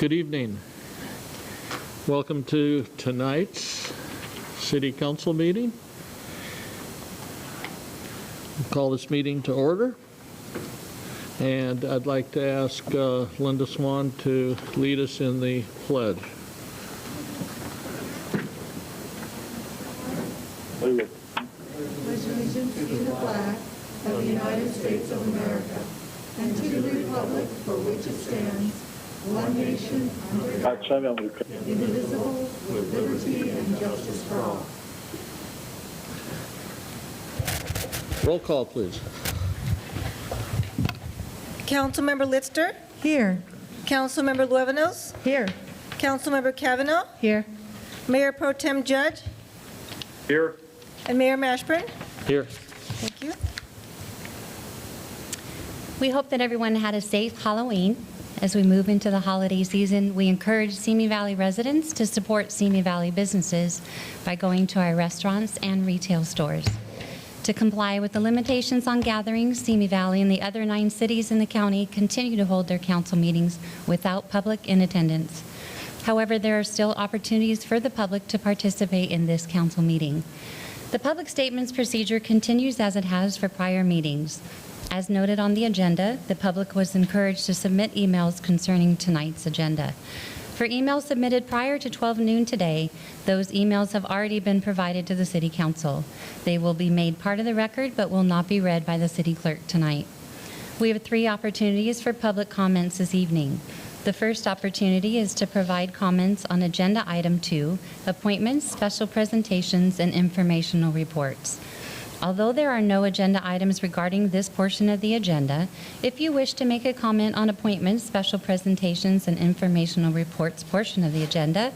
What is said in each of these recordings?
Good evening. Welcome to tonight's City Council meeting. We'll call this meeting to order. And I'd like to ask Linda Swan to lead us in the pledge. Pledge allegiance to the flag of the United States of America and to the republic for which it stands, one nation, under God, indivisible, with liberty and justice for all. Roll call, please. Councilmember Litster? Here. Councilmember Luevanos? Here. Councilmember Kavanaugh? Here. Mayor Pro Tem Judge? Here. And Mayor Mashburn? Here. Thank you. We hope that everyone had a safe Halloween. As we move into the holiday season, we encourage Simi Valley residents to support Simi Valley businesses by going to our restaurants and retail stores. To comply with the limitations on gatherings, Simi Valley and the other 9 cities in the county continue to hold their council meetings without public in attendance. However, there are still opportunities for the public to participate in this council meeting. The public statements procedure continues as it has for prior meetings. As noted on the agenda, the public was encouraged to submit emails concerning tonight's agenda. For emails submitted prior to 12 noon today, those emails have already been provided to the City Council. They will be made part of the record but will not be read by the City Clerk tonight. We have 3 opportunities for public comments this evening. The first opportunity is to provide comments on Agenda Item 2, appointments, special presentations, and informational reports. Although there are no agenda items regarding this portion of the agenda, if you wish to make a comment on appointments, special presentations, and informational reports portion of the agenda,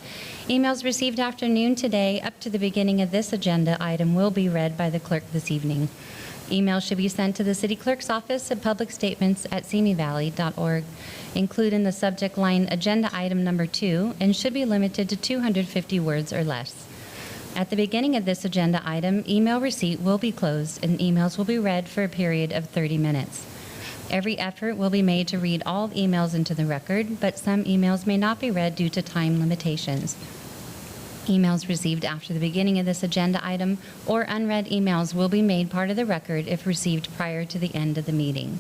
emails received after noon today up to the beginning of this agenda item will be read by the clerk this evening. Email should be sent to the City Clerk's office at publicstatements@simivalley.org. Include in the subject line Agenda Item Number 2 and should be limited to 250 words or less. At the beginning of this agenda item, email receipt will be closed and emails will be read for a period of 30 minutes. Every effort will be made to read all emails into the record, but some emails may not be read due to time limitations. Emails received after the beginning of this agenda item or unread emails will be made part of the record if received prior to the end of the meeting.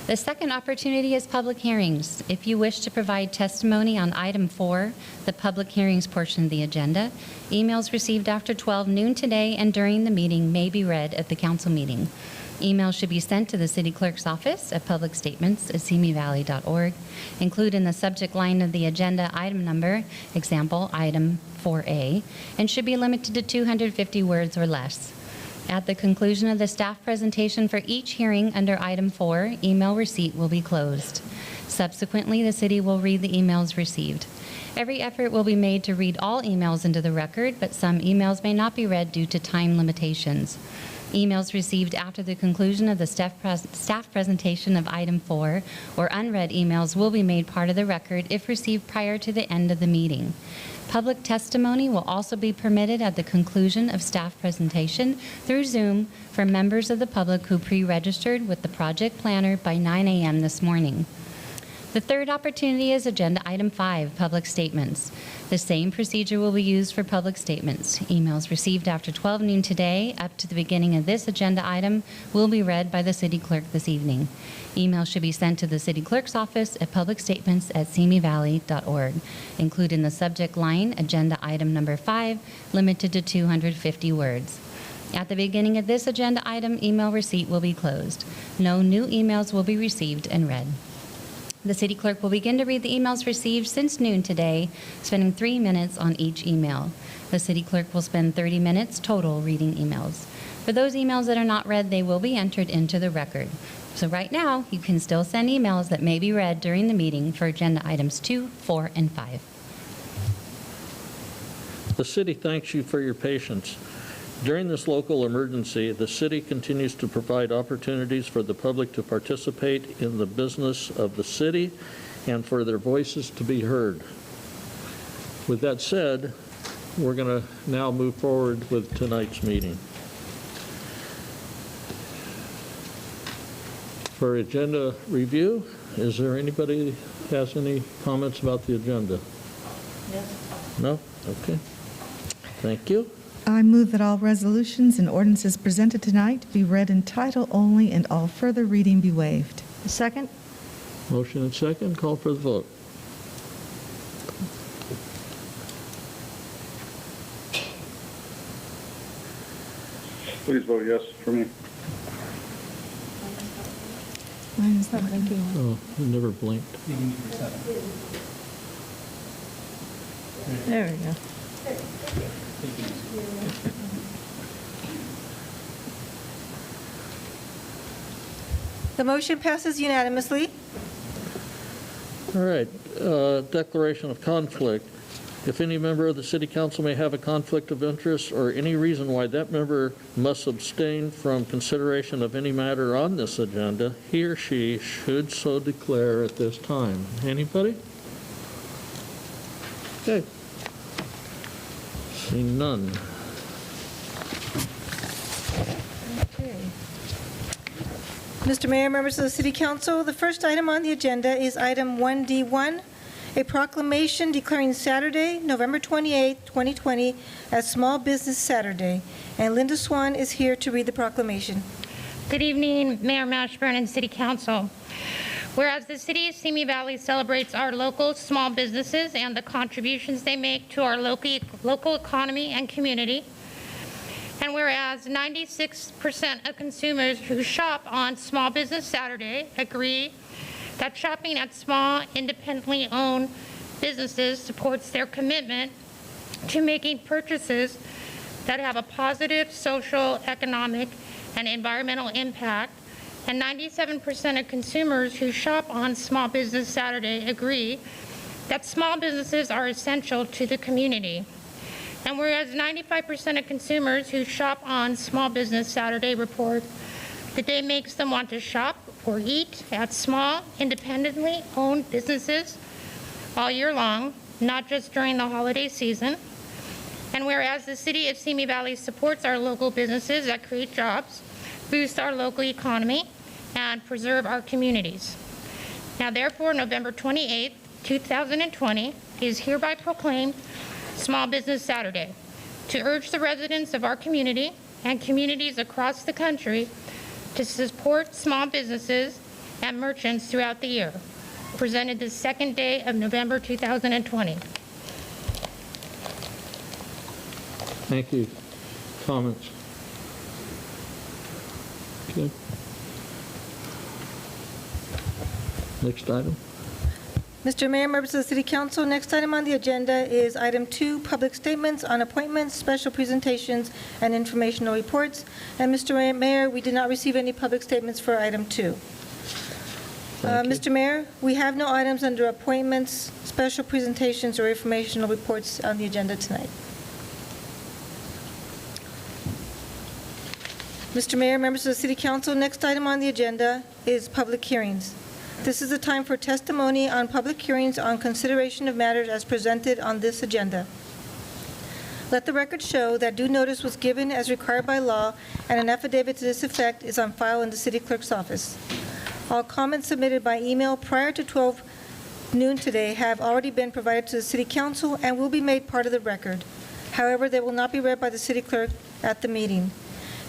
The second opportunity is public hearings. If you wish to provide testimony on Item 4, the public hearings portion of the agenda, emails received after 12 noon today and during the meeting may be read at the council meeting. Emails should be sent to the City Clerk's office at publicstatements@simivalley.org. Include in the subject line of the agenda item number, example, Item 4A, and should be limited to 250 words or less. At the conclusion of the staff presentation for each hearing under Item 4, email receipt will be closed. Subsequently, the city will read the emails received. Every effort will be made to read all emails into the record, but some emails may not be read due to time limitations. Emails received after the conclusion of the staff presentation of Item 4 or unread emails will be made part of the record if received prior to the end of the meeting. Public testimony will also be permitted at the conclusion of staff presentation through Zoom for members of the public who pre-registered with the project planner by 9 a.m. this morning. The third opportunity is Agenda Item 5, public statements. The same procedure will be used for public statements. Emails received after 12 noon today up to the beginning of this agenda item will be read by the City Clerk this evening. Emails should be sent to the City Clerk's office at publicstatements@simivalley.org. Include in the subject line Agenda Item Number 5, limited to 250 words. At the beginning of this agenda item, email receipt will be closed. No new emails will be received and read. The City Clerk will begin to read the emails received since noon today, spending 3 minutes on each email. The City Clerk will spend 30 minutes total reading emails. For those emails that are not read, they will be entered into the record. So right now, you can still send emails that may be read during the meeting for agenda items 2, 4, and 5. The city thanks you for your patience. During this local emergency, the city continues to provide opportunities for the public to participate in the business of the city and for their voices to be heard. With that said, we're going to now move forward with tonight's meeting. For agenda review, Is there anybody who has any comments about the agenda? No? Okay. Thank you. I move that all resolutions and ordinances presented tonight be read in title only and all further reading be waived. Second? Motion and second, call for the vote. Please vote yes for me. Mine is not blinking. Oh, it never blinked. There we go. The motion passes unanimously. All right, declaration of conflict. If any member of the city council may have a conflict of interest or any reason why that member must abstain from consideration of any matter on this agenda, he or she should so declare at this time. Anybody? Okay. Seeing none. Okay. Mr. Mayor, members of the City Council, the first item on the agenda is item 1D1, a proclamation declaring Saturday, November 28, 2020, as Small Business Saturday. And Linda Swan is here to read the proclamation. Good evening, Mayor Mashburn and City Council. Whereas the City of Simi Valley celebrates our local small businesses and the contributions they make to our local economy and community, and whereas 96% of consumers who shop on Small Business Saturday agree that shopping at small, independently owned businesses supports their commitment to making purchases that have a positive social, economic, and environmental impact, and 97% of consumers who shop on Small Business Saturday agree that small businesses are essential to the community. And whereas 95% of consumers who shop on Small Business Saturday report the day makes them want to shop or eat at small, independently owned businesses all year long, not just during the holiday season. And whereas the City of Simi Valley supports our local businesses that create jobs, boost our local economy, and preserve our communities. Now, therefore, November 28, 2020 is hereby proclaimed Small Business Saturday to urge the residents of our community and communities across the country to support small businesses and merchants throughout the year. Presented the second day of November 2020. Thank you. Comments? Okay. Next item. Mr. Mayor, members of the City Council, next item on the agenda is item 2, public statements on appointments, special presentations, and informational reports. And Mr. Mayor, we did not receive any public statements for item 2. Thank you. Mr. Mayor, we have no items under appointments, special presentations, or informational reports on the agenda tonight. Mr. Mayor, members of the City Council, next item on the agenda is public hearings. This is the time for testimony on public hearings on consideration of matters as presented on this agenda. Let the record show that due notice was given as required by law, and an affidavit to this effect is on file in the City Clerk's office. All comments submitted by email prior to 12 noon today have already been provided to the City Council and will be made part of the record. However, they will not be read by the City Clerk at the meeting.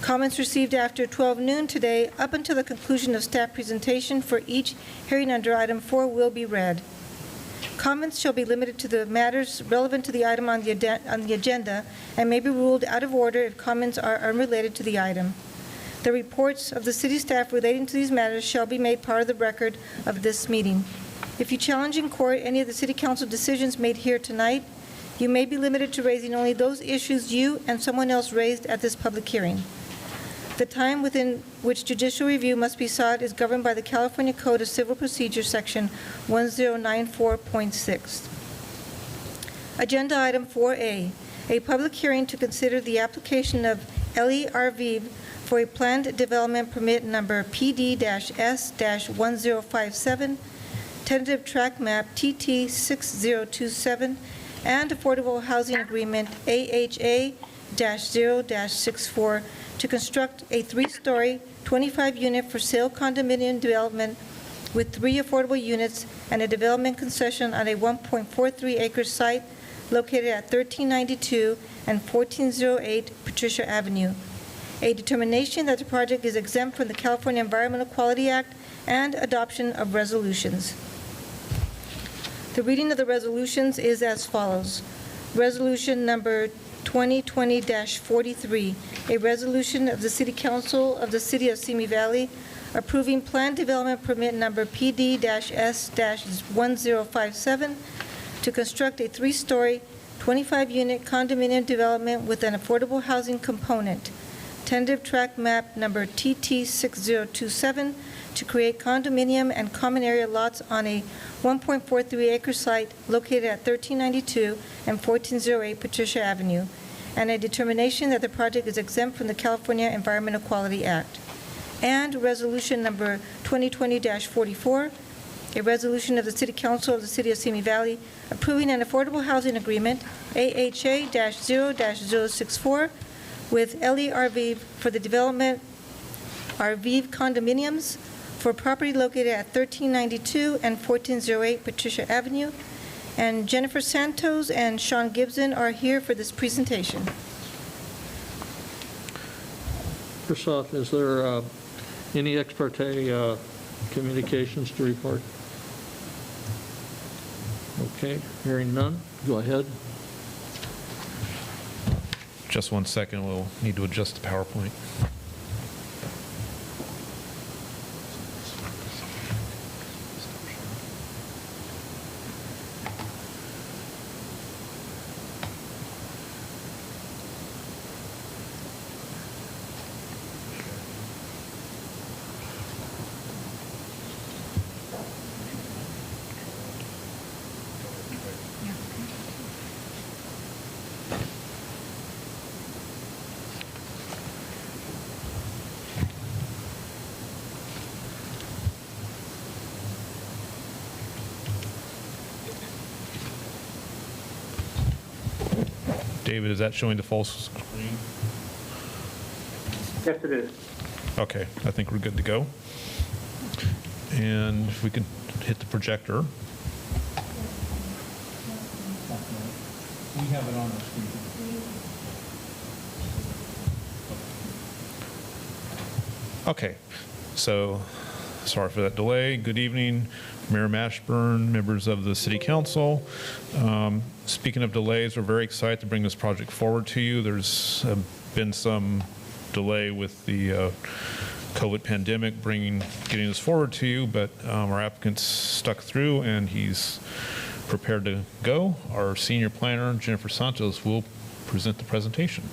Comments received after 12 noon today up until the conclusion of staff presentation for each hearing under item 4 will be read. Comments shall be limited to the matters relevant to the item on the agenda and may be ruled out of order if comments are unrelated to the item. The reports of the city staff relating to these matters shall be made part of the record of this meeting. If you challenge in court any of the City Council decisions made here tonight, you may be limited to raising only those issues you and someone else raised at this public hearing. The time within which judicial review must be sought is governed by the California Code of Civil Procedure, Section 1094.6. Agenda item 4A, a public hearing to consider the application of Ellie Arviv for a planned development permit number PD-S-1057, tentative track map TT6027, and affordable housing agreement AHA-0-64 to construct a 3-story, 25-unit for sale condominium development with 3 affordable units and a development concession on a 1.43-acre site located at 1392 and 1408 Patricia Avenue. A determination that the project is exempt from the California Environmental Quality Act and adoption of resolutions. The reading of the resolutions is as follows. Resolution number 2020-43, a resolution of the City Council of the City of Simi Valley approving Plan Development Permit number PD-S-1057 to construct a 3-story, 25-unit condominium development with an affordable housing component. Tentative tract map number TT6027 to create condominium and common area lots on a 1.43-acre site located at 1392 and 1408 Patricia Avenue, and a determination that the project is exempt from the California Environmental Quality Act. And resolution number 2020-44, a resolution of the City Council of the City of Simi Valley approving an affordable housing agreement, AHA-0-064, with LE Arviv for the development Arviv condominiums for property located at 1392 and 1408 Patricia Avenue. And Jennifer Santos and Sean Gibson are here for this presentation. First off, is there any ex parte communications to report? Okay, hearing none, go ahead. Just 1 second, we'll need to adjust the PowerPoint. David, is that showing the full screen? Yes, it is. Okay, I think we're good to go. And if we could hit the projector. We have it on the screen. Okay, so sorry for that delay. Good evening, Mayor Mashburn, members of the City Council. Speaking of delays, we're very excited to bring this project forward to you. There's been some delay with the COVID pandemic getting this forward to you, but our applicant's stuck through and he's prepared to go. Our senior planner, Jennifer Santos, will present the presentation.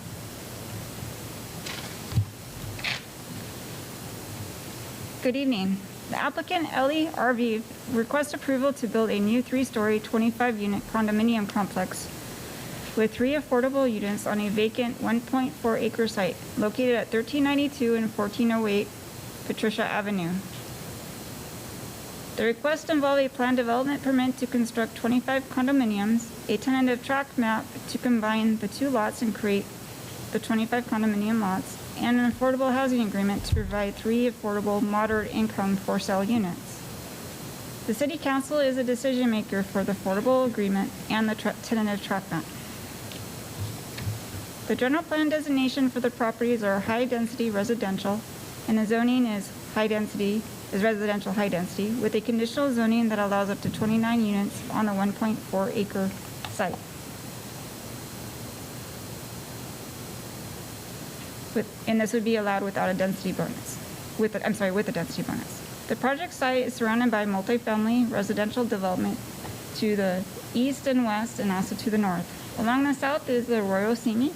Good evening. The applicant, LE Arviv, requests approval to build a new 3-story, 25-unit condominium complex with 3 affordable units on a vacant 1.4-acre site located at 1392 and 1408 Patricia Avenue. The request involves a planned development permit to construct 25 condominiums, a tentative tract map to combine the 2 lots and create the 25 condominium lots, and an affordable housing agreement to provide 3 affordable moderate-income for-sale units. The City Council is a decision maker for the affordable agreement and the tentative tract map. The general plan designation for the properties are high-density residential, and the zoning is residential high-density, with a conditional zoning that allows up to 29 units on the 1.4-acre site. And this would be allowed without a density bonus, with a density bonus. The project site is surrounded by multifamily residential development to the east and west and also to the north. Along the south is the Arroyo Simi.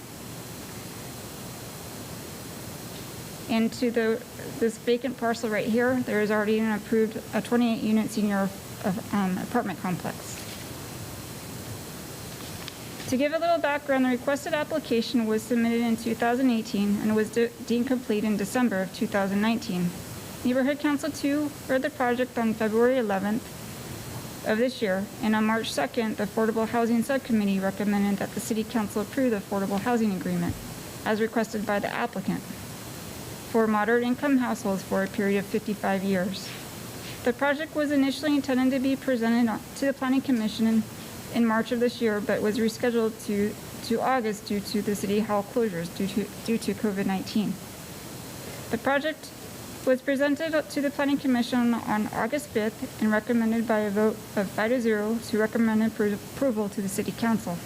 And to this vacant parcel right here, there is already an approved 28-unit senior apartment complex. To give a little background, the requested application was submitted in 2018 and was deemed complete in December of 2019. Neighborhood Council 2 heard the project on February 11th of this year, and on March 2nd, the Affordable Housing Subcommittee recommended that the City Council approve the Affordable Housing Agreement, as requested by the applicant, for moderate-income households for a period of 55 years. The project was initially intended to be presented to the Planning Commission in March of this year, but was rescheduled to August due to the City Hall closures due to COVID-19. The project was presented to the Planning Commission on August 5th and recommended by a vote of 5-0 to recommend approval to the City Council.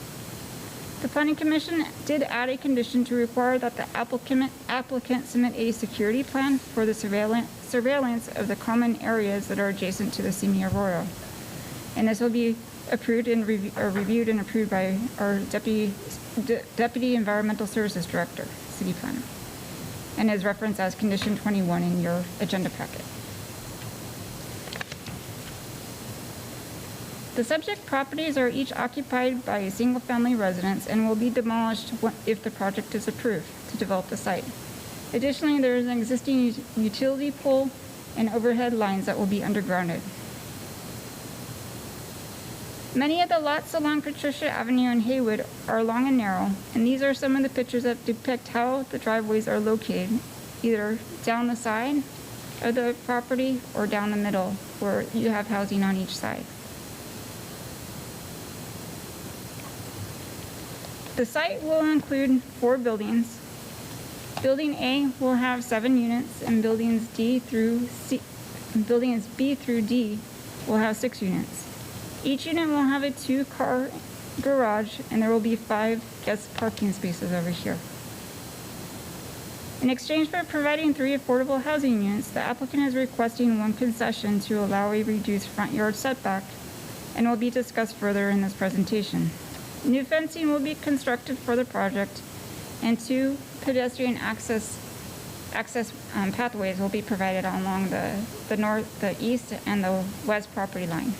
The Planning Commission did add a condition to require that the applicant submit a security plan for the surveillance of the common areas that are adjacent to the Simi Arroyo. And this will be approved and reviewed and approved by our Deputy Environmental Services Director, City Planner, and is referenced as Condition 21 in your agenda packet. The subject properties are each occupied by a single-family residence and will be demolished if the project is approved to develop the site. Additionally, there is an existing utility pole and overhead lines that will be undergrounded. Many of the lots along Patricia Avenue and Haywood are long and narrow, and these are some of the pictures that depict how the driveways are located, either down the side of the property or down the middle, where you have housing on each side. The site will include 4 buildings. Building A will have 7 units, and buildings B through D will have 6 units. Each unit will have a 2-car garage, and there will be 5 guest parking spaces over here. In exchange for providing 3 affordable housing units, the applicant is requesting 1 concession to allow a reduced front yard setback, and will be discussed further in this presentation. New fencing will be constructed for the project, and 2 pedestrian access pathways will be provided along the east and the west property line.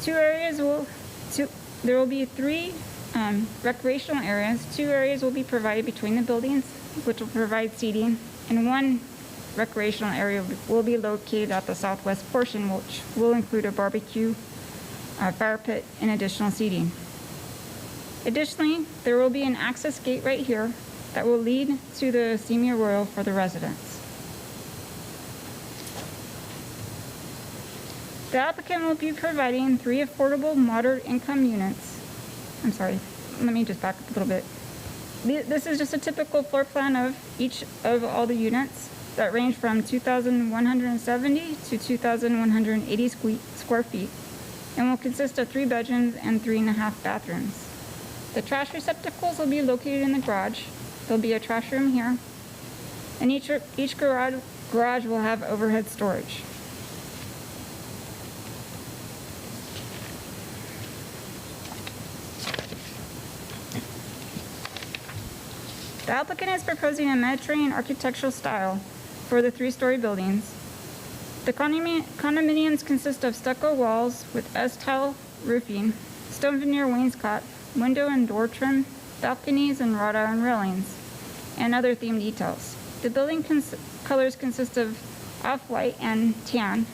There will be 3 recreational areas. 2 areas will be provided between the buildings, which will provide seating, and 1 recreational area will be located at the southwest portion, which will include a barbecue, fire pit, and additional seating. Additionally, there will be an access gate right here that will lead to the Simi Arroyo for the residents. The applicant will be providing 3 affordable moderate income units. I'm sorry, let me just back up a little bit. This is just a typical floor plan of each of all the units that range from 2,170 to 2,180 square feet, and will consist of 3 bedrooms and 3.5 bathrooms. The trash receptacles will be located in the garage. There'll be a trash room here, and each garage will have overhead storage. The applicant is proposing a Mediterranean architectural style for the 3-story buildings. The condominiums consist of stucco walls with S-tile roofing, stone veneer wainscot, window and door trim, balconies, and wrought iron railings, and other themed details. The building colors consist of off-white and tan,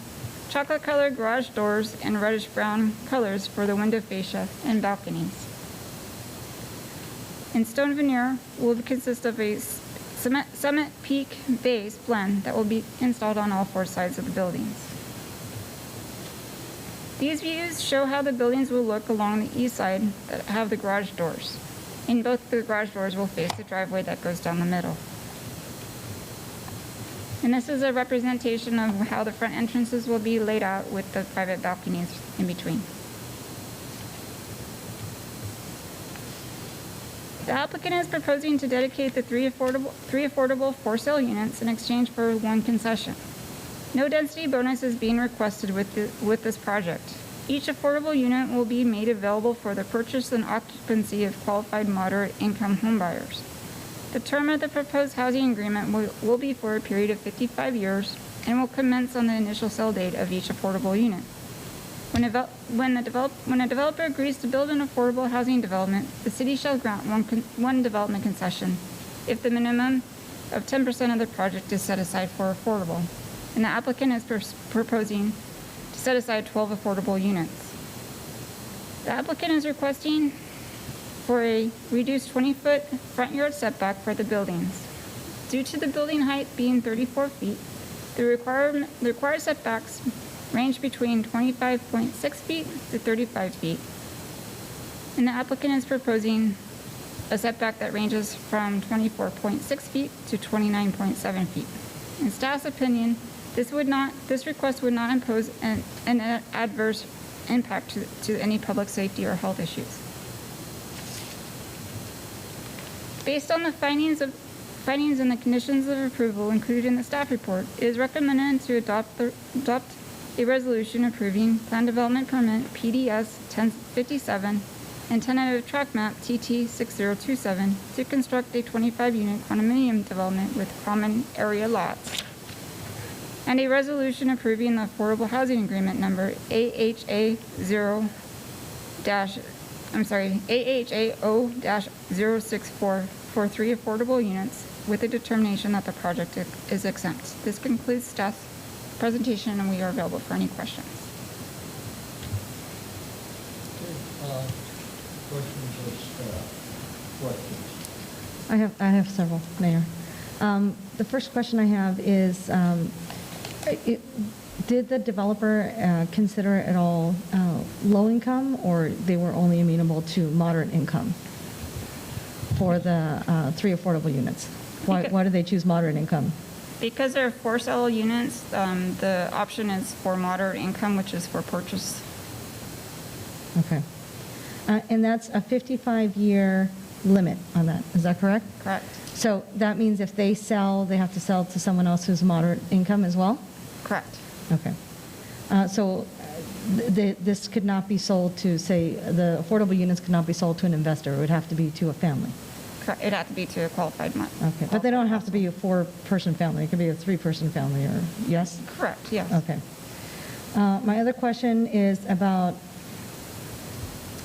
chocolate-colored garage doors, and reddish-brown colors for the window fascia and balconies. And stone veneer will consist of a summit peak base blend that will be installed on all 4 sides of the buildings. These views show how the buildings will look along the east side that have the garage doors. And both the garage doors will face the driveway that goes down the middle. And this is a representation of how the front entrances will be laid out with the private balconies in between. The applicant is proposing to dedicate the 3 affordable for-sale units in exchange for 1 concession. No density bonus is being requested with this project. Each affordable unit will be made available for the purchase and occupancy of qualified moderate income homebuyers. The term of the proposed housing agreement will be for a period of 55 years and will commence on the initial sale date of each affordable unit. When a developer agrees to build an affordable housing development, the city shall grant one development concession if the minimum of 10% of the project is set aside for affordable, and the applicant is proposing to set aside 12 affordable units. The applicant is requesting for a reduced 20-foot front yard setback for the buildings. Due to the building height being 34 feet, The required setbacks range between 25.6 feet to 35 feet. And the applicant is proposing a setback that ranges from 24.6 feet to 29.7 feet. In staff's opinion, this request would not impose an adverse impact to any public safety or health issues. Based on the findings and the conditions of approval included in the staff report, it is recommended to adopt a resolution approving Plan Development Permit PDS 1057 and tentative tract map TT 6027 to construct a 25-unit condominium development with common area lots, and a resolution approving the Affordable Housing Agreement number AHA0-064 for 3 affordable units with a determination that the project is exempt. This concludes staff's presentation, and we are available for any questions. Questions of staff? Questions? I have several, Mayor. The first question I have is, did the developer consider at all low income, or they were only amenable to moderate income for the 3 affordable units? Why did they choose moderate income? Because they're for sale units, the option is for moderate income, which is for purchase. Okay. And that's a 55-year limit on that, is that correct? Correct. So that means if they sell, they have to sell to someone else who's moderate income as well? Correct. Okay. So this could not be sold to, say, the affordable units could not be sold to an investor. It would have to be to a family. Correct. It'd have to be to a qualified month. Okay. But they don't have to be a 4-person family. It could be a 3-person family, or yes? Correct, yes. Okay. My other question is about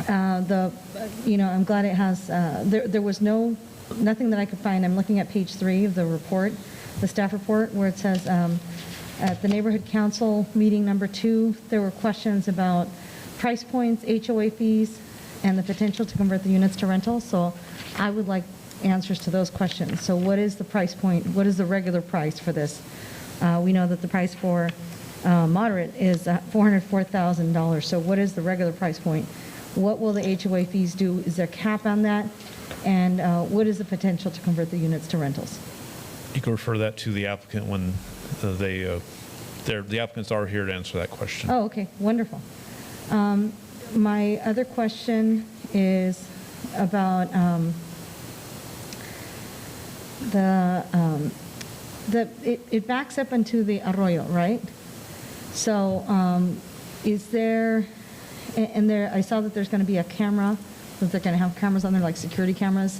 I'm glad it has, there was nothing that I could find. I'm looking at page 3 of the report, the staff report, where it says, at the neighborhood council meeting number 2, there were questions about price points, HOA fees, and the potential to convert the units to rentals. So I would like answers to those questions. So what is the price point? What is the regular price for this? We know that the price for moderate is $404,000. So what is the regular price point? What will the HOA fees do? Is there a cap on that? And what is the potential to convert the units to rentals? You can refer that to the applicant when the applicants are here to answer that question. Oh, okay, wonderful. My other question is about it backs up into the arroyo, right? So is there, and there, I saw that there's going to be a camera, that they're going to have cameras on there, like security cameras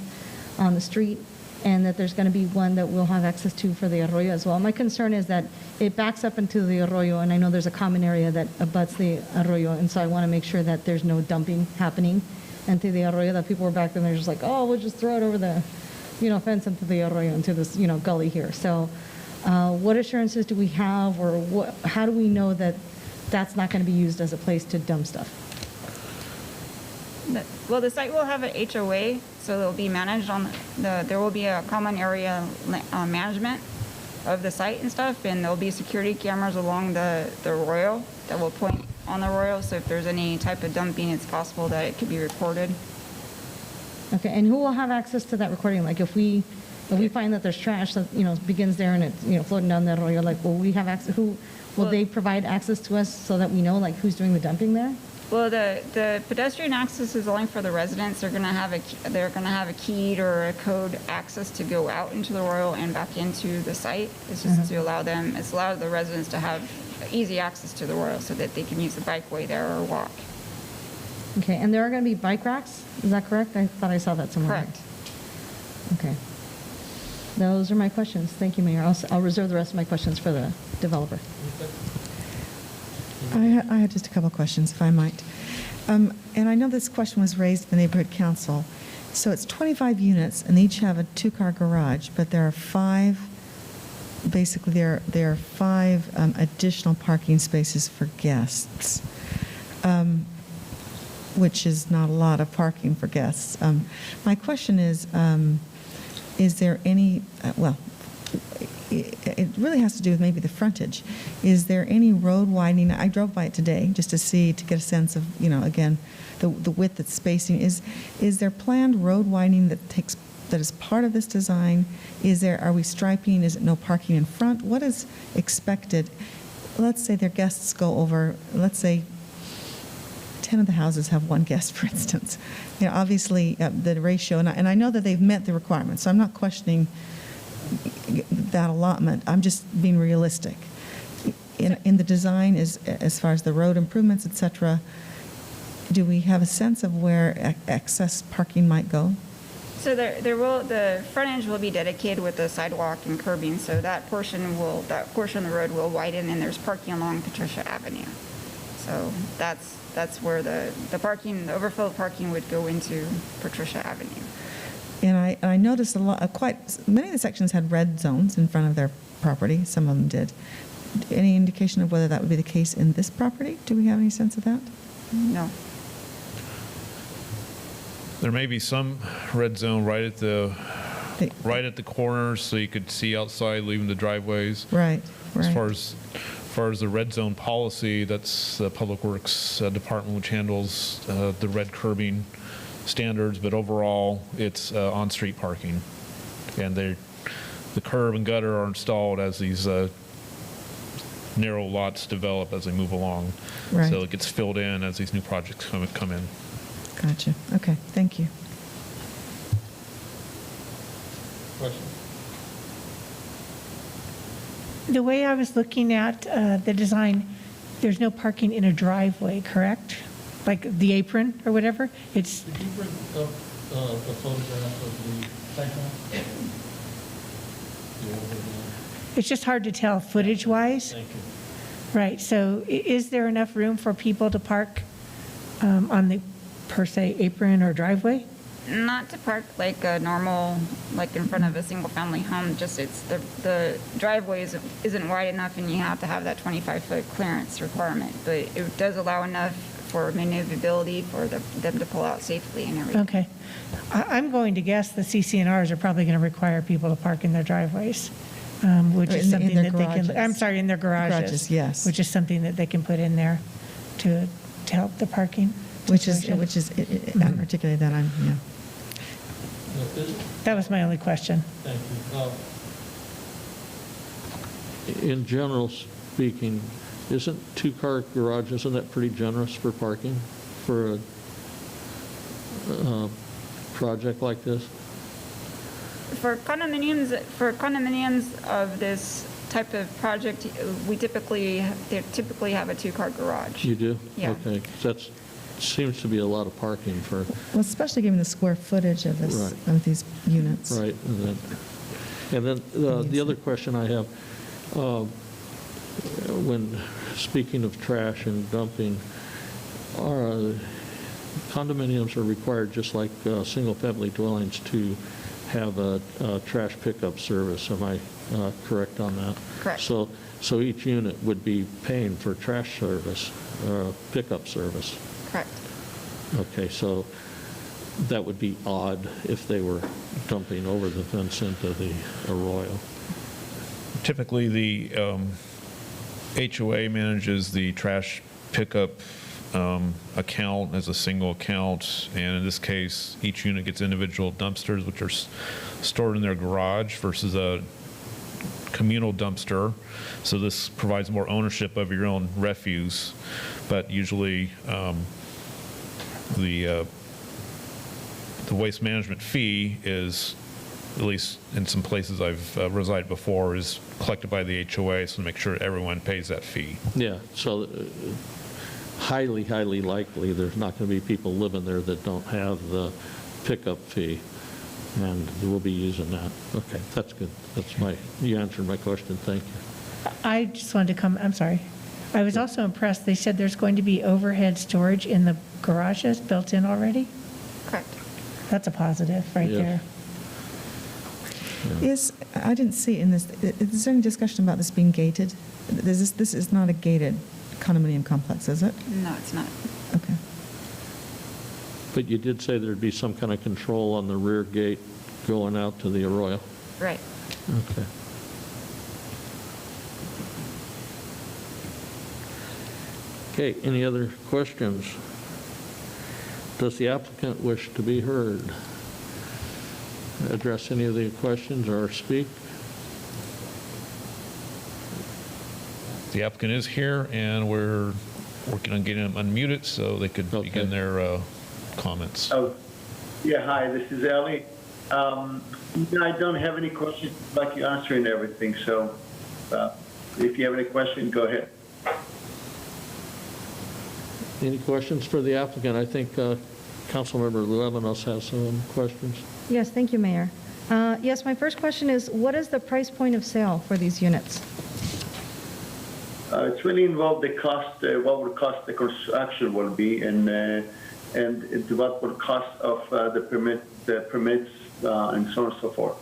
on the street, and that there's going to be one that we'll have access to for the arroyo as well. My concern is that it backs up into the arroyo, and I know there's a common area that abuts the arroyo, and so I want to make sure that there's no dumping happening into the arroyo, that people are back there and they're just like, oh, we'll just throw it over the, fence into the arroyo, into this, gully here. So what assurances do we have, or how do we know that that's not going to be used as a place to dump stuff? Well, the site will have an HOA, so it'll be managed there will be a common area management of the site and stuff, and there'll be security cameras along the arroyo that will point on the arroyo, so if there's any type of dumping, it's possible that it could be recorded. Okay, and who will have access to that recording? Like if we find that there's trash that, begins there and it's, floating down the arroyo, like will we have access, will they provide access to us so that we know like who's doing the dumping there? Well, the pedestrian access is only for the residents. They're going to have a keyed or a code access to go out into the arroyo and back into the site. It's just to allow the residents to have easy access to the arroyo so that they can use the bikeway there or walk. Okay, and there are going to be bike racks, is that correct? I thought I saw that somewhere. Correct. Okay. Those are my questions. Thank you, Mayor. I'll reserve the rest of my questions for the developer. I had just a couple of questions, if I might. And I know this question was raised at the Neighborhood Council. So it's 25 units, and each have a 2-car garage, but there are 5, basically there are 5 additional parking spaces for guests, which is not a lot of parking for guests. My question is there any, really has to do with maybe the frontage. Is there any road widening? I drove by it today just to see, to get a sense of, again, the width, that's spacing. Is there planned road widening that is part of this design? Are we striping? Is it no parking in front? What is expected? Let's say their guests go over, let's say 10 of the houses have one guest, for instance. Obviously, the ratio, and I know that they've met the requirements, so I'm not questioning that allotment. I'm just being realistic. In the design, as far as the road improvements, et cetera, do we have a sense of where excess parking might go? So the frontage will be dedicated with the sidewalk and curbing, so that portion of the road will widen, and there's parking along Patricia Avenue. So that's where the overflow parking would go into Patricia Avenue. And I noticed many of the sections had red zones in front of their property. Some of them did. Any indication of whether that would be the case in this property? Do we have any sense of that? No. There may be some red zone right at the corners, so you could see outside, leaving the driveways. Right. As far as the red zone policy, that's the Public Works Department, which handles the red curbing standards, but overall, it's on-street parking. And the curb and gutter are installed as these narrow lots develop as they move along. Right. So it gets filled in as these new projects come in. Gotcha. Okay, thank you. The way I was looking at the design, there's no parking in a driveway, correct? Like the apron or whatever? It's. Did you bring up the photograph of the site plan? It's just hard to tell footage-wise. Thank you. Right, so is there enough room for people to park on the, per se, apron or driveway? Not to park like a normal, like in front of a single-family home, just the driveway isn't wide enough, and you have to have that 25-foot clearance requirement. But it does allow enough for maneuverability for them to pull out safely and everything. Okay. I'm going to guess the CC&Rs are probably going to require people to park in their driveways, which is something that they can, I'm sorry, in their garages. Garages, yes. Which is something that they can put in there to help the parking. Which is, situation. particularly that yeah. That was my only question. Thank you. In general speaking, isn't two-car garage, isn't that pretty generous for parking for a project like this? For condominiums of this type of project, they typically have a two-car garage. You do? Yeah. Okay, that seems to be a lot of parking for. Well, especially given the square footage of this, Right. of these units. Right, and then the other question I have, when speaking of trash and dumping, condominiums are required, just like single-family dwellings, to have a trash pickup service. Am I correct on that? Correct. So each unit would be paying for trash service, pickup service. Correct. Okay, so that would be odd if they were dumping over the fence into the arroyo. Typically, the HOA manages the trash pickup account as a single account, and in this case, each unit gets individual dumpsters, which are stored in their garage versus a communal dumpster. So this provides more ownership of your own refuse, but usually the waste management fee is, at least in some places I've resided before, is collected by the HOA, so to make sure everyone pays that fee. Yeah, so highly, highly likely there's not going to be people living there that don't have the pickup fee, and we'll be using that. Okay, that's good. You answered my question. Thank you. I just wanted to I'm sorry. I was also impressed, they said there's going to be overhead storage in the garages built in already? Correct. That's a positive right Yes. there. I didn't see in this, is there any discussion about this being gated? This is not a gated condominium complex, is it? No, it's not. Okay. But you did say there'd be some kind of control on the rear gate going out to the arroyo. Right. Okay. Okay, any other questions? Does the applicant wish to be heard? Address any of the questions or speak? The applicant is here, and we're working on getting them unmuted so they could begin their comments. Oh, yeah, hi, this is Ellie. I don't have any questions, like you're answering everything, so if you have any questions, go ahead. Any questions for the applicant? I think Councilmember Luevanos has some questions. Yes, thank you, Mayor. Yes, my first question is, what is the price point of sale for these units? It's really involved the cost, what would cost the construction will be, and what would cost of the permits, and so on and so forth.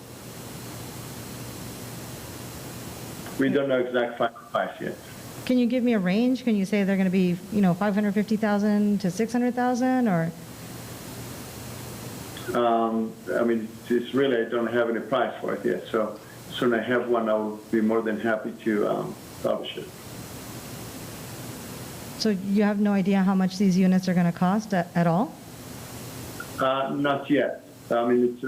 We don't know exact final price yet. Can you give me a range? Can you say they're going to be, $550,000 to $600,000, or? I mean, it's really, I don't have any price for it yet, so as soon as I have one, I will be more than happy to publish it. So you have no idea how much these units are going to cost at all? Not yet. I mean,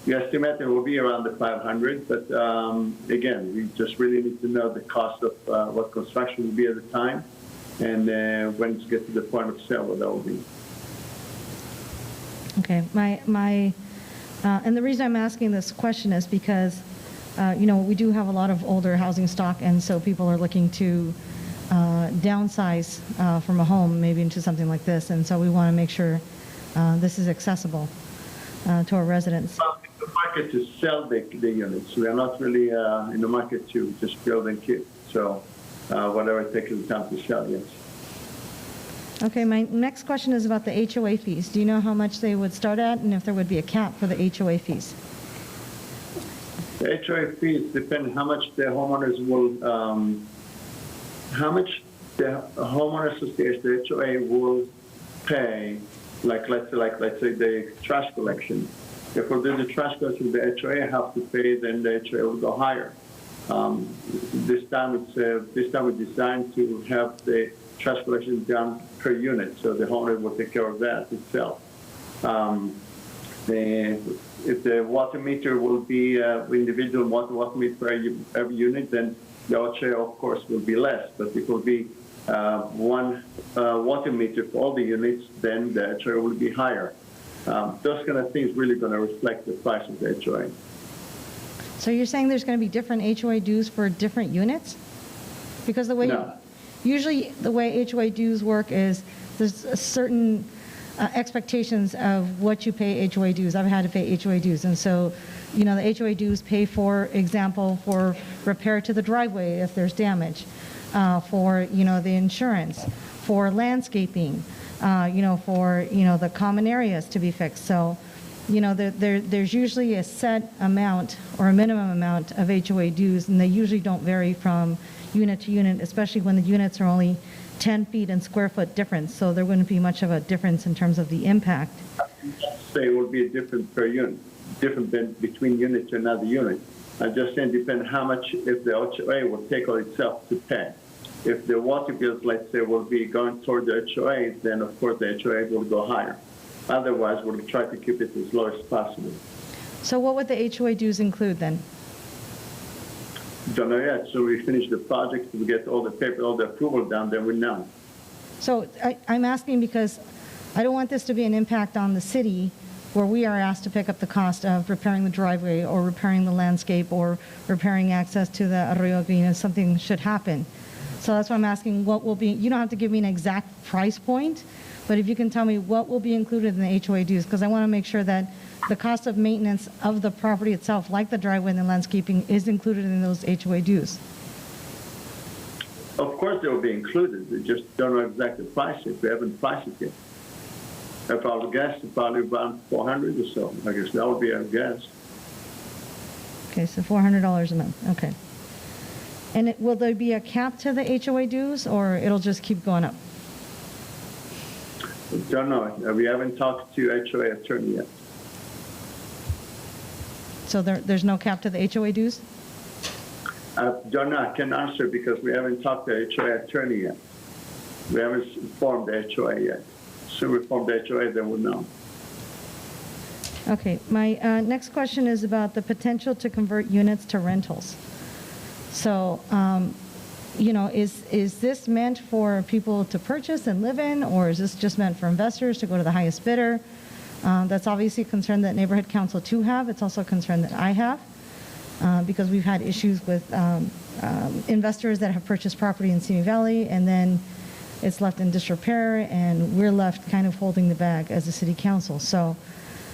we estimate it will be around the 500, but again, we just really need to know the cost of what construction will be at the time, and when it gets to the point of sale, what that will be. Okay, and the reason I'm asking this question is because, we do have a lot of older housing stock, and so people are looking to downsize from a home maybe into something like this, and so we want to make sure this is accessible to our residents. Well, in the market to sell the units. We are not really in the market to just build and keep. So whatever it takes time to sell, yes. Okay, my next question is about the HOA fees. Do you know how much they would start at, and if there would be a cap for the HOA fees? The HOA fees depend how much the homeowners will, how much the homeowner association, the HOA will pay. Like let's say the trash collection. If we do the trash collection, the HOA have to pay, then the HOA will go higher. This time we designed to have the trash collection done per unit, so the homeowner will take care of that itself. If the water meter will be individual water meter for every unit, then the HOA of course will be less, but it will be one water meter for all the units, then the HOA will be higher. Those kind of things really going to reflect the price of the HOA. So you're saying there's going to be different HOA dues for different units? Because the way usually the way HOA dues work is there's a certain expectations of what you pay HOA dues. I've had to pay HOA dues, and so the HOA dues pay, for example, for repair to the driveway if there's damage. For the insurance, for landscaping, for the common areas to be fixed. So, there's usually a set amount or a minimum amount of HOA dues, and they usually don't vary from unit to unit, especially when the units are only 10 feet and square foot difference. So there wouldn't be much of a difference in terms of the impact. Say it would be different per unit, different between unit to another unit. I'm just saying, depend how much if the HOA will take on itself to pay. If the water bills, let's say, will be going toward the HOA, then of course the HOA will go higher. Otherwise, we'll try to keep it as low as possible. So what would the HOA dues include then? Don't know yet. So we finish the project, we get all the paper, all the approval done, then we know. So I'm asking because I don't want this to be an impact on the city where we are asked to pick up the cost of repairing the driveway or repairing the landscape or repairing access to the Arroyo Green if something should happen. So that's why I'm asking what will be, you don't have to give me an exact price point, but if you can tell me what will be included in the HOA dues, because I want to make sure that the cost of maintenance of the property itself, like the driveway and the landscaping, is included in those HOA dues. Of course they will be included. We just don't know exactly the price yet. We haven't priced it yet. If I would guess, probably around $400 or so. I guess that would be our guess. Okay, so $400 a month. Okay. And will there be a cap to the HOA dues, or it'll just keep going up? Don't know. We haven't talked to HOA attorney yet. So there's no cap to the HOA dues? Don't know. I can't answer because we haven't talked to HOA attorney yet. We haven't formed the HOA yet. So we form the HOA, then we'll know. Okay, my next question is about the potential to convert units to rentals. So, is this meant for people to purchase and live in, or is this just meant for investors to go to the highest bidder? That's obviously a concern that Neighborhood Council 2 have. It's also a concern that I have, because we've had issues with investors that have purchased property in Simi Valley, and then it's left in disrepair, and we're left kind of holding the bag as a city council. So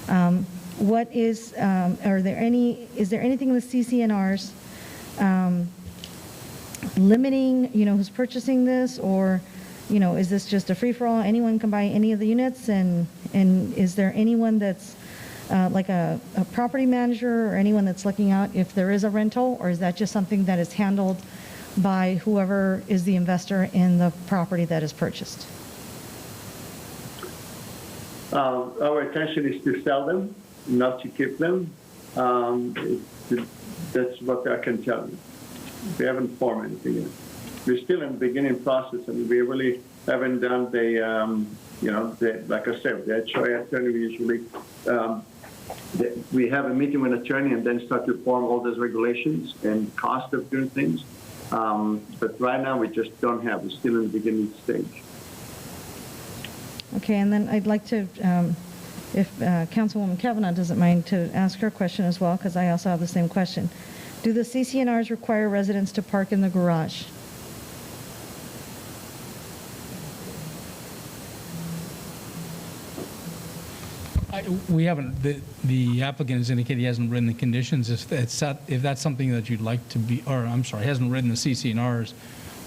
is there anything in the CCNRs limiting, who's purchasing this, or, is this just a free-for-all? Anyone can buy any of the units, and is there anyone that's like a property manager or anyone that's looking out if there is a rental, or is that just something that is handled by whoever is the investor in the property that is purchased? Our intention is to sell them, not to keep them. That's what I can tell you. We haven't formed anything yet. We're still in the beginning process, and we really haven't done like I said, the HOA attorney, we usually, we have a meeting with an attorney and then start to form all those regulations and cost of doing things. But right now, we just don't have. We're still in the beginning stage. Okay, and then I'd like to, if Councilwoman Kavanaugh doesn't mind, to ask her question as well, because I also have the same question. Do the CCNRs require residents to park in the garage? We haven't, the applicant has indicated he hasn't written the conditions. If that's something that you'd like to be, or I'm sorry, hasn't written the CCNRs,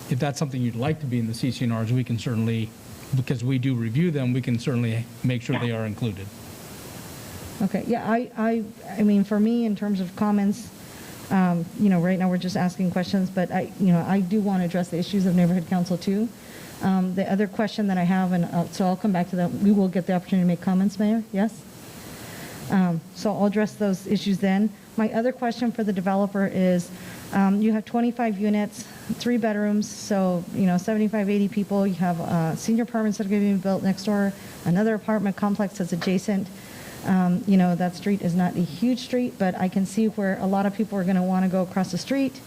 if that's something you'd like to be in the CCNRs, we can certainly, because we do review them, we can certainly make sure they are included. Okay, yeah, I mean, for me, in terms of comments, right now we're just asking questions, but I do want to address the issues of Neighborhood Council too. The other question that I have, and so I'll come back to that, we will get the opportunity to make comments, Mayor, yes? So I'll address those issues then. My other question for the developer is, you have 25 units, 3 bedrooms, so 75, 80 people. You have senior apartments that are going to be built next door, another apartment complex that's adjacent. That street is not a huge street, but I can see where a lot of people are going to want to go across the street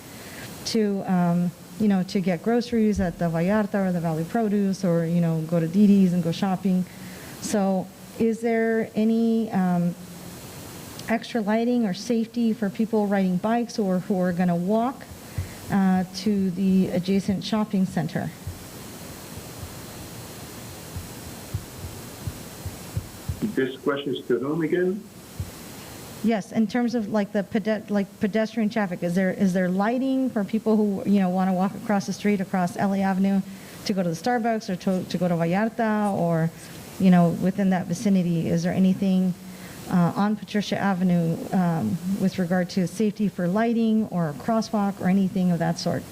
to, to get groceries at the Vallarta or the Valley Produce, or, go to Didi's and go shopping. So is there any extra lighting or safety for people riding bikes or who are going to walk to the adjacent shopping center? This question is to whom again? Yes, in terms of like the pedestrian traffic, is there lighting for people who want to walk across the street, across LA Avenue, to go to the Starbucks or to go to Vallarta, or within that vicinity? Is there anything on Patricia Avenue with regard to safety for lighting or a crosswalk or anything of that sort?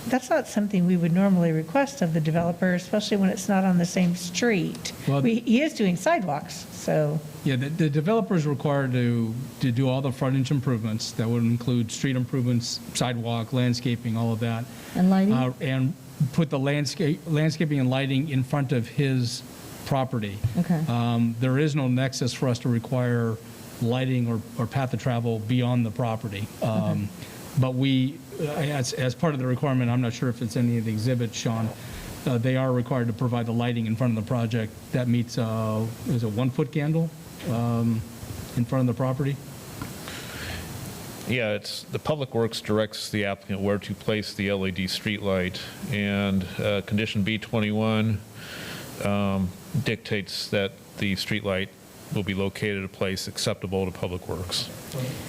That's not something we would normally request of the developer, especially when it's not on the same street. Well, He is doing sidewalks, so. Yeah, the developer is required to do all the frontage improvements. That would include street improvements, sidewalk, landscaping, all of that. And lighting? And put the landscaping and lighting in front of his property. Okay. There is no nexus for us to require lighting or path of travel beyond the property. Okay. But we, as part of the requirement, I'm not sure if it's any of the exhibits, Sean, they are required to provide the lighting in front of the project that meets, is a 1-foot candle in front of the property? Yeah, it's the Public Works directs the applicant where to place the LED streetlight, and condition B21 dictates that the streetlight will be located at a place acceptable to Public Works.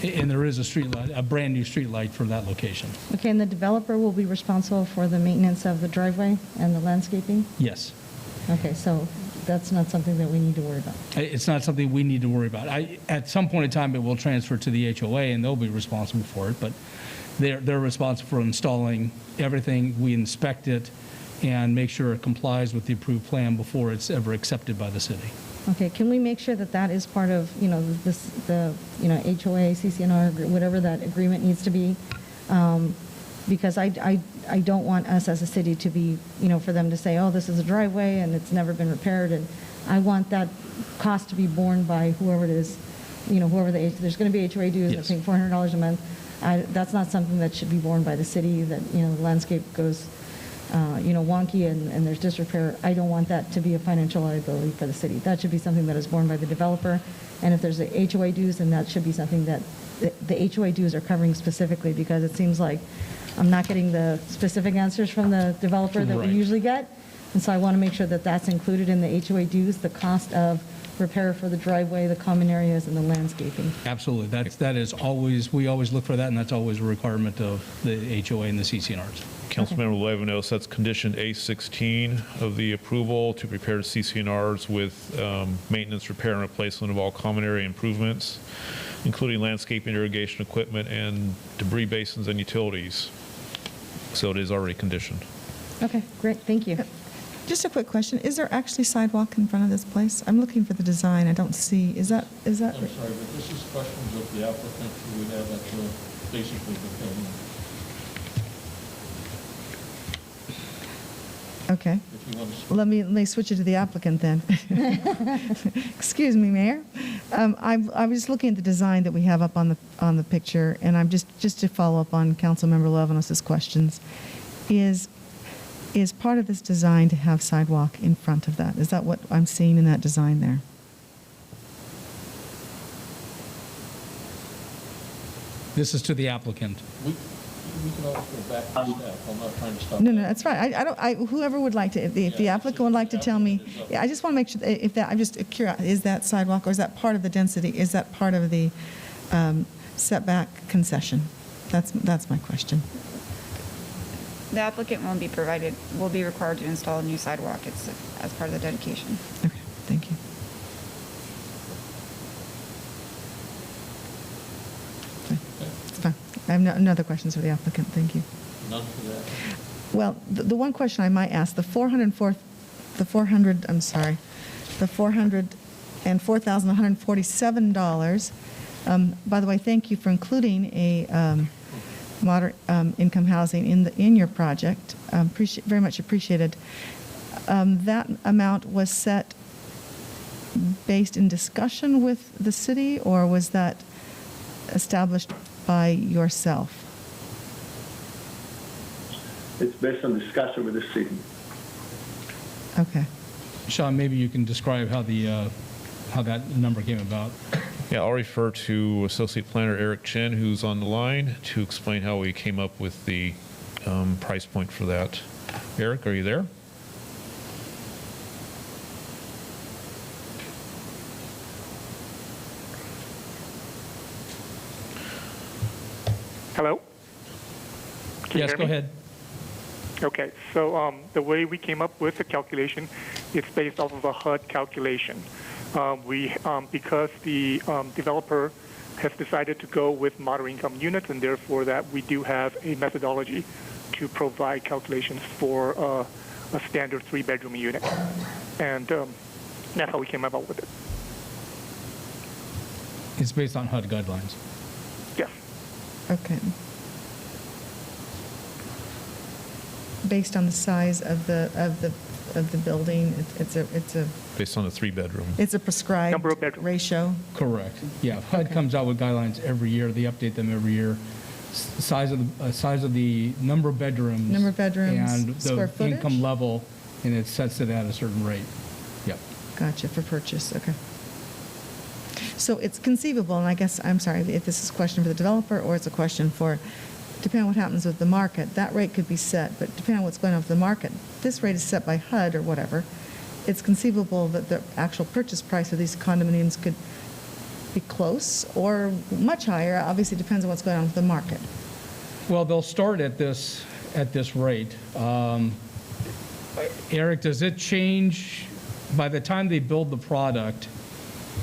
And there is a streetlight, a brand-new streetlight for that location. Okay, and the developer will be responsible for the maintenance of the driveway and the landscaping? Yes. Okay, so that's not something that we need to worry about. It's not something we need to worry about. At some point in time, it will transfer to the HOA, and they'll be responsible for it, but they're responsible for installing everything. We inspect it and make sure it complies with the approved plan before it's ever accepted by the city. Okay, can we make sure that that is part of, the HOA, CCNR, whatever that agreement needs to be? Because I don't want us as a city to be, for them to say, oh, this is a driveway and it's never been repaired, and I want that cost to be borne by whoever it is, there's going to be HOA dues, I think $400 a month. That's not something that should be borne by the city, that, the landscape goes, wonky and there's disrepair. I don't want that to be a financial liability for the city. That should be something that is borne by the developer. And if there's a HOA dues, then that should be something that the HOA dues are covering specifically, because it seems like I'm not getting the specific answers from the developer that we usually get. And so I want to make sure that that's included in the HOA dues, the cost of repair for the driveway, the common areas, and the landscaping. Absolutely. That is always, we always look for that, and that's always a requirement of the HOA and the CCNRs. Councilmember Levanos, that's condition A16 of the approval to prepare CCNRs with maintenance, repair, and replacement of all common area improvements, including landscaping, irrigation equipment, and debris basins and utilities. So it is already conditioned. Okay, great, thank you. Just a quick question. Is there actually sidewalk in front of this place? I'm looking for the design. I don't see. Is that? I'm sorry, but this is questions of the applicant who would have basically the building. Okay. If you want to Let me switch it to the applicant then. Excuse me, Mayor. I was looking at the design that we have up on the picture, and I'm just to follow up on Councilmember Levanos's questions. Is part of this design to have sidewalk in front of that? Is that what I'm seeing in that design there? This is to the applicant. We can always go back to staff. I'm not trying to stop. No, that's right. I don't. Whoever would like to, if the applicant would like to tell me, yeah, I just want to make sure if that. I'm just curious. Is that sidewalk, or is that part of the density? Is that part of the setback concession? That's my question. The applicant will be required to install a new sidewalk. It's as part of the dedication. Okay, thank you. It's fine. I have no other questions for the applicant. Thank you. None for that. Well, the one question I might ask, the $404,147. By the way, thank you for including a moderate income housing in your project. Very much appreciated. That amount was set based in discussion with the city, or was that established by yourself? It's based on discussion with the city. Okay. Sean, maybe you can describe how that number came about. Yeah, I'll refer to Associate Planner Eric Chen, who's on the line, to explain how we came up with the price point for that. Eric, are you there? Hello? Can you Yes, hear go me? ahead. Okay, so the way we came up with the calculation is based off of a HUD calculation. Because the developer has decided to go with moderate income units, and therefore that we do have a methodology to provide calculations for a standard 3-bedroom unit. And that's how we came about with it. It's based on HUD guidelines. Yes. Okay. Based on the size of the building, it's a Based on the 3-bedroom. it's a prescribed Number of bedrooms. ratio. Correct. Yeah, HUD comes out with guidelines every year. They update them every year. Size of the number of bedrooms. Number of bedrooms, and square the footage? income level, and it sets it at a certain rate. Yep. Gotcha, for purchase, okay. So it's conceivable, and I guess, I'm sorry, if this is a question for the developer or it's a question for, depending on what happens with the market, that rate could be set, but depending on what's going on with the market, this rate is set by HUD or whatever. It's conceivable that the actual purchase price of these condominiums could be close or much higher. Obviously, it depends on what's going on with the market. Well, they'll start at this rate. Eric, does it change by the time they build the product?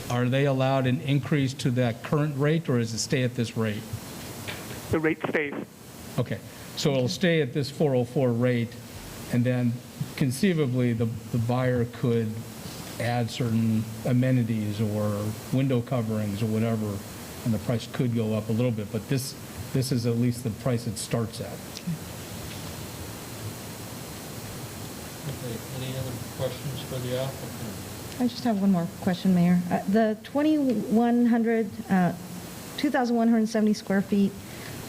Are they allowed an increase to that current rate, or does it stay at this rate? The rate stays. Okay, so it'll stay at this 404 rate, and then conceivably the buyer could add certain amenities or window coverings or whatever, and the price could go up a little bit, but this is at least the price it starts at. Okay, any other questions for the applicant? I just have one more question, Mayor. The 2,170 square feet,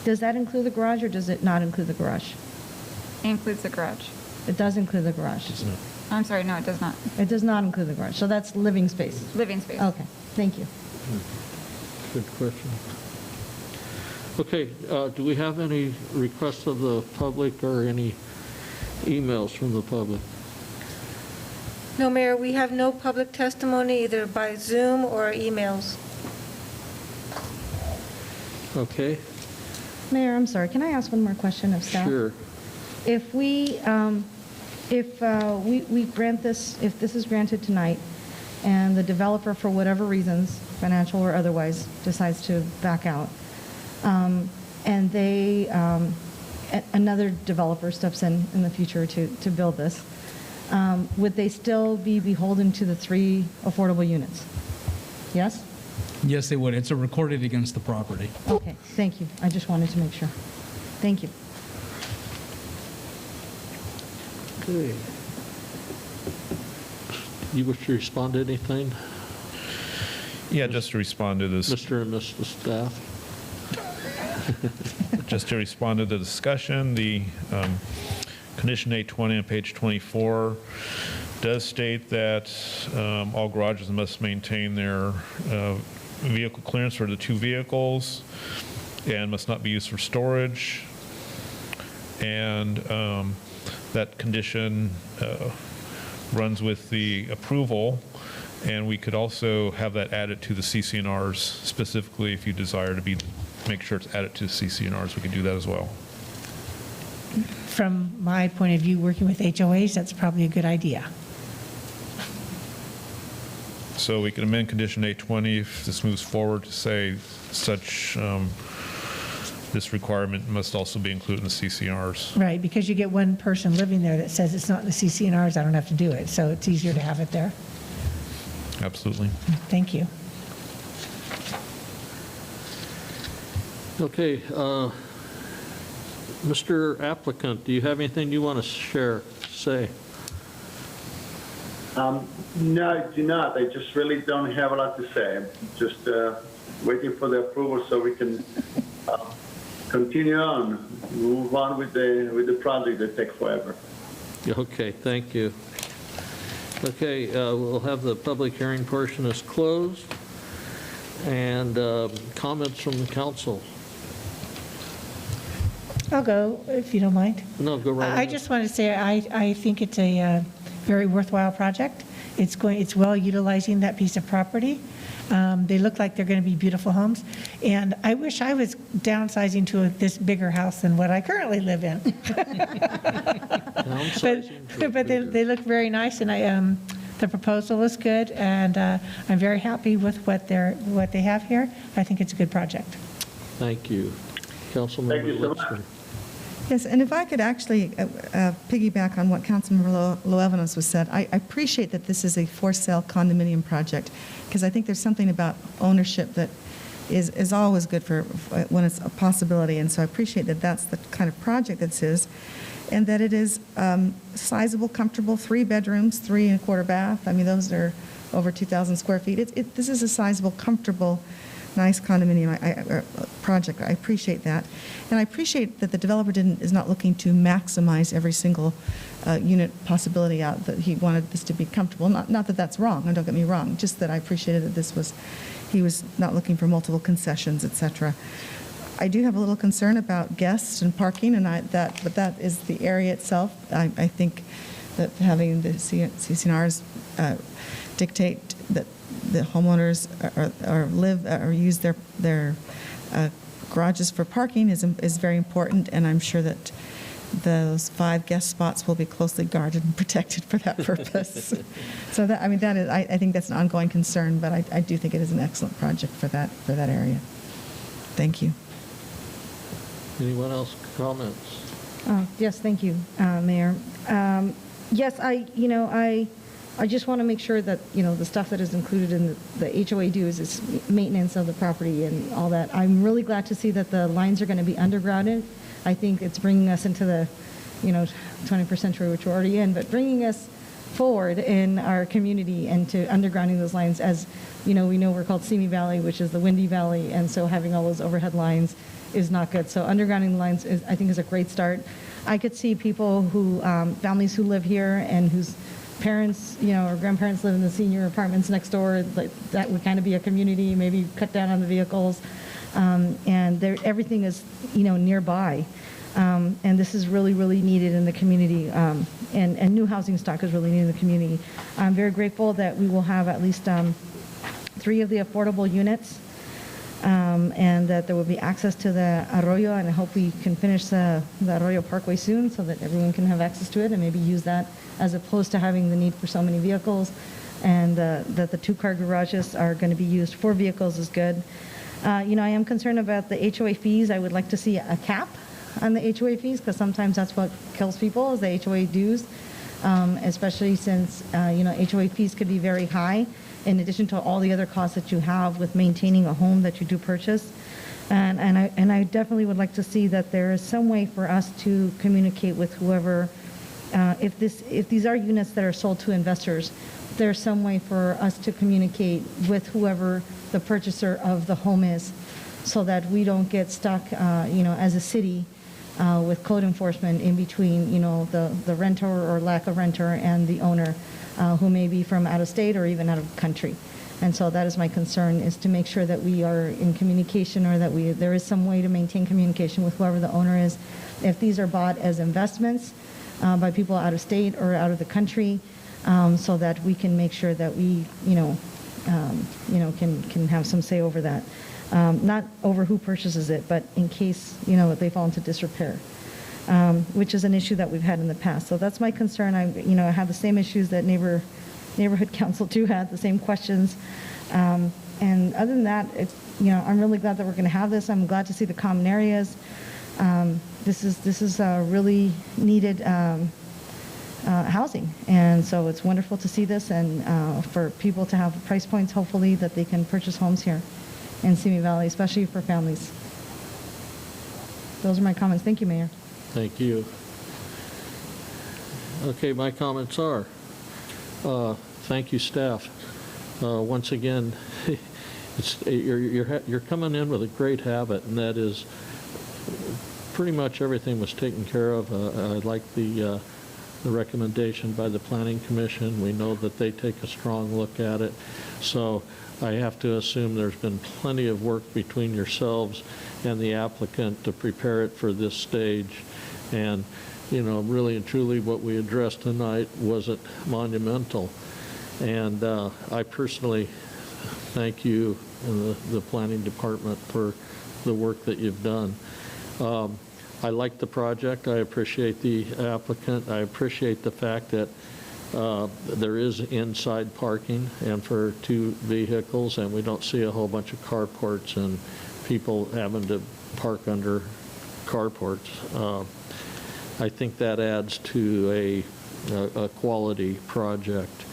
does that include the garage or does it not include the garage? Includes the garage. It does include the garage. I'm sorry, no, it does not. It does not include the garage, so that's living space. Living space. Okay, thank you. Good question. Okay, do we have any requests of the public or any emails from the public? No, Mayor, we have no public testimony either by Zoom or emails. Okay, Mayor, I'm sorry, can I ask one more question of staff? sure. If we grant this, if this is granted tonight, and the developer, for whatever reasons, financial or otherwise, decides to back out, and they, another developer steps in the future to build this, would they still be beholden to the 3 affordable units? Yes? Yes, they would. It's recorded against the property. Okay, thank you. I just wanted to make sure. Thank you. Okay. You wish to respond to anything, Yeah, just to respond to this, Mr. and Mrs. Staff? just to respond to the discussion, the condition 820 on page 24 does state that all garages must maintain their vehicle clearance for the 2 vehicles and must not be used for storage. And that condition runs with the approval, and we could also have that added to the CC&Rs specifically if you desire to make sure it's added to the CC&Rs. We could do that as well. From my point of view, working with HOAs, that's probably a good idea. So we can amend condition 820 if this moves forward to say such, this requirement must also be included in the CC&Rs. Right, because you get one person living there that says it's not in the CC&Rs, I don't have to do it, so it's easier to have it there. Absolutely. Thank you. Okay, Mr. Applicant, do you have anything you want to say? No, I do not. I just really don't have a lot to say. I'm just waiting for the approval so we can continue on, move on with the project that takes forever. Okay, thank you. Okay, we'll have the public hearing portion is closed, and comments from the council. I'll go, if you don't mind. No, go right I ahead. just want to say, I think it's a very worthwhile project. It's well utilizing that piece of property. They look like they're going to be beautiful homes. And I wish I was downsizing to this bigger house than what I currently live in. But they look very nice, and the proposal is good, and I'm very happy with what they have here. I think it's a good project. Thank you. Councilmember Lipscomb. Yes, and if I could actually piggyback on what Councilmember Loevenos was said, I appreciate that this is a for-sale condominium project, because I think there's something about ownership that is always good for when it's a possibility, and so I appreciate that that's the kind of project this is, and that it is sizable, comfortable, 3 bedrooms, 3 1/4 bath. I mean, those are over 2,000 square feet. This is a sizable, comfortable, nice condominium project. I appreciate that. And I appreciate that the developer is not looking to maximize every single unit possibility out, that he wanted this to be comfortable. Not that that's wrong, and don't get me wrong, just that I appreciated that he was not looking for multiple concessions, et cetera. I do have a little concern about guests and parking, but that is the area itself. I think that having the CC&Rs dictate that the homeowners or use their garages for parking is very important, and I'm sure that those 5 guest spots will be closely guarded and protected for that purpose. So that is, I think that's an ongoing concern, but I do think it is an excellent project for that area. Thank you. Anyone else comments? Yes, thank you, Mayor. Yes, I I just want to make sure that, the stuff that is included in the HOA dues is maintenance of the property and all that. I'm really glad to see that the lines are going to be undergrounded. I think it's bringing us into the, 21st century, which we're already in, but bringing us forward in our community and to undergrounding those lines. As we know we're called Simi Valley, which is the windy valley, and so having all those overhead lines is not good. So undergrounding the lines I think is a great start. I could see people who, families who live here and whose parents, or grandparents live in the senior apartments next door, like that would kind of be a community, maybe cut down on the vehicles. And everything is, nearby. And this is really, really needed in the community. And new housing stock is really needed in the community. I'm very grateful that we will have at least 3 of the affordable units, and that there will be access to the Arroyo, and I hope we can finish the Arroyo Parkway soon so that everyone can have access to it and maybe use that as opposed to having the need for so many vehicles, and that the 2-car garages are going to be used for vehicles is good. I am concerned about the HOA fees. I would like to see a cap on the HOA fees, because sometimes that's what kills people is the HOA dues, especially since, HOA fees could be very high in addition to all the other costs that you have with maintaining a home that you do purchase. And I definitely would like to see that there is some way for us to communicate with whoever, if these are units that are sold to investors, there's some way for us to communicate with whoever the purchaser of the home is, so that we don't get stuck, as a city, with code enforcement in between, the renter or lack of renter and the owner, who may be from out of state or even out of country. And so that is my concern, is to make sure that we are in communication, or that there is some way to maintain communication with whoever the owner is. If these are bought as investments by people out of state or out of the country, so that we can make sure that we, can have some say over that. Not over who purchases it, but in case, they fall into disrepair, which is an issue that we've had in the past. So that's my concern. I have the same issues that neighborhood council too had, the same questions. And other than that, I'm really glad that we're going to have this. I'm glad to see the common areas. This is really needed housing, and so it's wonderful to see this, and for people to have price points, hopefully, that they can purchase homes here in Simi Valley, especially for families. Those are my comments. Thank you, Mayor. Thank you. Okay, my comments are, thank you, staff. Once again, you're coming in with a great habit, and that is pretty much everything was taken care of. I like the recommendation by the Planning Commission. We know that they take a strong look at it. So I have to assume there's been plenty of work between yourselves and the applicant to prepare it for this stage. And, really and truly what we addressed tonight wasn't monumental. And I personally thank you and the Planning Department for the work that you've done. I like the project. I appreciate the applicant. I appreciate the fact that there is inside parking and for 2 vehicles, and we don't see a whole bunch of carports and people having to park under carports. I think that adds to a quality project.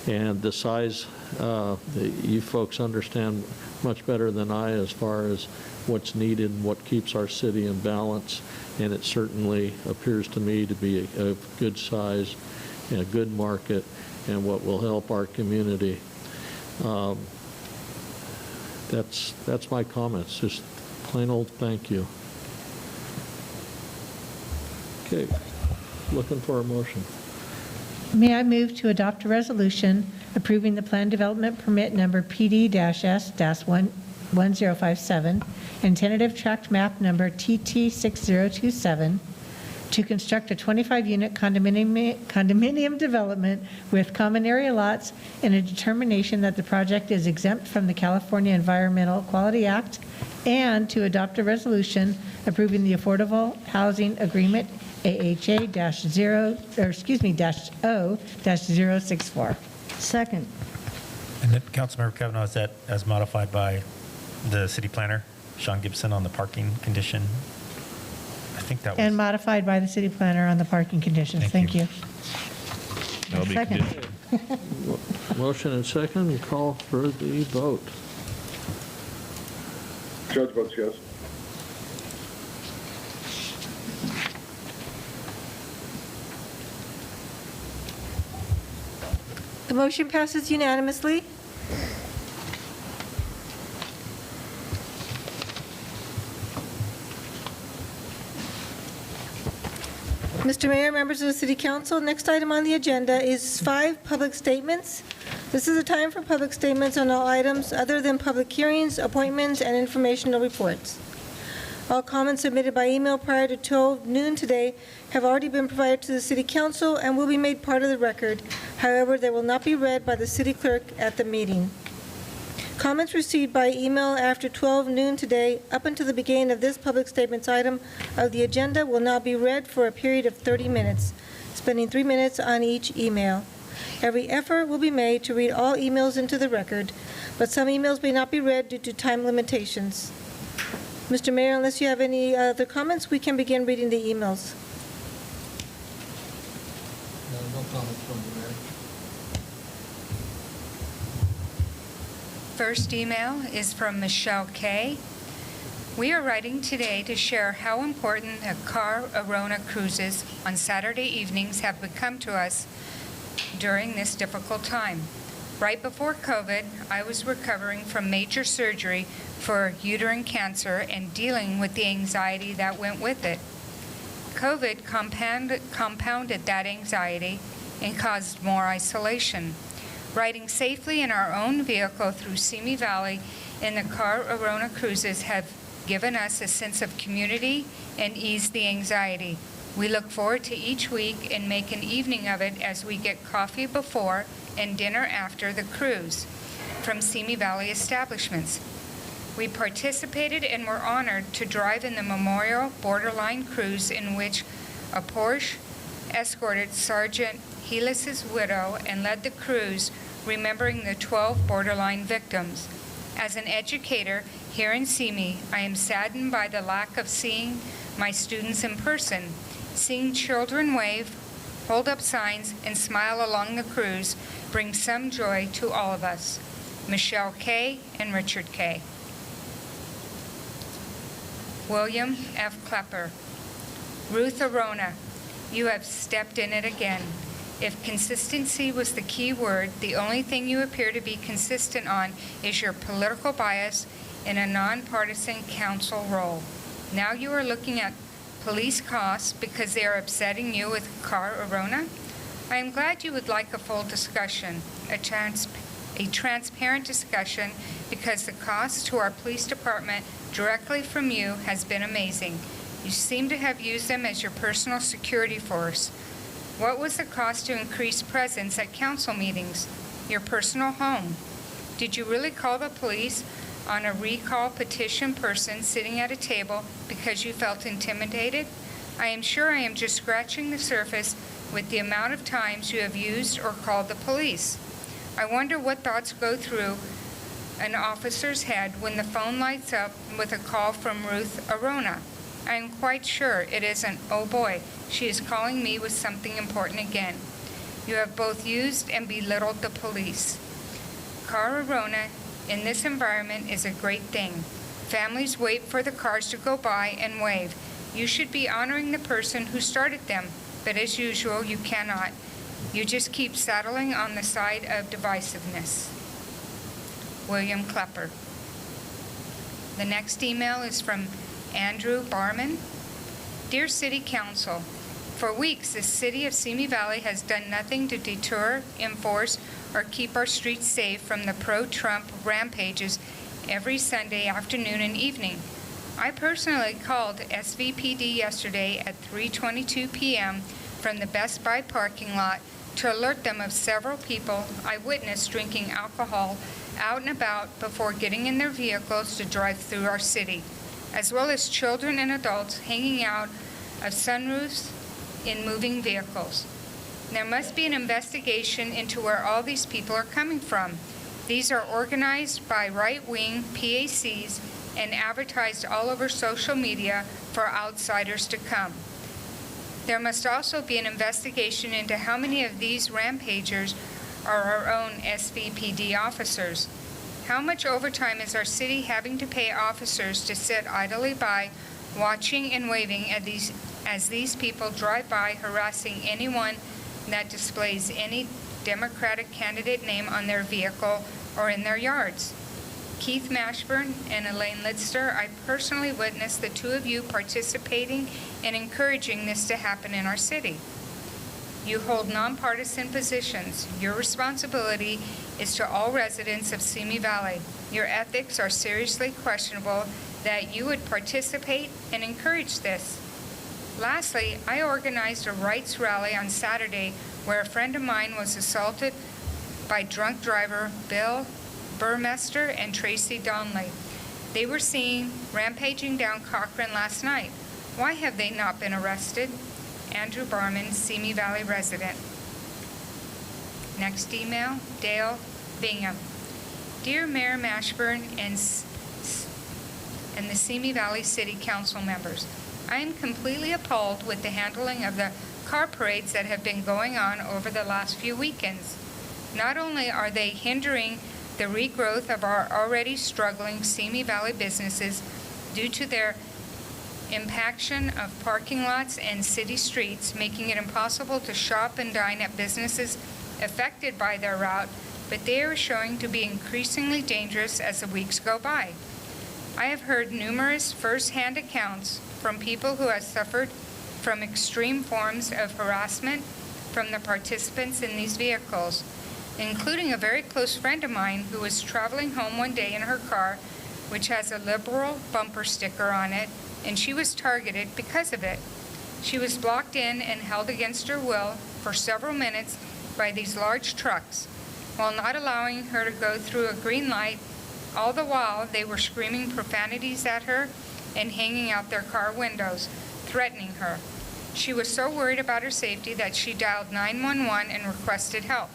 And the size, you folks understand much better than I as far as what's needed and what keeps our city in balance, and it certainly appears to me to be a good size and a good market and what will help our community. That's my comments, just plain old thank you. Okay, looking for a motion. May I move to adopt a resolution approving the plan development permit number PD-S-1057 and tentative tract map number TT6027 to construct a 25-unit condominium development with common area lots, and a determination that the project is exempt from the California Environmental Quality Act, and to adopt a resolution approving the Affordable Housing Agreement AHA-0-064. Second. And then Councilmember Kavanaugh, is that as modified by the city planner, Sean Gibson, on the parking condition? I think that was. And modified by the city planner on the parking conditions. Thank you. That'll be Second. condition. Motion and second, call for the vote. Judge votes yes. The motion passes unanimously. Mr. Mayor, members of the City Council, next item on the agenda is 5 public statements. This is a time for public statements on all items other than public hearings, appointments, and informational reports. All comments submitted by email prior to 12 noon today have already been provided to the City Council and will be made part of the record. However, they will not be read by the City Clerk at the meeting. Comments received by email after 12 noon today up until the beginning of this public statements item of the agenda will now be read for a period of 30 minutes, spending 3 minutes on each email. Every effort will be made to read all emails into the record, but some emails may not be read due to time limitations. Mr. Mayor, unless you have any other comments, we can begin reading the emails. No comments from the mayor. First email is from Michelle K. We are writing today to share how important the car Arona cruises on Saturday evenings have become to us during this difficult time. Right before COVID, I was recovering from major surgery for uterine cancer and dealing with the anxiety that went with it. COVID compounded that anxiety and caused more isolation. Riding safely in our own vehicle through Simi Valley in the car Arona cruises have given us a sense of community and eased the anxiety. We look forward to each week and make an evening of it as we get coffee before and dinner after the cruise from Simi Valley establishments. We participated and were honored to drive in the Memorial Borderline Cruise in which a Porsche escorted Sergeant Helis's widow and led the cruise, remembering the 12 borderline victims. As an educator here in Simi, I am saddened by the lack of seeing my students in person. Seeing children wave, hold up signs, and smile along the cruise brings some joy to all of us. Michelle K. and Richard K. William F. Klepper. Ruth Arona, you have stepped in it again. If consistency was the key word, the only thing you appear to be consistent on is your political bias in a nonpartisan council role. Now you are looking at police costs because they are upsetting you with car Arona? I am glad you would like a full discussion, a transparent discussion, because the cost to our police department directly from you has been amazing. You seem to have used them as your personal security force. What was the cost to increase presence at council meetings? Your personal home? Did you really call the police on a recall petition person sitting at a table because you felt intimidated? I am sure I am just scratching the surface with the amount of times you have used or called the police. I wonder what thoughts go through an officer's head when the phone lights up with a call from Ruth Arona. I am quite sure it isn't, oh boy, she is calling me with something important again. You have both used and belittled the police. Car Arona in this environment is a great thing. Families wait for the cars to go by and wave. You should be honoring the person who started them, but as usual, you cannot. You just keep saddling on the side of divisiveness. William Klepper. The next email is from Andrew Barman. Dear City Council, for weeks the City of Simi Valley has done nothing to deter, enforce, or keep our streets safe from the pro-Trump rampages every Sunday afternoon and evening. I personally called SVPD yesterday at 3:22 p.m. from the Best Buy parking lot to alert them of several people I witnessed drinking alcohol out and about before getting in their vehicles to drive through our city, as well as children and adults hanging out of sunroofs in moving vehicles. There must be an investigation into where all these people are coming from. These are organized by right-wing PACs and advertised all over social media for outsiders to come. There must also be an investigation into how many of these rampagers are our own SVPD officers. How much overtime is our city having to pay officers to sit idly by, watching and waving as these people drive by, harassing anyone that displays any Democratic candidate name on their vehicle or in their yards? Keith Mashburn and Elaine Lidster, I personally witnessed the two of you participating and encouraging this to happen in our city. You hold nonpartisan positions. Your responsibility is to all residents of Simi Valley. Your ethics are seriously questionable that you would participate and encourage this. Lastly, I organized a rights rally on Saturday where a friend of mine was assaulted by drunk driver Bill Burmester and Tracy Donnelly. They were seen rampaging down Cochrane last night. Why have they not been arrested? Andrew Barman, Simi Valley resident. Next email, Dale Bingham. Dear Mayor Mashburn and the Simi Valley City Council members, I am completely appalled with the handling of the car parades that have been going on over the last few weekends. Not only are they hindering the regrowth of our already struggling Simi Valley businesses due to their impaction of parking lots and city streets, making it impossible to shop and dine at businesses affected by their route, but they are showing to be increasingly dangerous as the weeks go by. I have heard numerous first-hand accounts from people who have suffered from extreme forms of harassment from the participants in these vehicles, including a very close friend of mine who was traveling home one day in her car, which has a liberal bumper sticker on it, and she was targeted because of it. She was blocked in and held against her will for several minutes by these large trucks, while not allowing her to go through a green light. All the while, they were screaming profanities at her and hanging out their car windows, threatening her. She was so worried about her safety that she dialed 911 and requested help.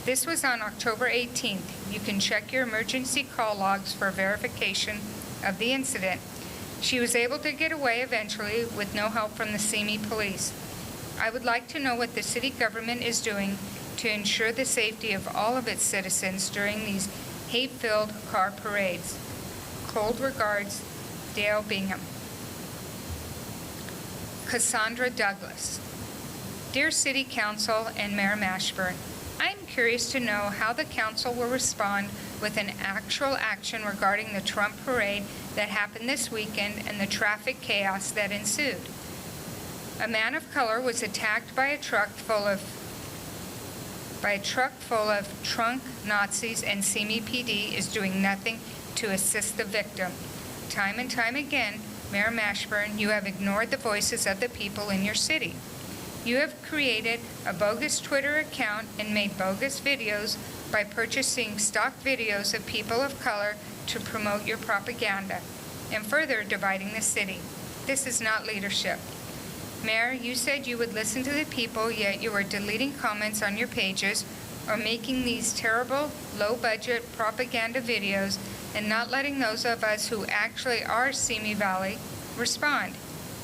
This was on October 18th. You can check your emergency call logs for verification of the incident. She was able to get away eventually with no help from the Simi police. I would like to know what the city government is doing to ensure the safety of all of its citizens during these hate-filled car parades. Cold regards, Dale Bingham. Cassandra Douglas. Dear City Council and Mayor Mashburn, I am curious to know how the council will respond with an actual action regarding the Trump parade that happened this weekend and the traffic chaos that ensued. A man of color was attacked by a truck full of drunk Nazis, and Simi PD is doing nothing to assist the victim. Time and time again, Mayor Mashburn, you have ignored the voices of the people in your city. You have created a bogus Twitter account and made bogus videos by purchasing stock videos of people of color to promote your propaganda, and further dividing the city. This is not leadership. Mayor, you said you would listen to the people, yet you are deleting comments on your pages or making these terrible, low-budget propaganda videos and not letting those of us who actually are Simi Valley respond.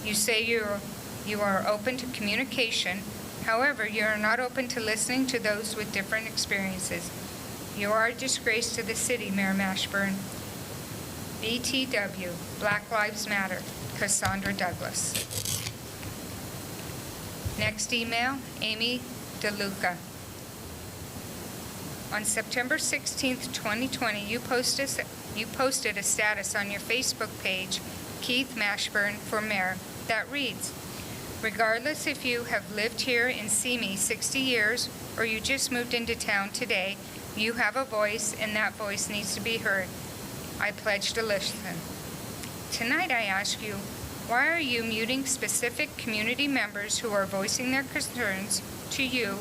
You say you are open to communication. However, you are not open to listening to those with different experiences. You are a disgrace to the city, Mayor Mashburn. BTW, Black Lives Matter, Cassandra Douglas. Next email, Amy DeLuca. On September 16th, 2020, you posted a status on your Facebook page, Keith Mashburn for Mayor, that reads, regardless if you have lived here in Simi 60 years or you just moved into town today, you have a voice and that voice needs to be heard. I pledge to listen. Tonight I ask you, why are you muting specific community members who are voicing their concerns to you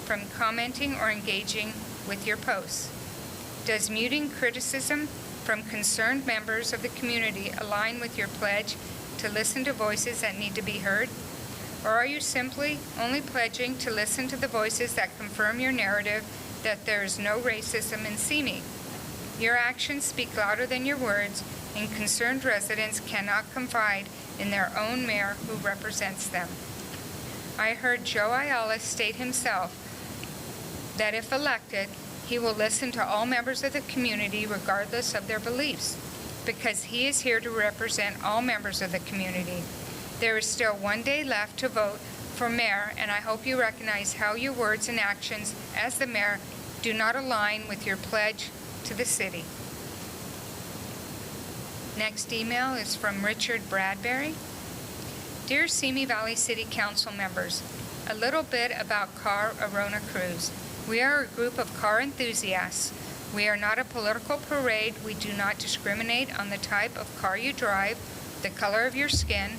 from commenting or engaging with your posts? Does muting criticism from concerned members of the community align with your pledge to listen to voices that need to be heard? Or are you simply only pledging to listen to the voices that confirm your narrative that there is no racism in Simi? Your actions speak louder than your words, and concerned residents cannot confide in their own mayor who represents them. I heard Joe Ayala state himself that if elected, he will listen to all members of the community regardless of their beliefs, because he is here to represent all members of the community. There is still 1 day left to vote for mayor, and I hope you recognize how your words and actions as the mayor do not align with your pledge to the city. Next email is from Richard Bradbury. Dear Simi Valley City Council members, a little bit about Car Arona Cruise. We are a group of car enthusiasts. We are not a political parade. We do not discriminate on the type of car you drive, the color of your skin,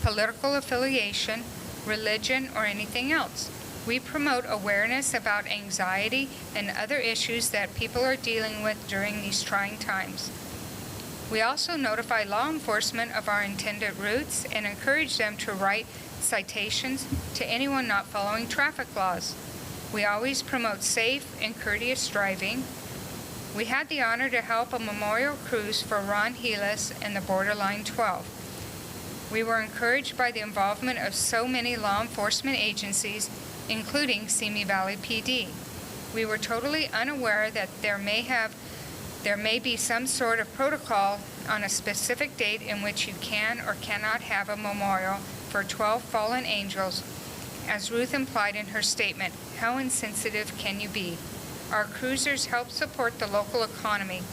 political affiliation, religion, or anything else. We promote awareness about anxiety and other issues that people are dealing with during these trying times. We also notify law enforcement of our intended routes and encourage them to write citations to anyone not following traffic laws. We always promote safe and courteous driving. We had the honor to help a memorial cruise for Ron Helas and the Borderline 12. We were encouraged by the involvement of so many law enforcement agencies, including Simi Valley PD. We were totally unaware that there may be some sort of protocol on a specific date in which you can or cannot have a memorial for 12 fallen angels. As Ruth implied in her statement, how insensitive can you be? Our cruisers help support the local economy.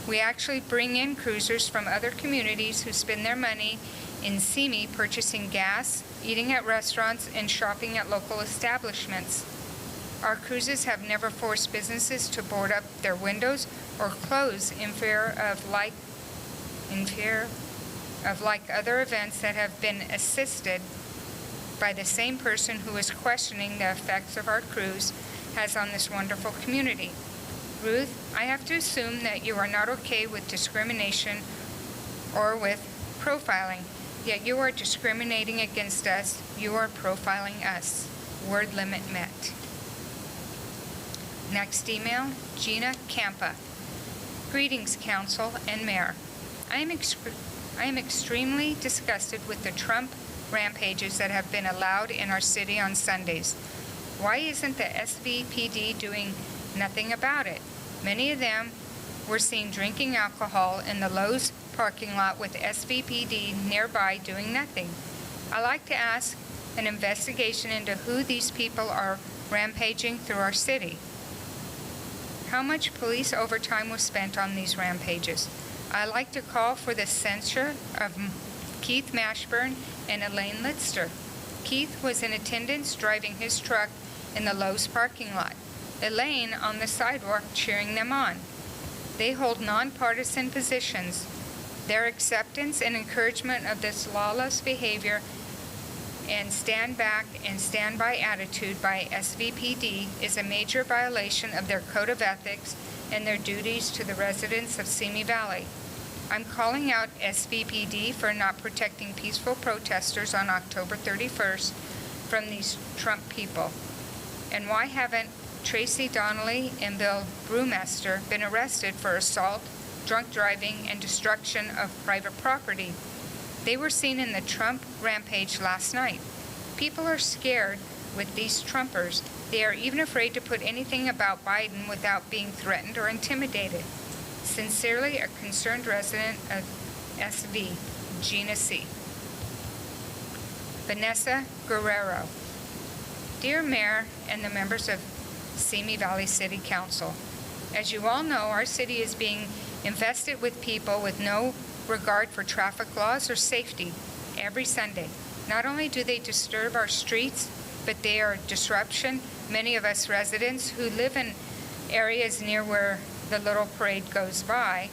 We actually bring in cruisers from other communities who spend their money in Simi purchasing gas, eating at restaurants, and shopping at local establishments. Our cruises have never forced businesses to board up their windows or close in fear of like other events that have been assisted by the same person who is questioning the effects of our cruise has on this wonderful community. Ruth, I have to assume that you are not okay with discrimination or with profiling, yet you are discriminating against us. You are profiling us. Word limit met. Next email, Gina Campa. Greetings, Council and Mayor. I am extremely disgusted with the Trump rampages that have been allowed in our city on Sundays. Why isn't the SVPD doing nothing about it? Many of them were seen drinking alcohol in the Lowe's parking lot with SVPD nearby doing nothing. I'd like to ask an investigation into who these people are rampaging through our city. How much police overtime was spent on these rampages? I'd like to call for the censure of Keith Mashburn and Elaine Litster. Keith was in attendance driving his truck in the Lowe's parking lot. Elaine on the sidewalk cheering them on. They hold nonpartisan positions. Their acceptance and encouragement of this lawless behavior and stand back and stand by attitude by SVPD is a major violation of their code of ethics and their duties to the residents of Simi Valley. I'm calling out SVPD for not protecting peaceful protesters on October 31st from these Trump people. And why haven't Tracy Donnelly and Bill Brewmaster been arrested for assault, drunk driving, and destruction of private property? They were seen in the Trump rampage last night. People are scared with these Trumpers. They are even afraid to put anything about Biden without being threatened or intimidated. Sincerely, a concerned resident of SV, Gina C. Vanessa Guerrero. Dear Mayor and the members of Simi Valley City Council, as you all know, our city is being infested with people with no regard for traffic laws or safety every Sunday. Not only do they disturb our streets, but they are a disruption. Many of us residents who live in areas near where the little parade goes by.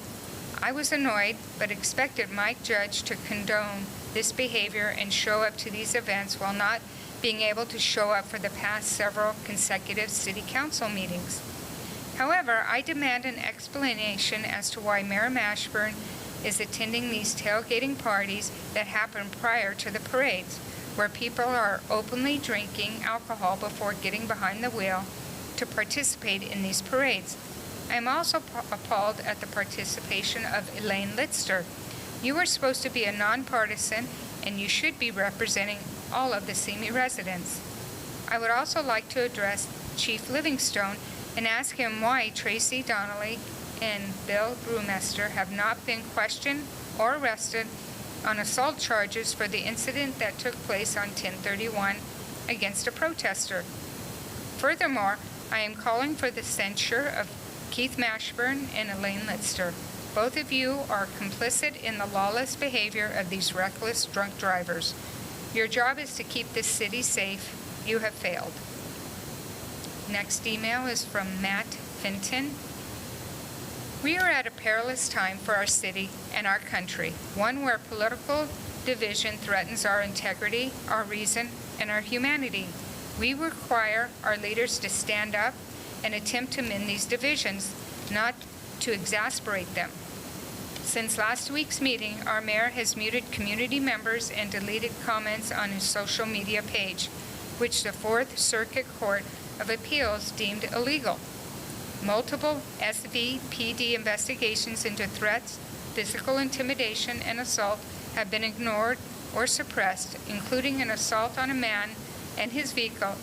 I was annoyed, but expected Mike Judge to condone this behavior and show up to these events while not being able to show up for the past several consecutive city council meetings. However, I demand an explanation as to why Mayor Mashburn is attending these tailgating parties that happen prior to the parades, where people are openly drinking alcohol before getting behind the wheel to participate in these parades. I am also appalled at the participation of Elaine Litster. You are supposed to be a nonpartisan, and you should be representing all of the Simi residents. I would also like to address Chief Livingstone and ask him why Tracy Donnelly and Bill Brewmester have not been questioned or arrested on assault charges for the incident that took place on 10/31 against a protester. Furthermore, I am calling for the censure of Keith Mashburn and Elaine Litster. Both of you are complicit in the lawless behavior of these reckless drunk drivers. Your job is to keep this city safe. You have failed. Next email is from Matt Finton. We are at a perilous time for our city and our country, one where political division threatens our integrity, our reason, and our humanity. We require our leaders to stand up and attempt to mend these divisions, not to exasperate them. Since last week's meeting, our mayor has muted community members and deleted comments on his social media page, which the Fourth Circuit Court of Appeals deemed illegal. Multiple SVPD investigations into threats, physical intimidation, and assault have been ignored or suppressed, including an assault on a man and his vehicle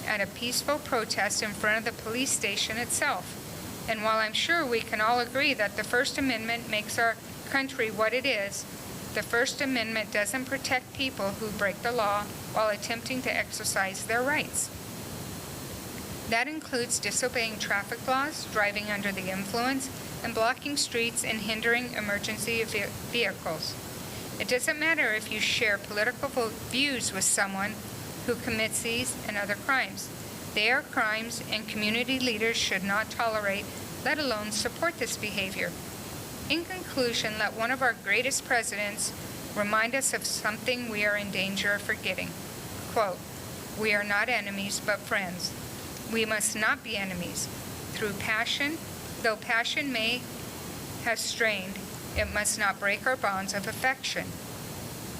at a peaceful protest in front of the police station itself. And while I'm sure we can all agree that the First Amendment makes our country what it is, the First Amendment doesn't protect people who break the law while attempting to exercise their rights. That includes disobeying traffic laws, driving under the influence, and blocking streets and hindering emergency vehicles. It doesn't matter if you share political views with someone who commits these and other crimes. They are crimes, and community leaders should not tolerate, let alone support this behavior. In conclusion, let one of our greatest presidents remind us of something we are in danger of forgetting. Quote, "We are not enemies, but friends. We must not be enemies. Through passion, though passion may have strained, it must not break our bonds of affection.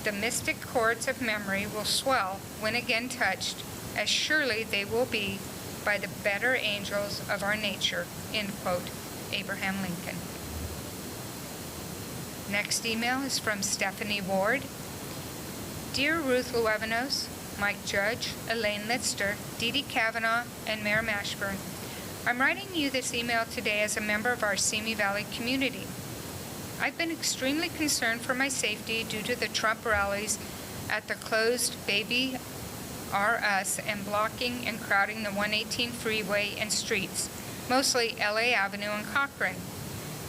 The mystic chords of memory will swell when again touched, as surely they will be by the better angels of our nature." End quote. Abraham Lincoln. Next email is from Stephanie Ward. Dear Ruth Luevanos, Mike Judge, Elaine Litster, Dee Dee Kavanaugh, and Mayor Mashburn, I'm writing you this email today as a member of our Simi Valley community. I've been extremely concerned for my safety due to the Trump rallies at the closed Baby R Us and blocking and crowding the 118 freeway and streets, mostly LA Avenue and Cochrane.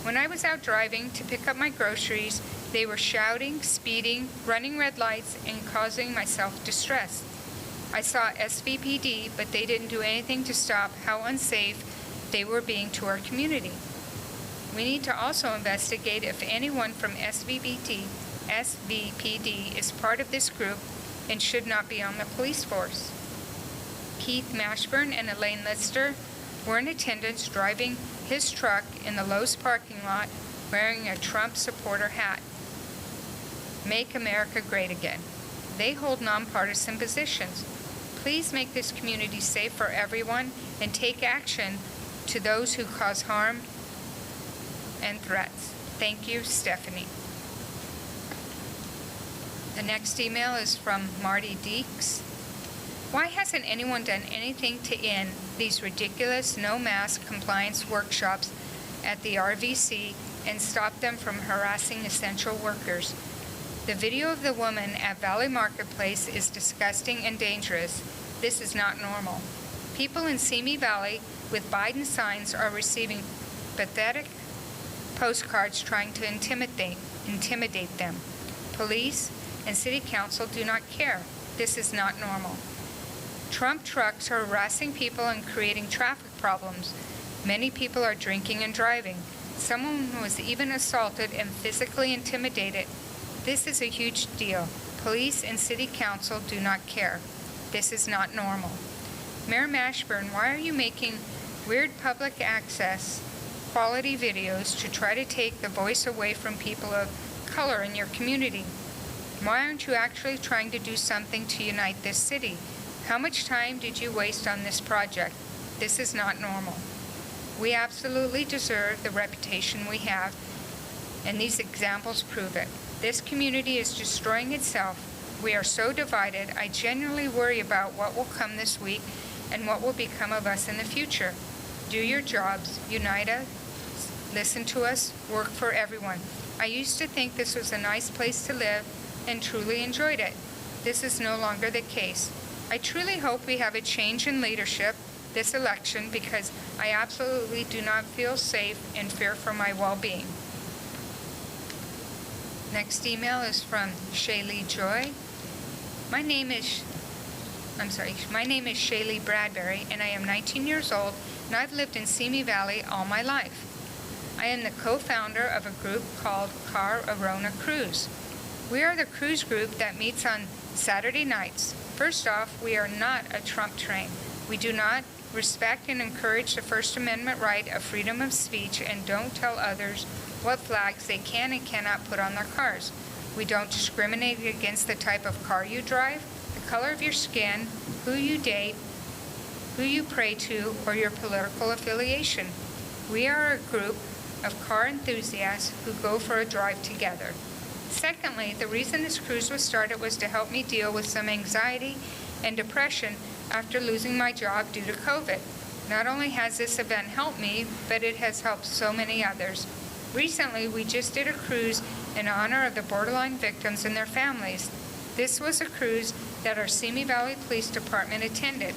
When I was out driving to pick up my groceries, they were shouting, speeding, running red lights, and causing myself distress. I saw SVPD, but they didn't do anything to stop how unsafe they were being to our community. We need to also investigate if anyone from SVPD is part of this group and should not be on the police force. Keith Mashburn and Elaine Litster were in attendance driving his truck in the Lowe's parking lot wearing a Trump supporter hat. Make America Great Again. They hold nonpartisan positions. Please make this community safe for everyone and take action to those who cause harm and threats. Thank you, Stephanie. The next email is from Marty Deeks. Why hasn't anyone done anything to end these ridiculous no-mask compliance workshops at the RVC and stop them from harassing essential workers? The video of the woman at Valley Marketplace is disgusting and dangerous. This is not normal. People in Simi Valley with Biden signs are receiving pathetic postcards trying to intimidate them. Police and city council do not care. This is not normal. Trump trucks are harassing people and creating traffic problems. Many people are drinking and driving. Someone was even assaulted and physically intimidated. This is a huge deal. Police and city council do not care. This is not normal. Mayor Mashburn, why are you making weird public access quality videos to try to take the voice away from people of color in your community? Why aren't you actually trying to do something to unite this city? How much time did you waste on this project? This is not normal. We absolutely deserve the reputation we have, and these examples prove it. This community is destroying itself. We are so divided. I genuinely worry about what will come this week and what will become of us in the future. Do your jobs, unite us, listen to us, work for everyone. I used to think this was a nice place to live and truly enjoyed it. This is no longer the case. I truly hope we have a change in leadership this election because I absolutely do not feel safe and fear for my well-being. Next email is from Shaylee Joy. My name is Shaylee Bradbury, and I am 19 years old, and I've lived in Simi Valley all my life. I am the co-founder of a group called Car Arona Cruise. We are the cruise group that meets on Saturday nights. First off, we are not a Trump train. We do not respect and encourage the First Amendment right of freedom of speech and don't tell others what flags they can and cannot put on their cars. We don't discriminate against the type of car you drive, the color of your skin, who you date, who you pray to, or your political affiliation. We are a group of car enthusiasts who go for a drive together. Secondly, the reason this cruise was started was to help me deal with some anxiety and depression after losing my job due to COVID. Not only has this event helped me, but it has helped so many others. Recently, we just did a cruise in honor of the borderline victims and their families. This was a cruise that our Simi Valley Police Department attended.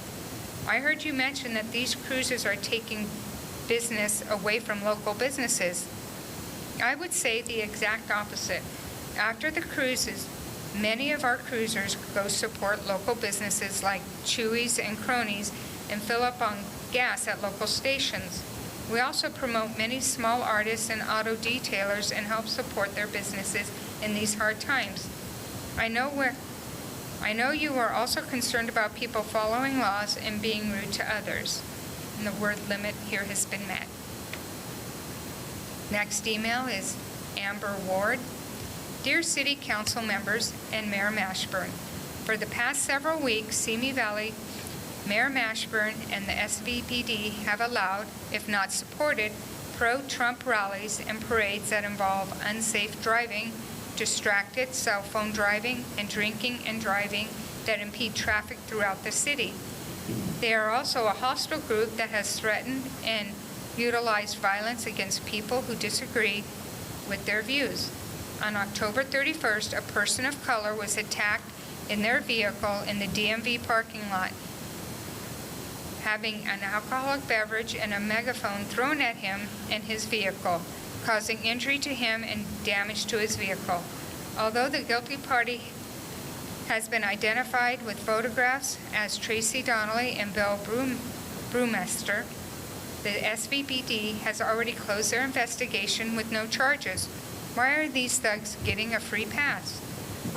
I heard you mention that these cruises are taking business away from local businesses. I would say the exact opposite. After the cruises, many of our cruisers go support local businesses like Chewy's and Cronies and fill up on gas at local stations. We also promote many small artists and auto detailers and help support their businesses in these hard times. I know you are also concerned about people following laws and being rude to others. And the word limit here has been met. Next email is Amber Ward. Dear City Council members and Mayor Mashburn, for the past several weeks, Simi Valley Mayor Mashburn and the SVPD have allowed, if not supported, pro-Trump rallies and parades that involve unsafe driving, distracted cell phone driving, and drinking and driving that impede traffic throughout the city. They are also a hostile group that has threatened and utilized violence against people who disagree with their views. On October 31st, a person of color was attacked in their vehicle in the DMV parking lot, having an alcoholic beverage and a megaphone thrown at him and his vehicle, causing injury to him and damage to his vehicle. Although the guilty party has been identified with photographs as Tracy Donnelly and Bill Brewmester, the SVPD has already closed their investigation with no charges. Why are these thugs getting a free pass?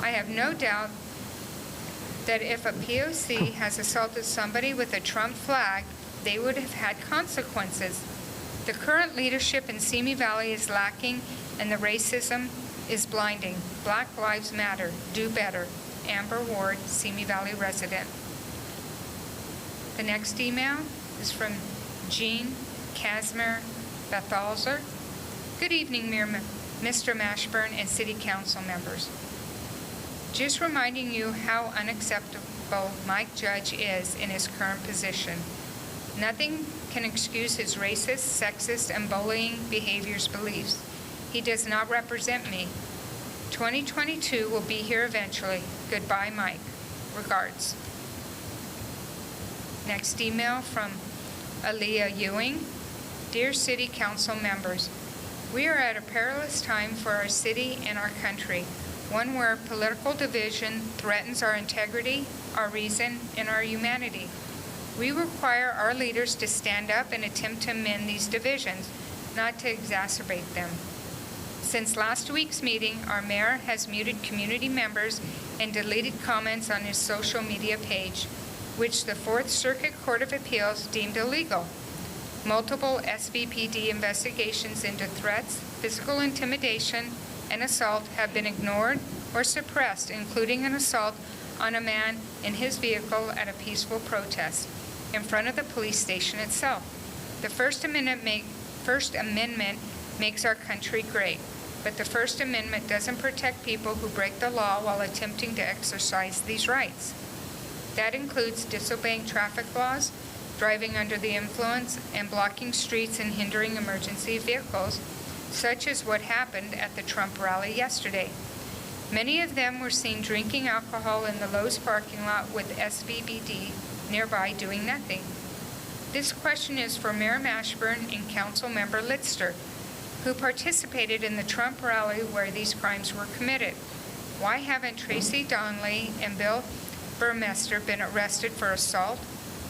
I have no doubt that if a POC has assaulted somebody with a Trump flag, they would have had consequences. The current leadership in Simi Valley is lacking, and the racism is blinding. Black Lives Matter. Do better. Amber Ward, Simi Valley resident. The next email is from Jean Casimir Bethalzer. Good evening, Mr. Mashburn and City Council members. Just reminding you how unacceptable Mike Judge is in his current position. Nothing can excuse his racist, sexist, and bullying behaviors beliefs. He does not represent me. 2022 will be here eventually. Goodbye, Mike. Regards. Next email from Aaliyah Ewing. Dear City Council members, we are at a perilous time for our city and our country, one where political division threatens our integrity, our reason, and our humanity. We require our leaders to stand up and attempt to mend these divisions, not to exacerbate them. Since last week's meeting, our mayor has muted community members and deleted comments on his social media page, which the Fourth Circuit Court of Appeals deemed illegal. Multiple SVPD investigations into threats, physical intimidation, and assault have been ignored or suppressed, including an assault on a man in his vehicle at a peaceful protest in front of the police station itself. The First Amendment makes our country great, but the First Amendment doesn't protect people who break the law while attempting to exercise these rights. That includes disobeying traffic laws, driving under the influence, and blocking streets and hindering emergency vehicles, such as what happened at the Trump rally yesterday. Many of them were seen drinking alcohol in the Lowe's parking lot with SVBD nearby doing nothing. This question is for Mayor Mashburn and Council Member Litster, who participated in the Trump rally where these crimes were committed. Why haven't Tracy Donnelly and Bill Burmester been arrested for assault,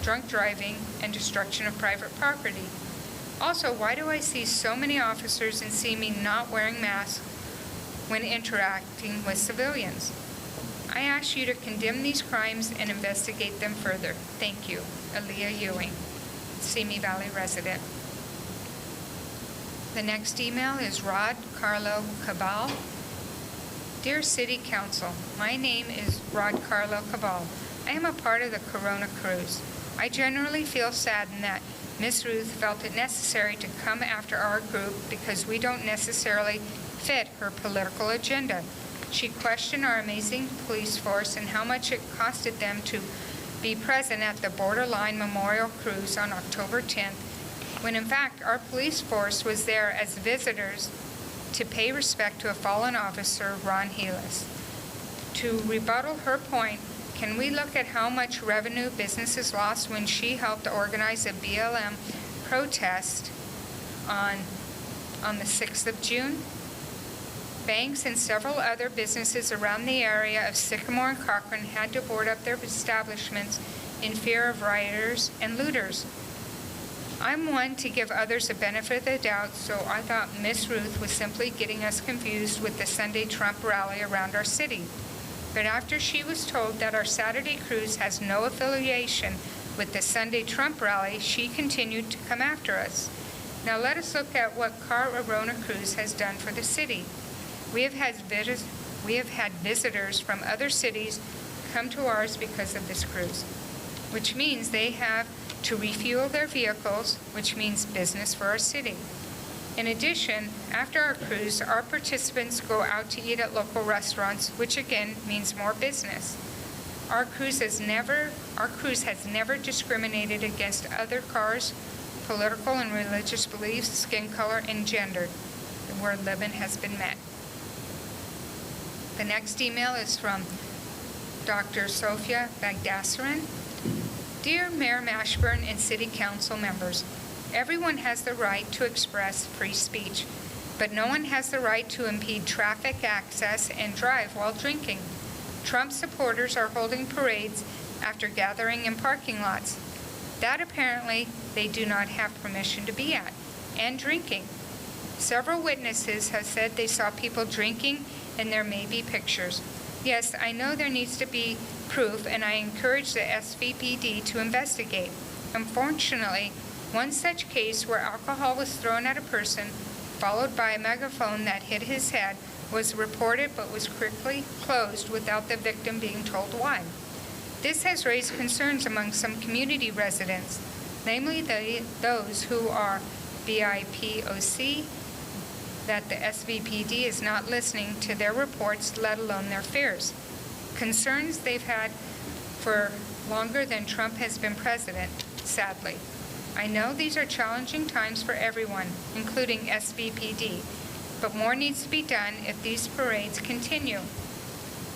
drunk driving, and destruction of private property? Also, why do I see so many officers in Simi not wearing masks when interacting with civilians? I ask you to condemn these crimes and investigate them further. Thank you. Aaliyah Ewing, Simi Valley resident. The next email is Rod Carlo Cabal. Dear City Council, my name is Rod Carlo Cabal. I am a part of the Corona Cruise. I generally feel saddened that Ms. Ruth felt it necessary to come after our group because we don't necessarily fit her political agenda. She questioned our amazing police force and how much it costed them to be present at the Borderline Memorial Cruise on October 10th, when in fact our police force was there as visitors to pay respect to a fallen officer, Ron Helas. To rebuttal her point, can we look at how much revenue businesses lost when she helped organize a BLM protest on the 6th of June? Banks and several other businesses around the area of Sycamore and Cochran had to board up their establishments in fear of rioters and looters. I'm one to give others the benefit of the doubt, so I thought Miss Ruth was simply getting us confused with the Sunday Trump rally around our city. But after she was told that our Saturday cruise has no affiliation with the Sunday Trump rally, she continued to come after us. Now let us look at what Corona Cruise has done for the city. We have had visitors from other cities come to ours because of this cruise, which means they have to refuel their vehicles, which means business for our city. In addition, after our cruise, our participants go out to eat at local restaurants, which again means more business. Our cruise has never discriminated against other cars, political and religious beliefs, skin color, and gender. The word living has been met. The next email is from Dr. Sofia Bagdassaran. Dear Mayor Mashburn and City Council members, everyone has the right to express free speech, but no one has the right to impede traffic access and drive while drinking. Trump supporters are holding parades after gathering in parking lots that apparently they do not have permission to be at, and drinking. Several witnesses have said they saw people drinking, and there may be pictures. Yes, I know there needs to be proof, and I encourage the SVPD to investigate. Unfortunately, one such case where alcohol was thrown at a person, followed by a megaphone that hit his head, was reported but was quickly closed without the victim being told why. This has raised concerns among some community residents, namely those who are BIPOC, that the SVPD is not listening to their reports, let alone their fears. Concerns they've had for longer than Trump has been president, sadly. I know these are challenging times for everyone, including SVPD, but more needs to be done if these parades continue.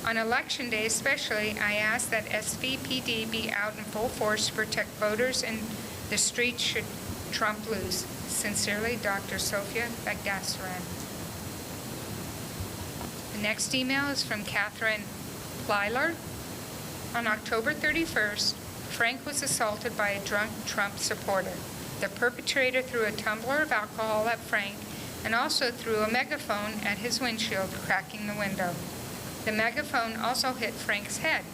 On Election Day especially, I ask that SVPD be out in full force to protect voters in the streets should Trump lose. Sincerely, Dr. Sofia Bagdassaran. The next email is from Catherine Plyler. On October 31st, Frank was assaulted by a drunk Trump supporter. The perpetrator threw a tumbler of alcohol at Frank and also threw a megaphone at his windshield, cracking the window. The megaphone also hit Frank's head.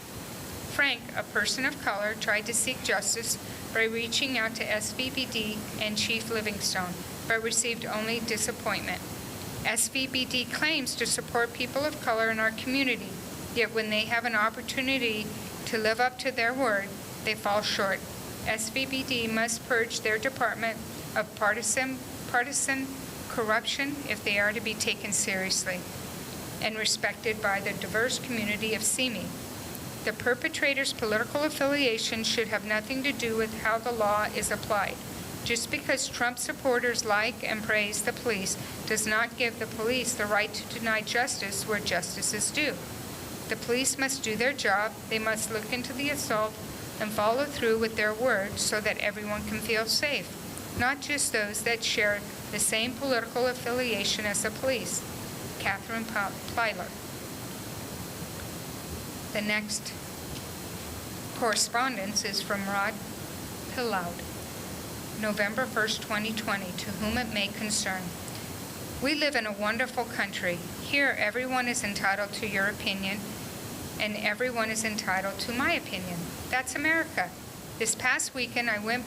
Frank, a person of color, tried to seek justice by reaching out to SVPD and Chief Livingstone, but received only disappointment. SVPD claims to support people of color in our community, yet when they have an opportunity to live up to their word, they fall short. SVPD must purge their department of partisan corruption if they are to be taken seriously and respected by the diverse community of Simi. The perpetrator's political affiliation should have nothing to do with how the law is applied. Just because Trump supporters like and praise the police does not give the police the right to deny justice where justice is due. The police must do their job. They must look into the assault and follow through with their word so that everyone can feel safe, not just those that share the same political affiliation as the police. Catherine Plyler. The next correspondence is from Rod Pillaud, November 1st, 2020, to whom it may concern. We live in a wonderful country. Here, everyone is entitled to your opinion, and everyone is entitled to my opinion. That's America. This past weekend, I went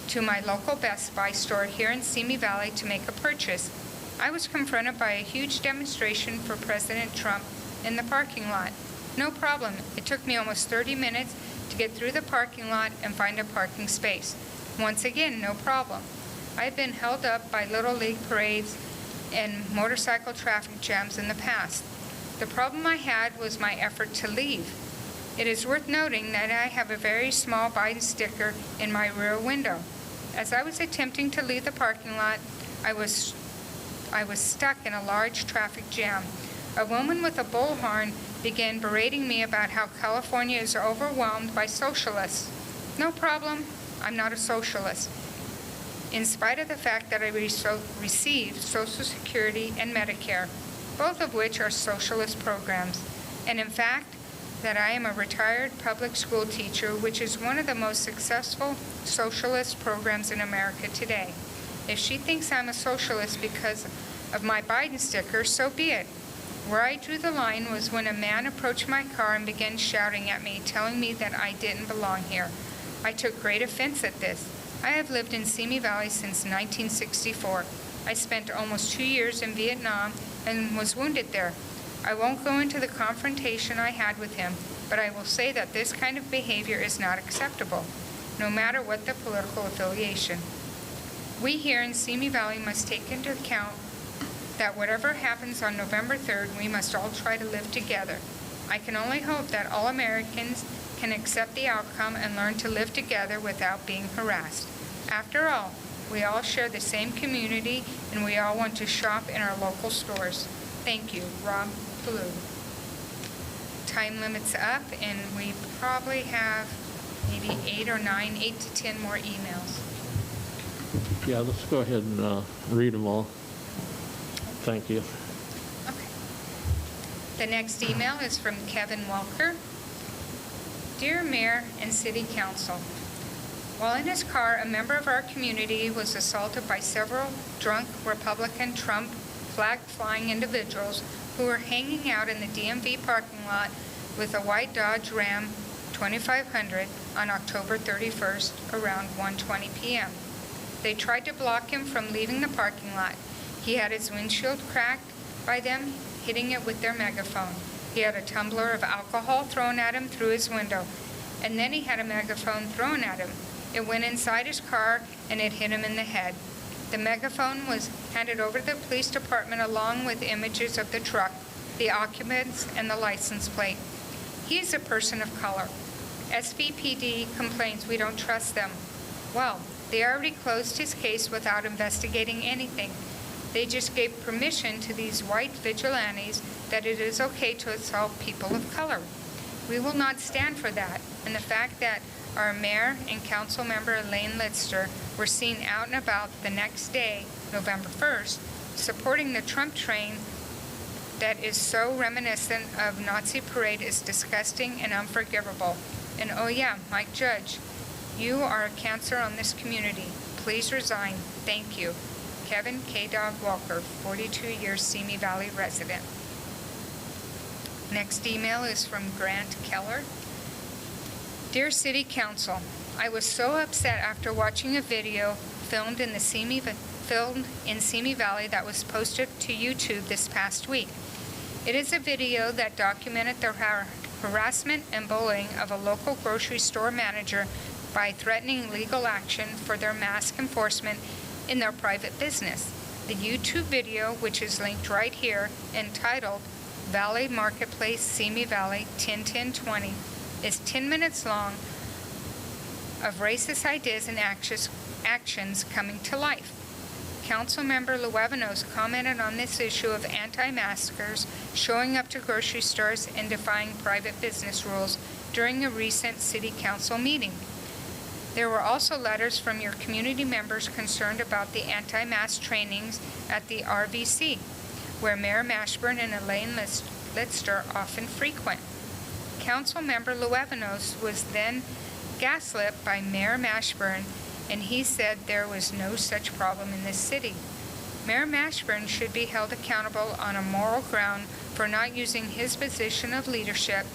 to my local Best Buy store here in Simi Valley to make a purchase. I was confronted by a huge demonstration for President Trump in the parking lot. No problem. It took me almost 30 minutes to get through the parking lot and find a parking space. Once again, no problem. I've been held up by Little League parades and motorcycle traffic jams in the past. The problem I had was my effort to leave. It is worth noting that I have a very small Biden sticker in my rear window. As I was attempting to leave the parking lot, I was stuck in a large traffic jam. A woman with a bullhorn began berating me about how California is overwhelmed by socialists. No problem, I'm not a socialist. In spite of the fact that I received Social Security and Medicare, both of which are socialist programs, and in fact, that I am a retired public school teacher, which is one of the most successful socialist programs in America today. If she thinks I'm a socialist because of my Biden sticker, so be it. Where I drew the line was when a man approached my car and began shouting at me, telling me that I didn't belong here. I took great offense at this. I have lived in Simi Valley since 1964. I spent almost 2 years in Vietnam and was wounded there. I won't go into the confrontation I had with him, but I will say that this kind of behavior is not acceptable, no matter what the political affiliation. We here in Simi Valley must take into account that whatever happens on November 3rd, we must all try to live together. I can only hope that all Americans can accept the outcome and learn to live together without being harassed. After all, we all share the same community and we all want to shop in our local stores. Thank you, Rob Blue. Time limit's up and we probably have maybe 8 to 10 more emails. Yeah, let's go ahead and read them all. Thank you. Okay. The next email is from Kevin Walker. Dear Mayor and City Council, while in his car, a member of our community was assaulted by several drunk Republican Trump flag-flying individuals who were hanging out in the DMV parking lot with a white Dodge Ram 2500 on October 31st around 1:20 p.m. They tried to block him from leaving the parking lot. He had his windshield cracked by them hitting it with their megaphone. He had a tumbler of alcohol thrown at him through his window, and then he had a megaphone thrown at him. It went inside his car, and it hit him in the head. The megaphone was handed over to the police department along with images of the truck, the occupants, and the license plate. He is a person of color. SVPD complains we don't trust them. Well, they already closed his case without investigating anything. They just gave permission to these white vigilantes that it is okay to assault people of color. We will not stand for that, and the fact that our mayor and council member Elaine Litster were seen out and about the next day, November 1st, supporting the Trump train that is so reminiscent of Nazi parade is disgusting and unforgivable. And oh yeah, Mike Judge, you are a cancer on this community. Please resign. Thank you. Kevin K. Dog Walker, 42 years Simi Valley resident. Next email is from Grant Keller. Dear City Council, I was so upset after watching a video filmed in Simi Valley that was posted to YouTube this past week. It is a video that documented the harassment and bullying of a local grocery store manager by threatening legal action for their mask enforcement in their private business. The YouTube video, which is linked right here, entitled Valley Marketplace Simi Valley 10-10-20, is 10 minutes long of racist ideas and actions coming to life. Councilmember Luevanos commented on this issue of anti-maskers showing up to grocery stores and defying private business rules during a recent City Council meeting. There were also letters from your community members concerned about the anti-mask trainings at the RVC, where Mayor Mashburn and Elaine Litster often frequent. Councilmember Luevanos was then gaslit by Mayor Mashburn, and he said there was no such problem in this city. Mayor Mashburn should be held accountable on a moral ground for not using his position of leadership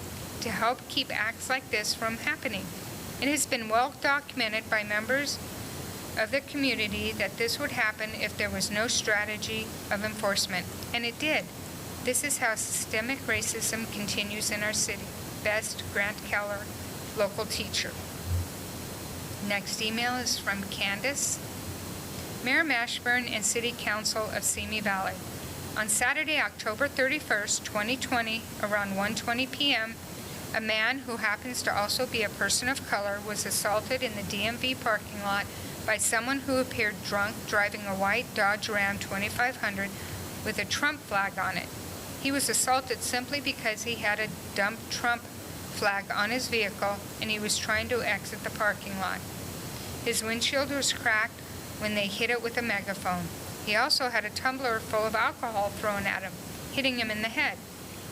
to help keep acts like this from happening. It has been well documented by members of the community that this would happen if there was no strategy of enforcement, and it did. This is how systemic racism continues in our city. Best, Grant Keller, local teacher. Next email is from Candace. Mayor Mashburn and City Council of Simi Valley. On Saturday, October 31st, 2020, around 1:20 p.m., a man who happens to also be a person of color was assaulted in the DMV parking lot by someone who appeared drunk driving a white Dodge Ram 2500 with a Trump flag on it. He was assaulted simply because he had a dump Trump flag on his vehicle and he was trying to exit the parking lot. His windshield was cracked when they hit it with a megaphone. He also had a tumbler full of alcohol thrown at him, hitting him in the head.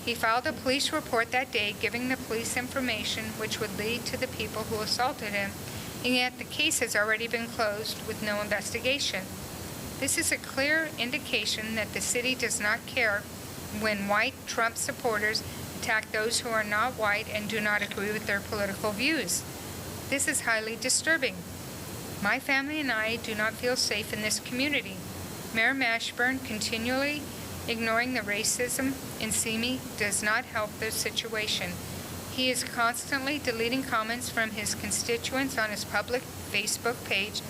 He filed a police report that day giving the police information which would lead to the people who assaulted him, and yet the case has already been closed with no investigation. This is a clear indication that the city does not care when white Trump supporters attack those who are not white and do not agree with their political views. This is highly disturbing. My family and I do not feel safe in this community. Mayor Mashburn continually ignoring the racism in Simi does not help the situation. He is constantly deleting comments from his constituents on his public Facebook page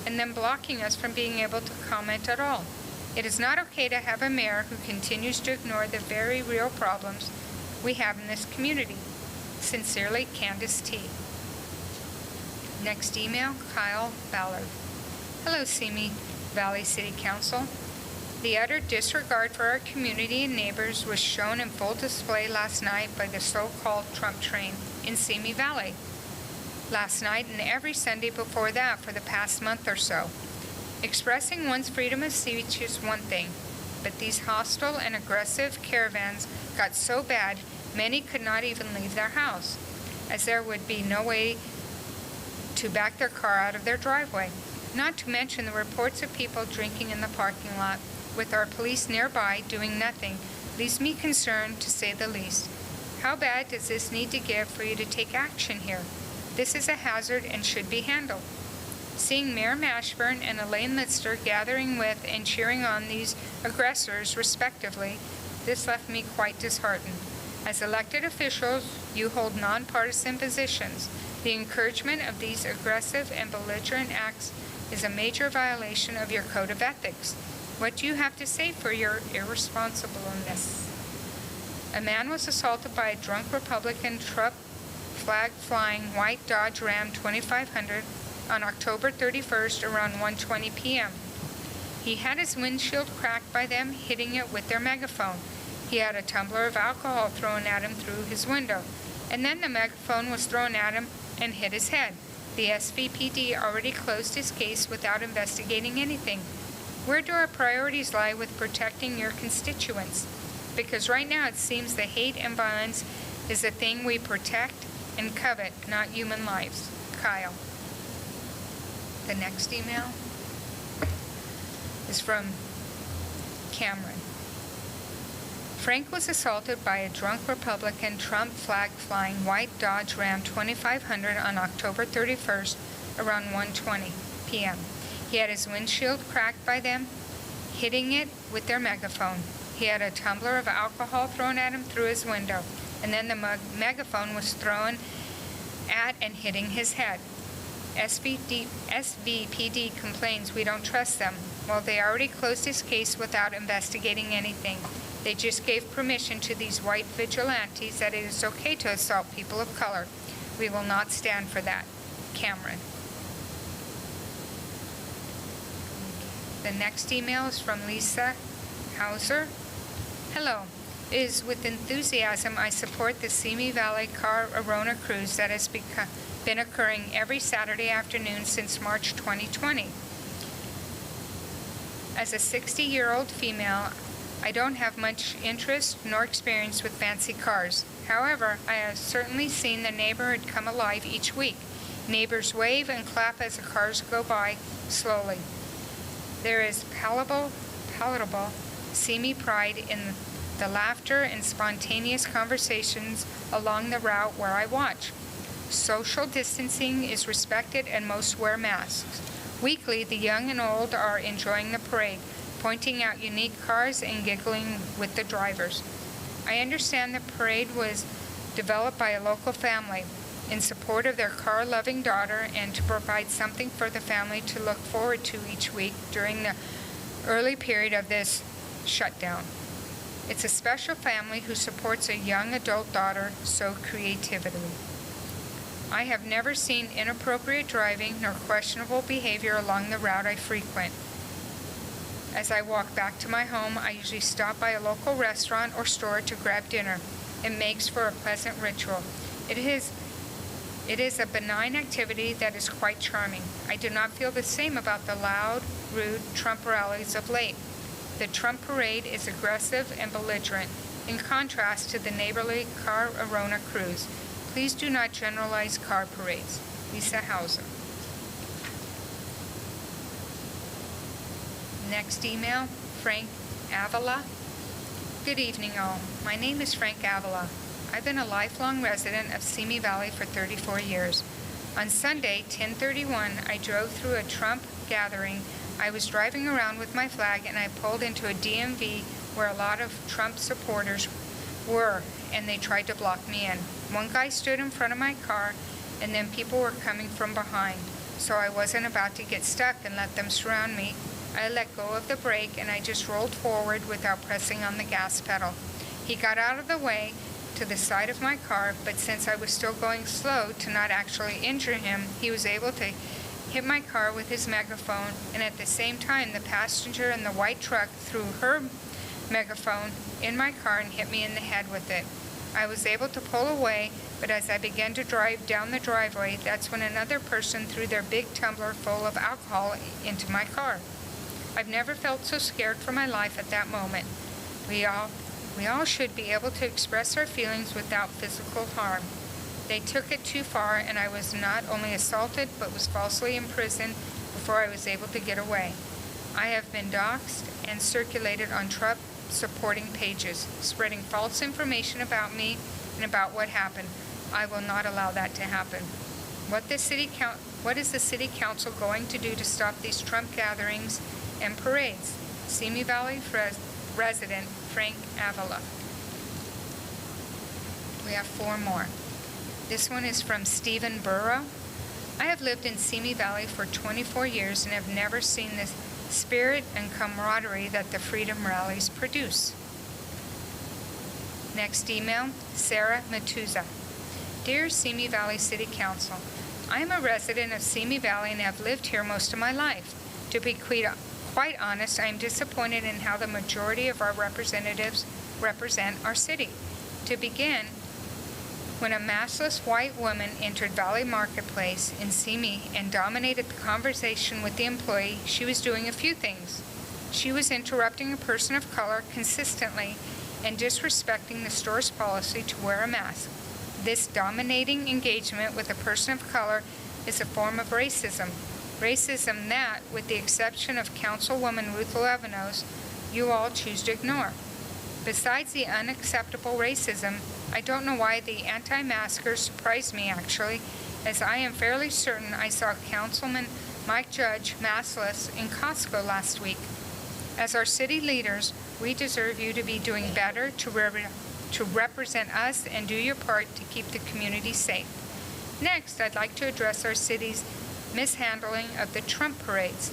and then blocking us from being able to comment at all. It is not okay to have a mayor who continues to ignore the very real problems we have in this community. Sincerely, Candace T. Next email, Kyle Ballard. Hello, Simi Valley City Council. The utter disregard for our community and neighbors was shown in full display last night by the so-called Trump train in Simi Valley. Last night and every Sunday before that for the past month or so. Expressing one's freedom of speech is one thing, but these hostile and aggressive caravans got so bad many could not even leave their house, as there would be no way to back their car out of their driveway. Not to mention the reports of people drinking in the parking lot, with our police nearby doing nothing, leaves me concerned to say the least. How bad does this need to get for you to take action here? This is a hazard and should be handled. Seeing Mayor Mashburn and Elaine Litster gathering with and cheering on these aggressors respectively, this left me quite disheartened. As elected officials, you hold nonpartisan positions. The encouragement of these aggressive and belligerent acts is a major violation of your code of ethics. What do you have to say for your irresponsibleness? A man was assaulted by a drunk Republican Trump flag-flying white Dodge Ram 2500 on October 31st around 1:20 p.m. He had his windshield cracked by them hitting it with their megaphone. He had a tumbler of alcohol thrown at him through his window, and then the megaphone was thrown at him and hit his head. The SVPD already closed his case without investigating anything. Where do our priorities lie with protecting your constituents? Because right now it seems the hate and violence is the thing we protect and covet, not human lives. Kyle. The next email is from Cameron. Frank was assaulted by a drunk Republican Trump flag-flying white Dodge Ram 2500 on October 31st around 1:20 p.m. He had his windshield cracked by them, hitting it with their megaphone. He had a tumbler of alcohol thrown at him through his window, and then the megaphone was thrown at and hitting his head. SVPD complains we don't trust them. Well, they already closed his case without investigating anything. They just gave permission to these white vigilantes that it is okay to assault people of color. We will not stand for that. Cameron. The next email is from Lisa Hauser. Hello. It is with enthusiasm I support the Simi Valley Car Arona cruise that has been occurring every Saturday afternoon since March 2020. As a 60-year-old female, I don't have much interest nor experience with fancy cars. However, I have certainly seen the neighborhood come alive each week. Neighbors wave and clap as the cars go by slowly. There is palatable Simi pride in the laughter and spontaneous conversations along the route where I watch. Social distancing is respected and most wear masks. Weekly, the young and old are enjoying the parade, pointing out unique cars and giggling with the drivers. I understand the parade was developed by a local family in support of their car-loving daughter and to provide something for the family to look forward to each week during the early period of this shutdown. It's a special family who supports a young adult daughter, so creativity. I have never seen inappropriate driving nor questionable behavior along the route I frequent. As I walk back to my home, I usually stop by a local restaurant or store to grab dinner. It makes for a pleasant ritual. It is a benign activity that is quite charming. I do not feel the same about the loud, rude Trump rallies of late. The Trump parade is aggressive and belligerent, in contrast to the neighborly Car Arona cruise. Please do not generalize car parades. Lisa Hauser. Next email, Frank Avila. Good evening, all. My name is Frank Avila. I've been a lifelong resident of Simi Valley for 34 years. On Sunday, 10/31, I drove through a Trump gathering. I was driving around with my flag and I pulled into a DMV where a lot of Trump supporters were, and they tried to block me in. One guy stood in front of my car, and then people were coming from behind, so I wasn't about to get stuck and let them surround me. I let go of the brake and I just rolled forward without pressing on the gas pedal. He got out of the way to the side of my car, but since I was still going slow to not actually injure him, he was able to hit my car with his megaphone, and at the same time the passenger in the white truck threw her megaphone in my car and hit me in the head with it. I was able to pull away, but as I began to drive down the driveway, that's when another person threw their big tumbler full of alcohol into my car. I've never felt so scared for my life at that moment. We all should be able to express our feelings without physical harm. They took it too far, and I was not only assaulted, but was falsely imprisoned before I was able to get away. I have been doxxed and circulated on Trump supporting pages, spreading false information about me and about what happened. I will not allow that to happen. What is the City Council going to do to stop these Trump gatherings and parades? Simi Valley resident Frank Avila. We have 4 more. This one is from Stephen Burrow. I have lived in Simi Valley for 24 years and have never seen the spirit and camaraderie that the freedom rallies produce. Next email, Sarah Matuza. Dear Simi Valley City Council, I am a resident of Simi Valley and have lived here most of my life. To be quite honest, I am disappointed in how the majority of our representatives represent our city. To begin, when a maskless white woman entered Valley Marketplace in Simi and dominated the conversation with the employee, she was doing a few things. She was interrupting a person of color consistently and disrespecting the store's policy to wear a mask. This dominating engagement with a person of color is a form of racism. Racism that, with the exception of Councilwoman Ruth Levinos, you all choose to ignore. Besides the unacceptable racism, I don't know why the anti-maskers surprised me, actually, as I am fairly certain I saw Councilman Mike Judge maskless in Costco last week. As our city leaders, we deserve you to be doing better to represent us and do your part to keep the community safe. Next, I'd like to address our city's mishandling of the Trump parades.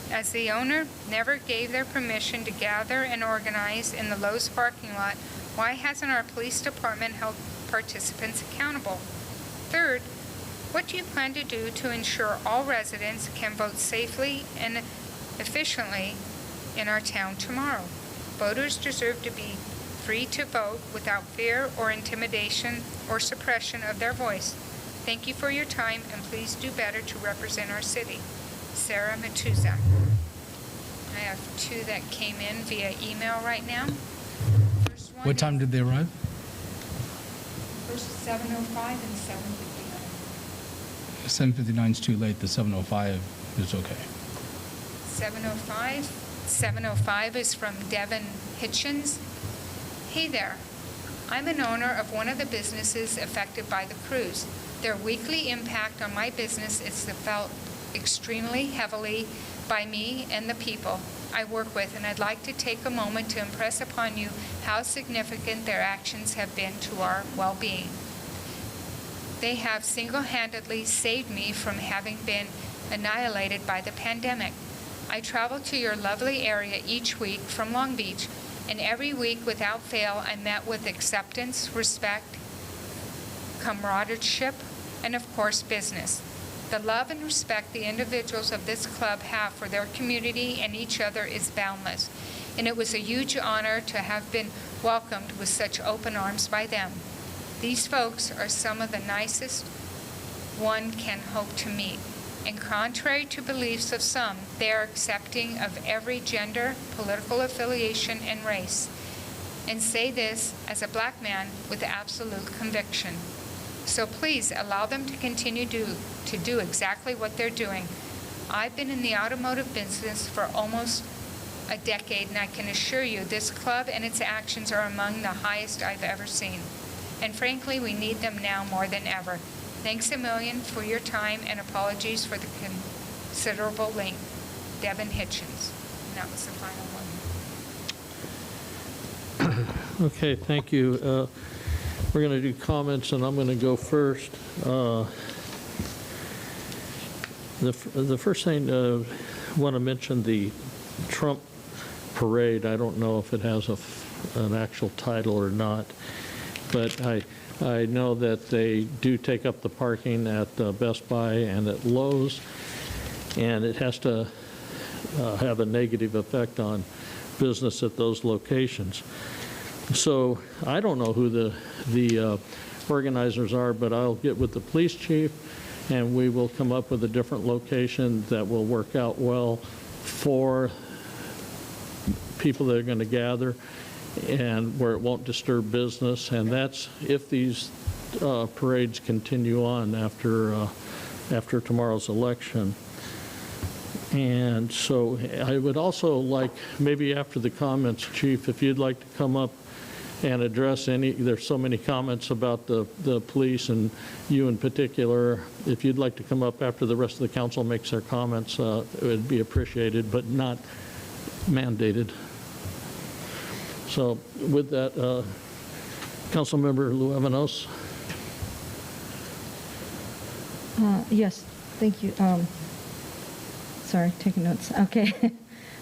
As the owner never gave their permission to gather and organize in the Lowe's parking lot, why hasn't our police department held participants accountable? Third, what do you plan to do to ensure all residents can vote safely and efficiently in our town tomorrow? Voters deserve to be free to vote without fear or intimidation or suppression of their voice. Thank you for your time, and please do better to represent our city. Sarah Matuza. I have two that came in via email right now. First one What time did they arrive? First 7:05 and 7:59. 7:59 is too late. The 7:05 is okay. 7:05. 7:05 is from Devin Hitchens. Hey there. I'm an owner of one of the businesses affected by the cruise. Their weekly impact on my business is felt extremely heavily by me and the people I work with, and I'd like to take a moment to impress upon you how significant their actions have been to our well-being. They have single-handedly saved me from having been annihilated by the pandemic. I travel to your lovely area each week from Long Beach, and every week without fail I'm met with acceptance, respect, camaraderie, and of course business. The love and respect the individuals of this club have for their community and each other is boundless, and it was a huge honor to have been welcomed with such open arms by them. These folks are some of the nicest one can hope to meet, and contrary to beliefs of some, they are accepting of every gender, political affiliation, and race. And say this as a black man with absolute conviction. So please allow them to continue to do exactly what they're doing. I've been in the automotive business for almost a decade, and I can assure you this club and its actions are among the highest I've ever seen. And frankly, we need them now more than ever. Thanks a million for your time, and apologies for the considerable length. Devin Hitchens. And that was the final one. Okay, thank you. We're going to do comments, and I'm going to go first. The first thing I want to mention, the Trump parade. I don't know if it has an actual title or not, but I know that they do take up the parking at Best Buy and at Lowe's, and it has to have a negative effect on business at those locations. So I don't know who the organizers are, but I'll get with the police chief, and we will come up with a different location that will work out well for people that are going to gather and where it won't disturb business. And that's if these parades continue on after tomorrow's election. And so I would also like, maybe after the comments, Chief, if you'd like to come up and address there's so many comments about the police and you in particular. If you'd like to come up after the rest of the council makes their comments, it would be appreciated, but not mandated. So with that, Councilmember Luevanos. Yes, thank you. Sorry, taking notes. Okay.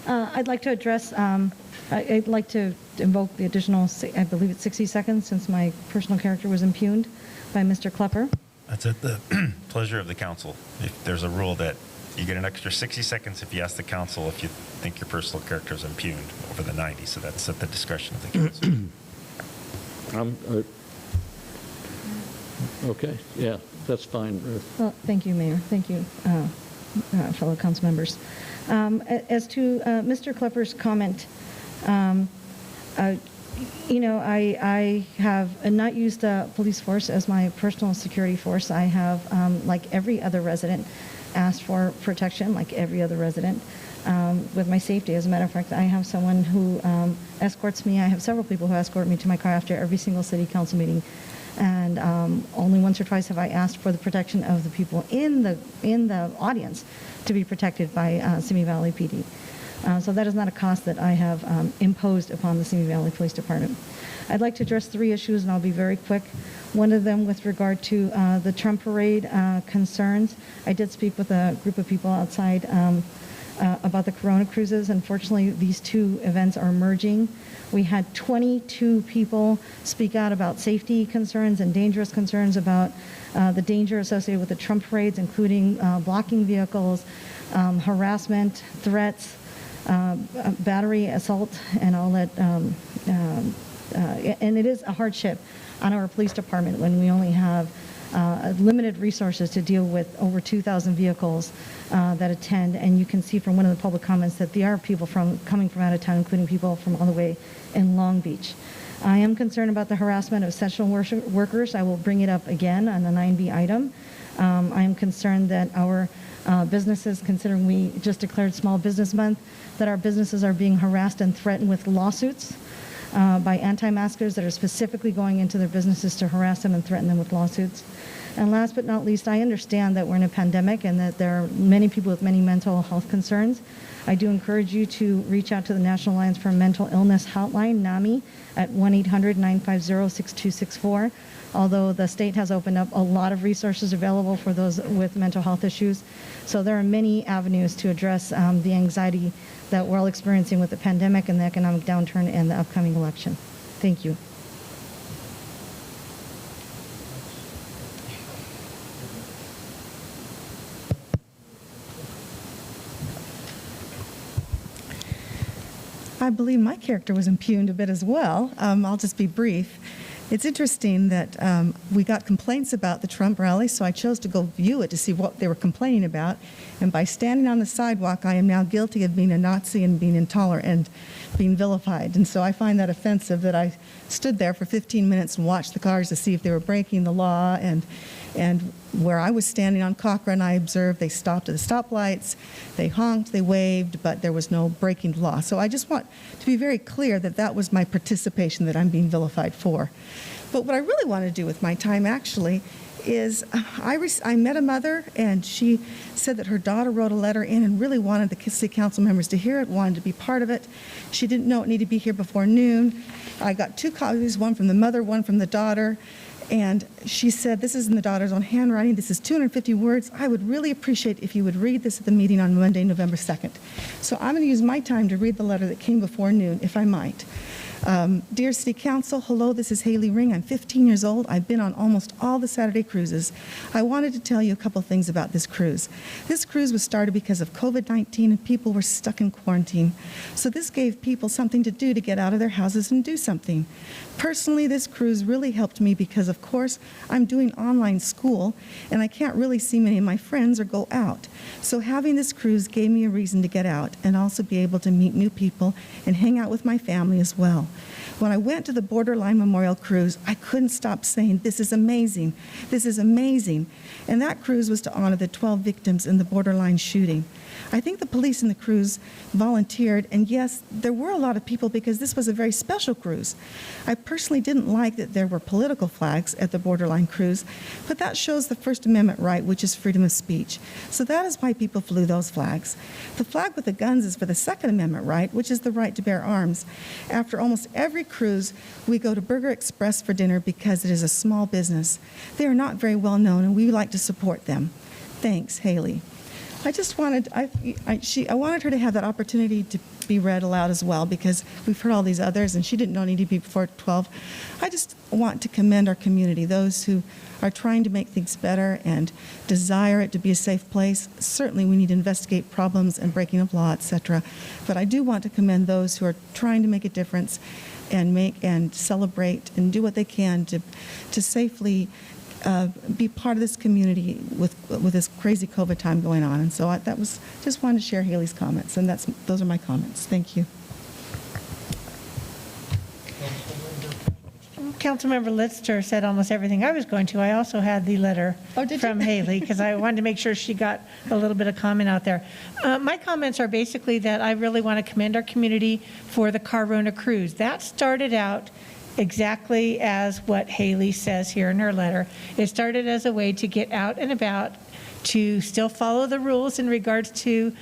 I'd like to address, I'd like to invoke the additional, I believe it's 60 seconds, since my personal character was impugned by Mr. Klepper. That's at the pleasure of the council. If there's a rule that you get an extra 60 seconds if you ask the council if you think your personal character is impugned over the 90, so that's at the discretion of the council. Okay, yeah, that's fine. Well, thank you, Mayor. Thank you, fellow council members. As to Mr. Klepper's comment, I have not used the police force as my personal security force. I have, like every other resident, asked for protection, like every other resident, with my safety. As a matter of fact, I have someone who escorts me. I have several people who escort me to my car after every single city council meeting. And only once or twice have I asked for the protection of the people in the audience to be protected by Simi Valley PD. So that is not a cost that I have imposed upon the Simi Valley Police Department. I'd like to address 3 issues, and I'll be very quick. One of them with regard to the Trump parade concerns. I did speak with a group of people outside about the Corona cruises. Unfortunately, these two events are merging. We had 22 people speak out about safety concerns and dangerous concerns about the danger associated with the Trump parades, including blocking vehicles, harassment, threats, battery, assault, and all that. And it is a hardship on our police department when we only have limited resources to deal with over 2,000 vehicles that attend. And you can see from one of the public comments that there are people coming from out of town, including people from all the way in Long Beach. I am concerned about the harassment of essential workers. I will bring it up again on the 9B item. I am concerned that our businesses, considering we just declared Small Business Month, that our businesses are being harassed and threatened with lawsuits by anti-maskers that are specifically going into their businesses to harass them and threaten them with lawsuits. And last but not least, I understand that we're in a pandemic and that there are many people with many mental health concerns. I do encourage you to reach out to the National Alliance for Mental Illness Hotline, NAMI, at 1-800-950-6264. Although the state has opened up a lot of resources available for those with mental health issues. So there are many avenues to address the anxiety that we're all experiencing with the pandemic and the economic downturn and the upcoming election. Thank you. I believe my character was impugned a bit as well. I'll just be brief. It's interesting that we got complaints about the Trump rally, so I chose to go view it to see what they were complaining about. And by standing on the sidewalk, I am now guilty of being a Nazi and being intolerant and being vilified. And so I find that offensive that I stood there for 15 minutes and watched the cars to see if they were breaking the law. And where I was standing on Cochrane, I observed they stopped at the stoplights, they honked, they waved, but there was no breaking the law. So I just want to be very clear that that was my participation that I'm being vilified for. But what I really want to do with my time actually is I met a mother, and she said that her daughter wrote a letter in and really wanted the city council members to hear it, wanted to be part of it. She didn't know it needed to be here before noon. I got 2 copies, one from the mother, one from the daughter. And she said, this is in the daughter's own handwriting. This is 250 words. I would really appreciate if you would read this at the meeting on Monday, November 2nd. So I'm going to use my time to read the letter that came before noon, if I might. Dear City Council, hello, this is Haley Ring. I'm 15 years old. I've been on almost all the Saturday cruises. I wanted to tell you a couple things about this cruise. This cruise was started because of COVID-19 and people were stuck in quarantine. So this gave people something to do to get out of their houses and do something. Personally, this cruise really helped me because, of course, I'm doing online school and I can't really see many of my friends or go out. So having this cruise gave me a reason to get out and also be able to meet new people and hang out with my family as well. When I went to the Borderline Memorial Cruise, I couldn't stop saying, this is amazing, this is amazing. And that cruise was to honor the 12 victims in the Borderline shooting. I think the police in the cruise volunteered, and yes, there were a lot of people because this was a very special cruise. I personally didn't like that there were political flags at the Borderline cruise, but that shows the First Amendment right, which is freedom of speech. So that is why people flew those flags. The flag with the guns is for the Second Amendment right, which is the right to bear arms. After almost every cruise, we go to Burger Express for dinner because it is a small business. They are not very well known, and we like to support them. Thanks, Haley. I just wanted, I wanted her to have that opportunity to be read aloud as well because we've heard all these others and she didn't know it needed to be before 12. I just want to commend our community, those who are trying to make things better and desire it to be a safe place. Certainly we need to investigate problems and breaking of law, etc. But I do want to commend those who are trying to make a difference and celebrate and do what they can to safely be part of this community with this crazy COVID time going on. And so just wanted to share Haley's comments, and those are my comments. Thank you. Councilmember Lister said almost everything I was going to. I also had the letter from Haley because I wanted to make sure she got a little bit of comment out there. My comments are basically that I really want to commend our community for the Corona cruise. That started out exactly as what Haley says here in her letter. It started as a way to get out and about, to still follow the rules in regards to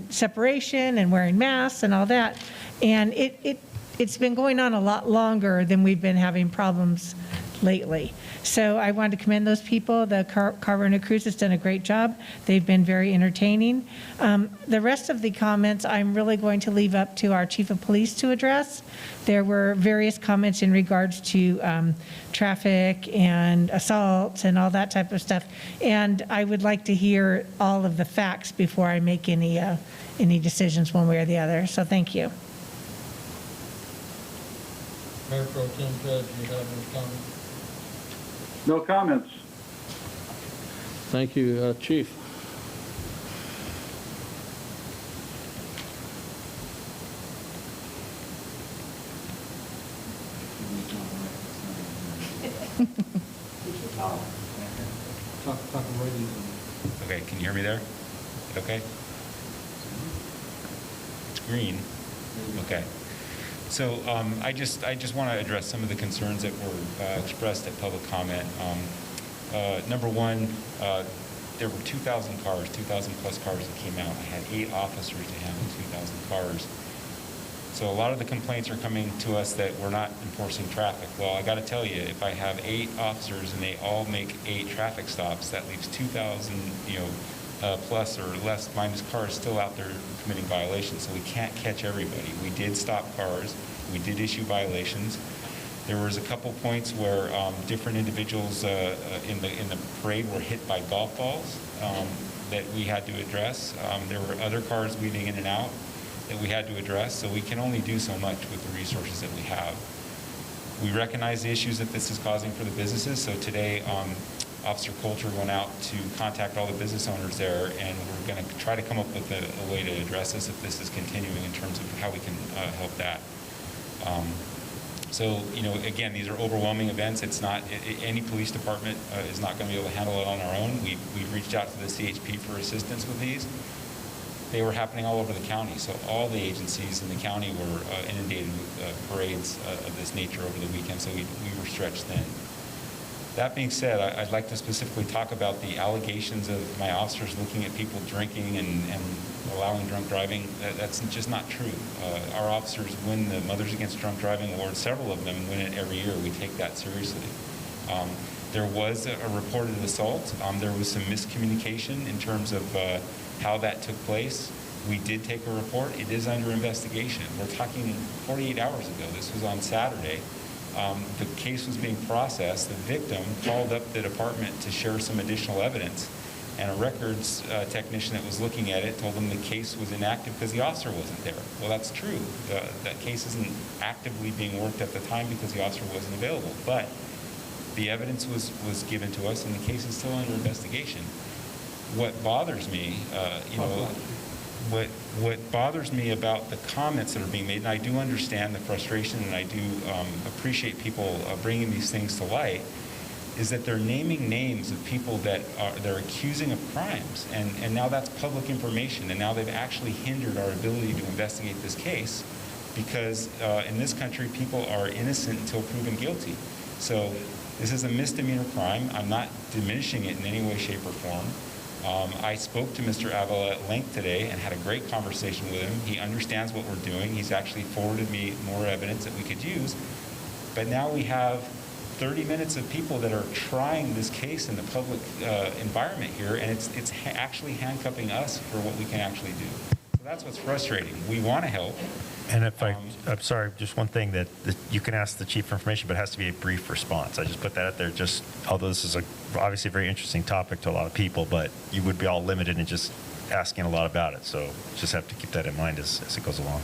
separation and wearing masks and all that. And it's been going on a lot longer than we've been having problems lately. So I wanted to commend those people. The Carvana Cruise has done a great job. They've been very entertaining. The rest of the comments I'm really going to leave up to our Chief of Police to address. There were various comments in regards to traffic and assaults and all that type of stuff. And I would like to hear all of the facts before I make any decisions one way or the other. So thank you. Mayor Pro Tem Judge, do you have any comments? No comments. Thank you, Chief. Okay, can you hear me there? Okay? It's green. Okay. So I just want to address some of the concerns that were expressed at public comment. Number one, there were 2,000 cars, 2,000 plus cars that came out. I had 8 officers to handle 2,000 cars. So a lot of the complaints are coming to us that we're not enforcing traffic. Well, I got to tell you, if I have 8 officers and they all make 8 traffic stops, that leaves 2,000, plus or less minus cars still out there committing violations. So we can't catch everybody. We did stop cars. We did issue violations. There was a couple points where different individuals in the parade were hit by golf balls that we had to address. There were other cars weaving in and out that we had to address. So we can only do so much with the resources that we have. We recognize the issues that this is causing for the businesses. So today, Officer Coulter went out to contact all the business owners there, and we're going to try to come up with a way to address this if this is continuing in terms of how we can help that. So, again, these are overwhelming events. It's not, any police department is not going to be able to handle it on our own. We've reached out to the CHP for assistance with these. They were happening all over the county, so all the agencies in the county were inundated with parades of this nature over the weekend, so we were stretched thin. That being said, I'd like to specifically talk about the allegations of my officers looking at people drinking and allowing drunk driving. That's just not true. Our officers win the Mothers Against Drunk Driving Award. Several of them win it every year. We take that seriously. There was a reported assault. There was some miscommunication in terms of how that took place. We did take a report. It is under investigation. We're talking 48 hours ago. This was on Saturday. The case was being processed. The victim called up the department to share some additional evidence, and a records technician that was looking at it told them the case was inactive because the officer wasn't there. Well, that's true. That case isn't actively being worked at the time because the officer wasn't available, but the evidence was given to us, and the case is still under investigation. What bothers me, what bothers me about the comments that are being made, and I do understand the frustration, and I do appreciate people bringing these things to light, is that they're naming names of people that they're accusing of crimes, and now that's public information, and now they've actually hindered our ability to investigate this case, because in this country, people are innocent until proven guilty. So this is a misdemeanor crime. I'm not diminishing it in any way, shape, or form. I spoke to Mr. Avila at length today and had a great conversation with him. He understands what we're doing. He's actually forwarded me more evidence that we could use. But now we have 30 minutes of people that are trying this case in the public environment here, and it's actually handcuffing us for what we can actually do. So that's what's frustrating. We want to help. And if I'm sorry, just one thing that you can ask the chief for information, but it has to be a brief response. I just put that out there, just although this is obviously a very interesting topic to a lot of people, but you would be all limited in just asking a lot about it. So just have to keep that in mind as it goes along.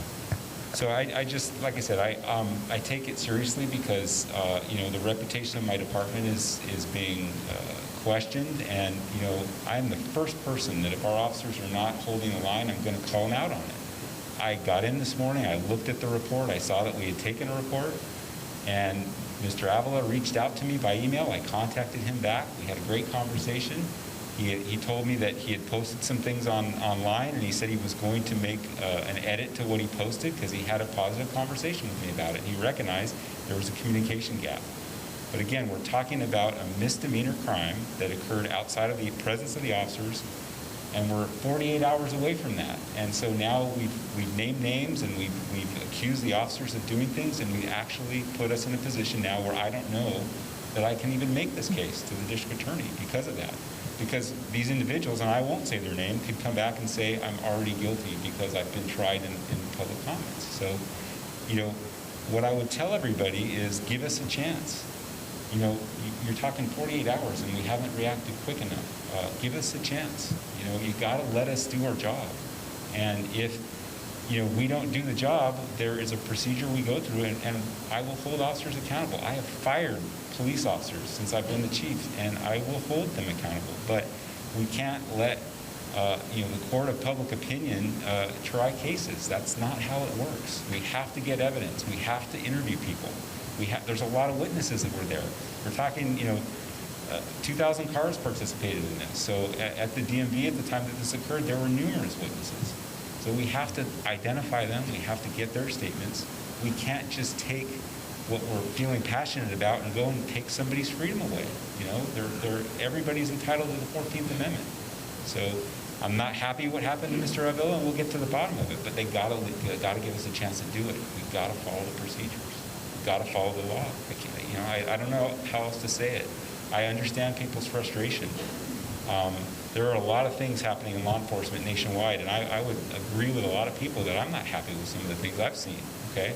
So I just, like I said, I take it seriously because, the reputation of my department is being questioned, and, I'm the first person that if our officers are not holding the line, I'm going to call them out on it. I got in this morning, I looked at the report, I saw that we had taken a report, and Mr. Avila reached out to me by email. I contacted him back. We had a great conversation. He told me that he had posted some things online, and he said he was going to make an edit to what he posted because he had a positive conversation with me about it. He recognized there was a communication gap. But again, we're talking about a misdemeanor crime that occurred outside of the presence of the officers, and we're 48 hours away from that. And so now we've named names, and we've accused the officers of doing things, and we actually put us in a position now where I don't know that I can even make this case to the district attorney because of that. Because these individuals, and I won't say their name, could come back and say, I'm already guilty because I've been tried in public comments. So, what I would tell everybody is give us a chance. You're talking 48 hours and we haven't reacted quick enough. Give us a chance. You got to let us do our job. And if, we don't do the job, there is a procedure we go through, and I will hold officers accountable. I have fired police officers since I've been the chief, and I will hold them accountable. But we can't let, the court of public opinion try cases. That's not how it works. We have to get evidence. We have to interview people. There's a lot of witnesses that were there. We're talking, 2,000 cars participated in this. So at the DMV at the time that this occurred, there were numerous witnesses. So we have to identify them. We have to get their statements. We can't just take what we're feeling passionate about and go and take somebody's freedom away. Everybody's entitled to the 14th Amendment. So I'm not happy what happened to Mr. Avila, and we'll get to the bottom of it. But they gotta give us a chance to do it. We've got to follow the procedures. We've got to follow the law. I don't know how else to say it. I understand people's frustration. There are a lot of things happening in law enforcement nationwide, and I would agree with a lot of people that I'm not happy with some of the things I've seen, okay?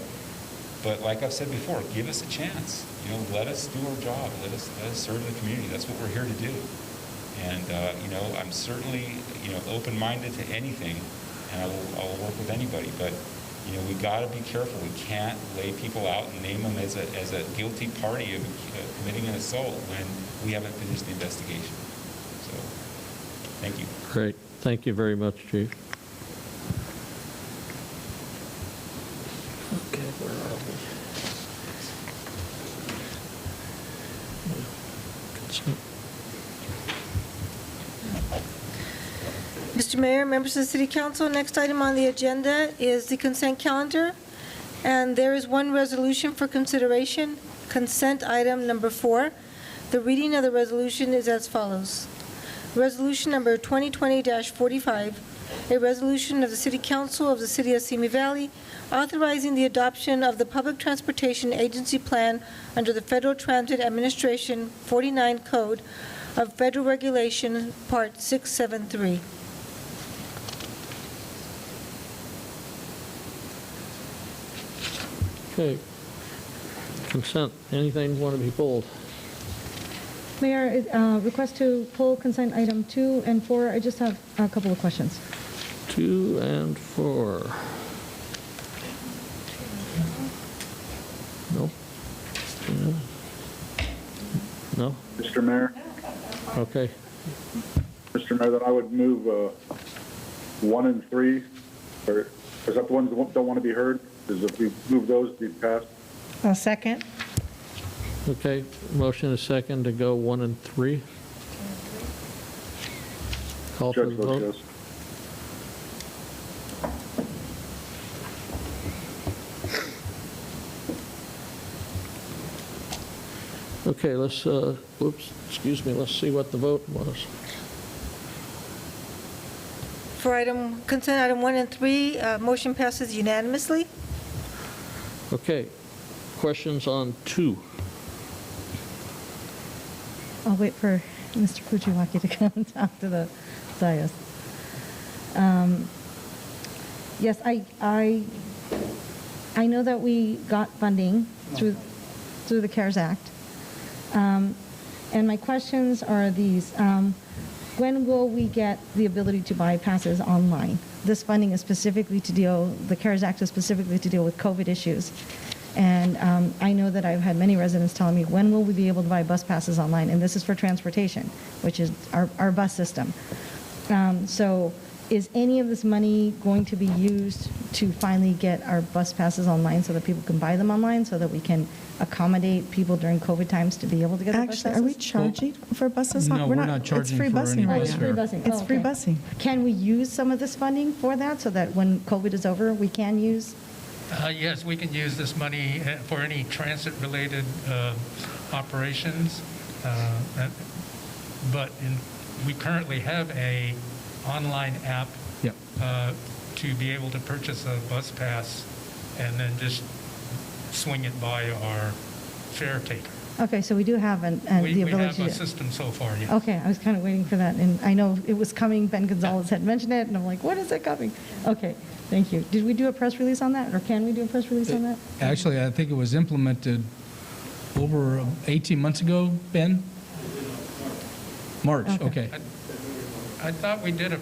But like I've said before, give us a chance. Let us do our job. Let us serve the community. That's what we're here to do. And, I'm certainly, open-minded to anything, and I'll work with anybody. But, we got to be careful. We can't lay people out and name them as a guilty party of committing an assault when we haven't finished the investigation. So, thank you. Great. Thank you very much, Chief. Okay, where are we? Consent. Mr. Mayor, members of the City Council, next item on the agenda is the consent calendar, and there is one resolution for consideration, consent item number 4. The reading of the resolution is as follows. Resolution number 2020-45, a resolution of the City Council of the City of Simi Valley authorizing the adoption of the Public Transportation Agency Plan under the Federal Transit Administration 49 Code of Federal Regulation, Part 673. Okay. Consent. Anything want to be pulled? Mayor, request to pull consent item 2 and 4. I just have a couple of questions. 2 and 4. No? Yeah. No? Mr. Mayor? Okay. Mr. Mayor, then I would move 1 and 3, or is that the ones that don't want to be heard? Is if we move those, be passed? I'll second. Okay, motion is second to go 1 and 3. Call for the Judge votes vote. yes. Okay, let's, let's see what the vote was. For consent item 1 and 3, motion passes unanimously. Okay, questions on 2? I'll wait for Mr. Fujiwaki to come and talk to the dais. Yes, I know that we got funding through the CARES Act. And my questions are these. When will we get the ability to buy passes online? This funding is specifically the CARES Act is specifically to deal with COVID issues. And I know that I've had many residents telling me, when will we be able to buy bus passes online? And this is for transportation, which is our bus system. So is any of this money going to be used to finally get our bus passes online so that people can buy them online, so that we can accommodate people during COVID times to be able to get their bus passes? Are we charging for buses? No, we're not charging for any bus fare. It's free busing. It's free busing. Can we use some of this funding for that, so that when COVID is over, we can use? Yes, we can use this money for any transit-related operations, but we currently have a online app to be able to purchase a bus pass and then just swing it by our fare taker. Okay, so we do have the We ability have to. a system so far, yes. Okay, I was kind of waiting for that, and I know it was coming, Ben Gonzalez had mentioned it, and I'm like, when is it coming? Okay, thank you. Did we do a press release on that, or can we do a press release on that? Actually, I think it was implemented over 18 months ago, Ben? March, okay. I thought we did a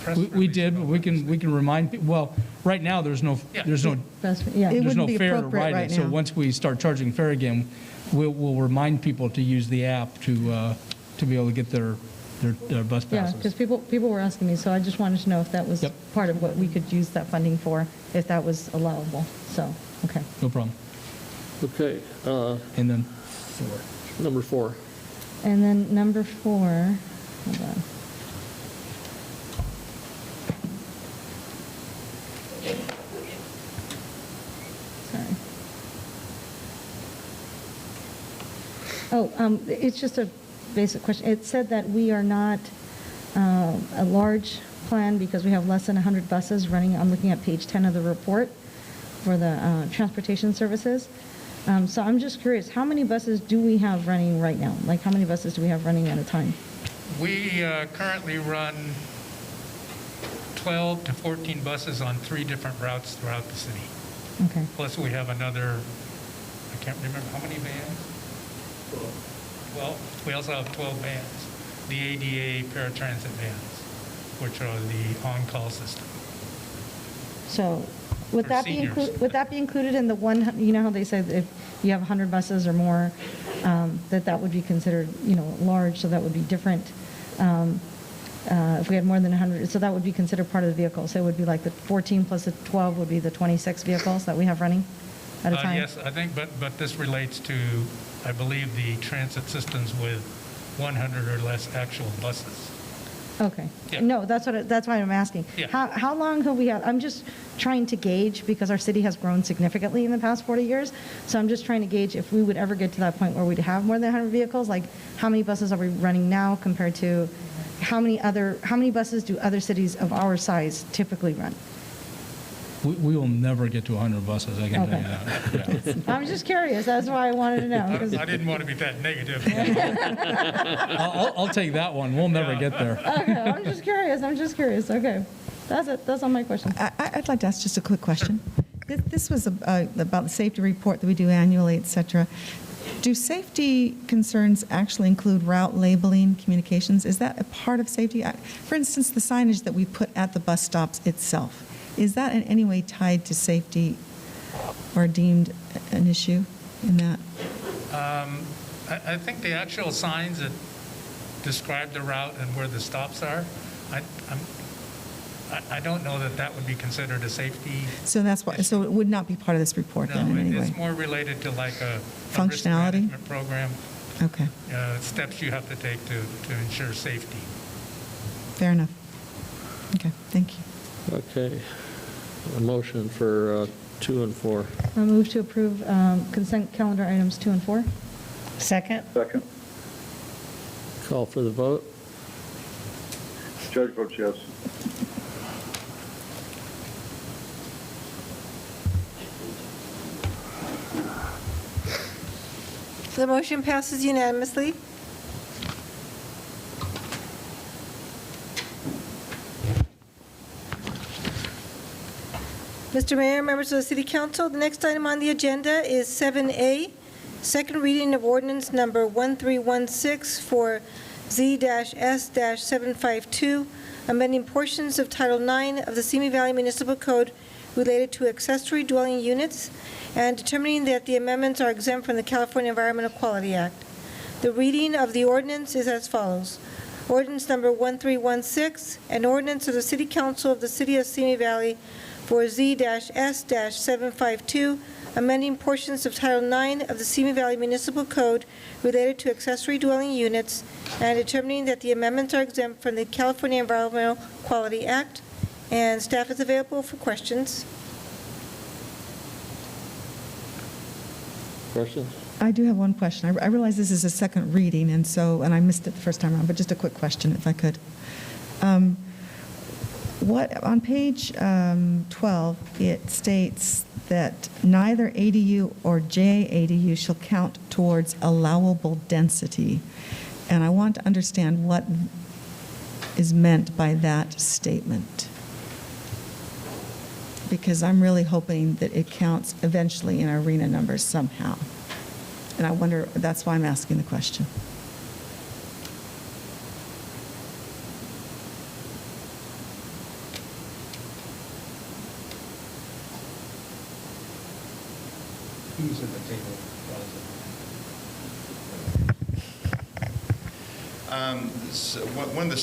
press release. We did, but we can remind, well, right now, there's no It there's wouldn't no be fare to appropriate ride right it. So now. once we start charging fare again, we'll remind people to use the app to be able to get their bus Yeah, passes. because people were asking me, so I just wanted to know if that was part of what we could use that funding for, if that was allowable, so, okay. No problem. Okay, And then number 4. And then number 4, hold on. Sorry. Oh, it's just a basic question. It said that we are not a large plan because we have less than 100 buses running. I'm looking at page 10 of the report for the transportation services. So I'm just curious, how many buses do we have running right now? Like, how many buses do we have running at a time? We currently run 12 to 14 buses on 3 different routes throughout the city. Okay. Plus, we have another, I can't remember, how many vans? 12. We also have 12 vans, the ADA paratransit vans, which are the on-call system. So would For that be seniors. would that be included in the one, you know how they say that if you have 100 buses or more, that would be considered, large, so that would be different. If we had more than 100, so that would be considered part of the vehicle. So it would be like the 14 plus the 12 would be the 26 vehicles that we have running at a time? Yes, I think, but this relates to, I believe, the transit systems with 100 or less actual buses. Okay. Yeah. No, that's why I'm asking. Yeah. How long have we had, I'm just trying to gauge, because our city has grown significantly in the past 40 years, so I'm just trying to gauge if we would ever get to that point where we'd have more than 100 vehicles, like how many buses are we running now compared to how many buses do other cities of our size typically run? we will never get to 100 buses, I can tell you that. Yeah. I'm just curious, that's why I wanted to know. 'cause- I didn't want to be that negative. I'll take that one. We'll never get there. Okay, I'm just curious, okay. That's it, that's all my questions. I'd like to ask just a quick question. This was about the safety report that we do annually, et cetera. Do safety concerns actually include route labeling, communications? Is that a part of safety? For instance, the signage that we put at the bus stops itself, is that in any way tied to safety or deemed an issue in that? I think the actual signs that describe the route and where the stops are, I don't know that that would be considered a safety. So that's why. So it would not be part of this report then in any way. It's more related to like a risk Functionality? management program, Okay, steps you have to take to ensure safety. fair enough. Okay, thank you. Okay. A motion for 2 and 4. I move to approve consent calendar items 2 and 4. Second? Second. Call for the vote. Judge votes yes. The motion passes unanimously. Mr. Mayor, members of the City Council, the next item on the agenda is 7A, second reading of ordinance number 1316 for Z-S-752, amending portions of Title IX of the Simi Valley Municipal Code related to accessory dwelling units and determining that the amendments are exempt from the California Environmental Quality Act. The reading of the ordinance is as follows. Ordinance number 1316, an ordinance of the City Council of the City of Simi Valley for Z-S-752, amending portions of Title IX of the Simi Valley Municipal Code related to accessory dwelling units and determining that the amendments are exempt from the California Environmental Quality Act. And staff is available for questions. Questions? I do have one question. I realize this is a second reading, and I missed it the first time around, but just a quick question, if I could. On page 12, it states that neither ADU or JADU shall count towards allowable density. And I want to understand what is meant by that statement. Because I'm really hoping that it counts eventually in our arena numbers somehow. And I wonder, that's why I'm asking the question. Who's at the table? So one of the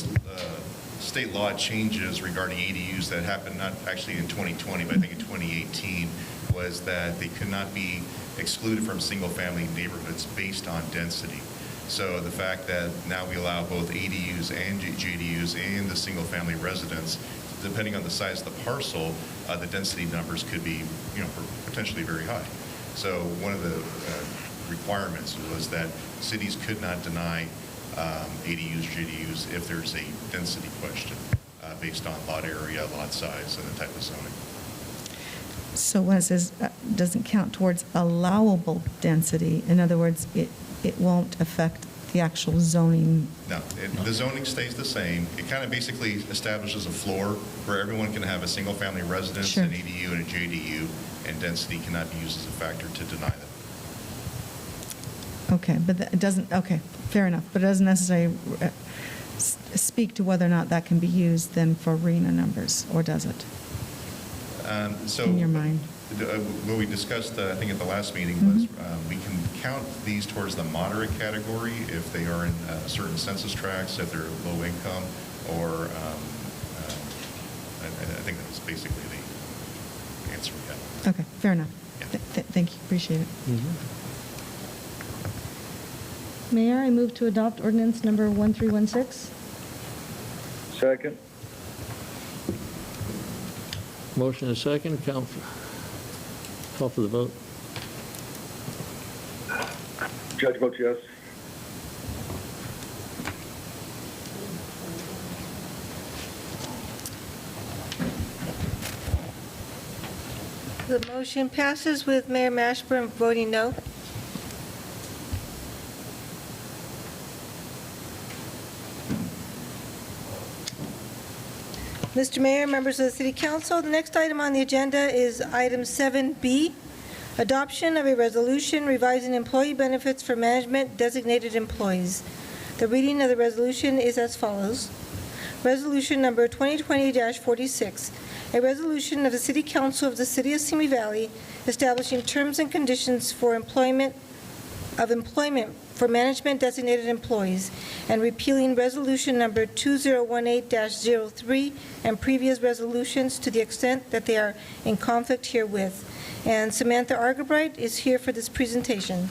state law changes regarding ADUs that happened not actually in 2020, but I think in 2018, was that they could not be excluded from single-family neighborhoods based on density. So the fact that now we allow both ADUs and JDUs and the single-family residents, depending on the size of the parcel, the density numbers could be, potentially very high. So one of the requirements was that cities could not deny ADUs, JDUs if there's a density question based on lot area, lot size, and the type of zoning. So when it says doesn't count towards allowable density, in other words, it won't affect the actual zoning? No, the zoning stays the same. It kind of basically establishes a floor where everyone can have a single-family residence, Sure. an ADU, and a JDU, and density cannot be used as a factor to deny them. Okay, but that doesn't, okay, fair enough, but it doesn't necessarily speak to whether or not that can be used then for arena numbers, or does it? So in your mind? What we discussed, I think at the last meeting, was we can count these towards the moderate category if they are in certain census tracts, if they're low income, or I think that was basically the answer we got. Okay, fair enough. Thank you, appreciate it. Mayor, I move to adopt ordinance number 1316. Second. Motion is second. Call for the vote. Judge votes yes. The motion passes with Mayor Mashburn voting no. Mr. Mayor, members of the City Council, the next item on the agenda is item 7B, adoption of a resolution revising employee benefits for management designated employees. The reading of the resolution is as follows. Resolution number 2020-46, a resolution of the City Council of the City of Simi Valley establishing terms and conditions for employment for management designated employees and repealing resolution number 2018-03 and previous resolutions to the extent that they are in conflict herewith. And Samantha Argabright is here for this presentation.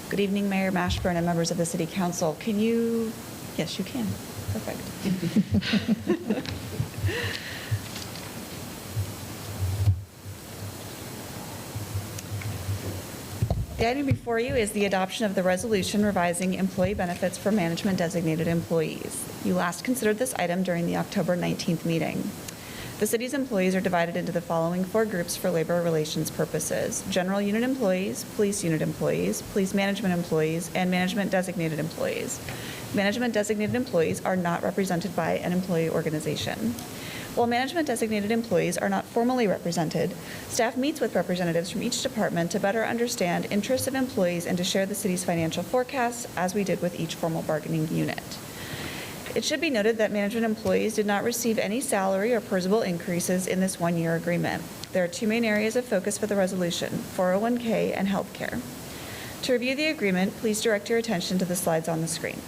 Good evening, Mayor Mashburn and members of the City Council. Can you, yes, you can. Perfect. The item before you is the adoption of the resolution revising employee benefits for management designated employees. You last considered this item during the October 19th meeting. The city's employees are divided into the following 4 groups for labor relations purposes: general unit employees, police unit employees, police management employees, and management designated employees. Management designated employees are not represented by an employee organization. While management designated employees are not formally represented, staff meets with representatives from each department to better understand interests of employees and to share the city's financial forecasts, as we did with each formal bargaining unit. It should be noted that management employees did not receive any salary or PERSable increases in this one-year agreement. There are 2 main areas of focus for the resolution: 401k and health care. To review the agreement, please direct your attention to the slides on the screen.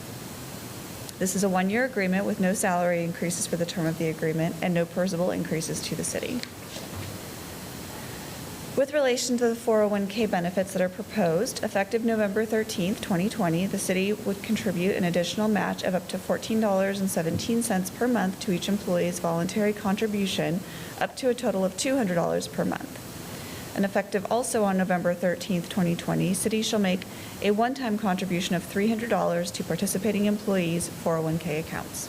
This is a 1-year agreement with no salary increases for the term of the agreement and no PERSable increases to the city. With relation to the 401k benefits that are proposed, effective November 13th, 2020, the city would contribute an additional match of up to $14.17 per month to each employee's voluntary contribution, up to a total of $200 per month. And effective also on November 13th, 2020, cities shall make a one-time contribution of $300 to participating employees' 401k accounts.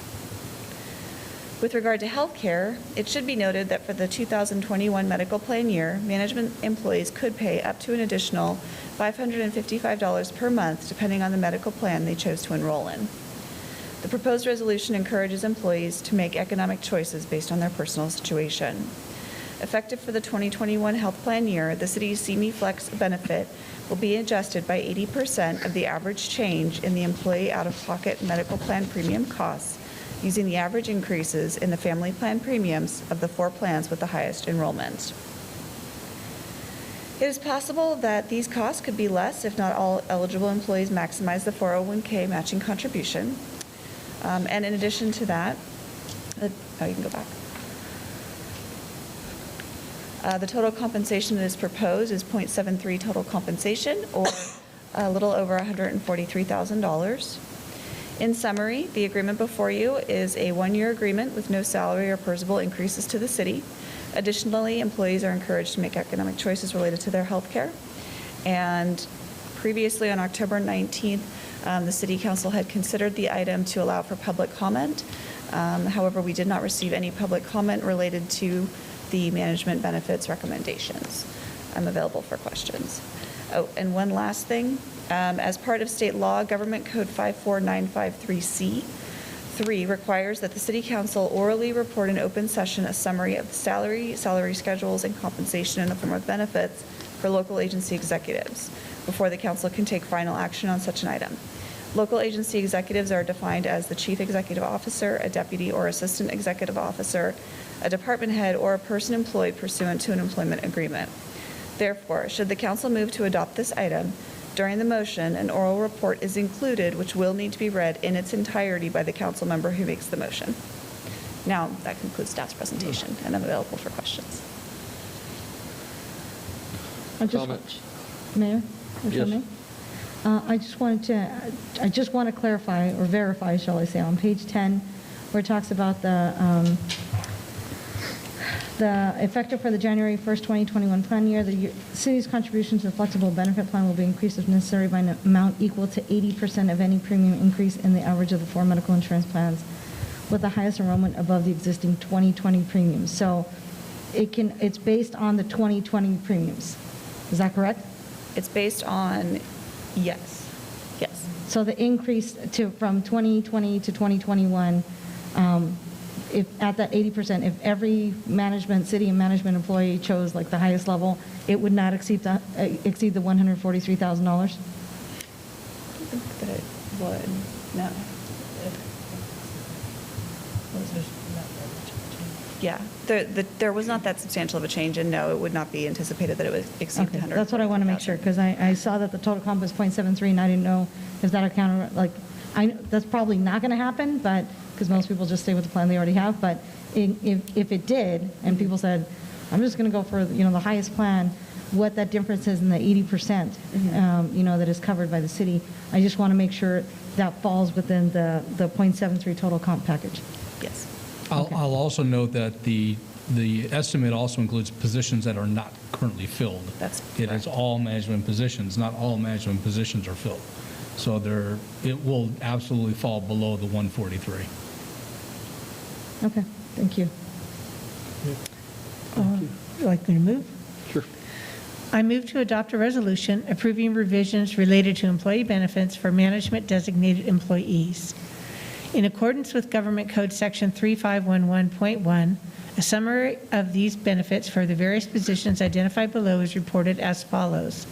With regard to health care, it should be noted that for the 2021 medical plan year, management employees could pay up to an additional $555 per month, depending on the medical plan they chose to enroll in. The proposed resolution encourages employees to make economic choices based on their personal situation. Effective for the 2021 health plan year, the city's CME Flex benefit will be adjusted by 80% of the average change in the employee out-of-pocket medical plan premium costs, using the average increases in the family plan premiums of the 4 plans with the highest enrollment. It is possible that these costs could be less if not all eligible employees maximize the 401k matching contribution. And in addition to that, you can go back. The total compensation that is proposed is 0.73 total compensation, or a little over $143,000. In summary, the agreement before you is a 1-year agreement with no salary or PERSable increases to the city. Additionally, employees are encouraged to make economic choices related to their health care. And previously on October 19th, the City Council had considered the item to allow for public comment. However, we did not receive any public comment related to the management benefits recommendations. I'm available for questions. Oh, and one last thing. As part of state law, Government Code 54953C3 requires that the City Council orally report in open session a summary of the salary schedules, and compensation in the form of benefits for local agency executives before the council can take final action on such an item. Local agency executives are defined as the chief executive officer, a deputy or assistant executive officer, a department head, or a person employed pursuant to an employment agreement. Therefore, should the council move to adopt this item, during the motion, an oral report is included, which will need to be read in its entirety by the council member who makes the motion. Now, that concludes staff's presentation, and I'm available for questions. Mayor, if Yes. I may? I just want to clarify, or verify, shall I say, on page 10, where it talks about the effective for the January 1st, 2021 plan year, the city's contribution to the flexible benefit plan will be increased if necessary by an amount equal to 80% of any premium increase in the average of the 4 medical insurance plans with the highest enrollment above the existing 2020 premiums. So it's based on the 2020 premiums. Is that correct? It's based on, yes. So the increase from 2020 to 2021, if at that 80%, if every city and management employee chose like the highest level, it would not exceed the $143,000? I think that it would. No. Yeah, there was not that substantial of a change, and no, it would not be anticipated that it would exceed Okay, 100. that's what I want to make sure, because I saw that the total comp is 0.73, and I didn't know if that accounted, that's probably not going to happen, but, because most people just stay with the plan they already have, but if it did, and people said, I'm just going to go for, the highest plan, what that difference is in the 80%, that is covered by the city, I just want to make sure that falls within the 0.73 total comp package. Yes. I'll also note that the estimate also includes positions that are not currently filled. It is all management positions. Not all management positions are filled. So it will absolutely fall below the 143. Okay, thank you. Would you like me to move? Sure. I move to adopt a resolution approving revisions related to employee benefits for management-designated employees. In accordance with Government Code Section 3511.1, a summary of these benefits for the various positions identified below is reported as follows.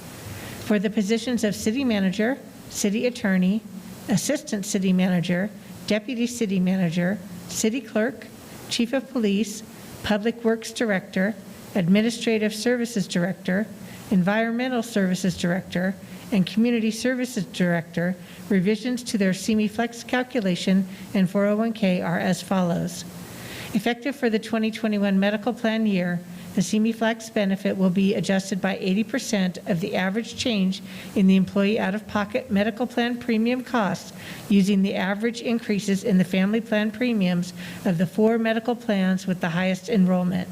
For the positions of city manager, city attorney, assistant city manager, deputy city manager, city clerk, chief of police, public works director, administrative services director, environmental services director, and community services director, revisions to their CME Flex calculation and 401k are as follows. Effective for the 2021 medical plan year, the CME Flex benefit will be adjusted by 80% of the average change in the employee out-of-pocket medical plan premium costs using the average increases in the family plan premiums of the 4 medical plans with the highest enrollment.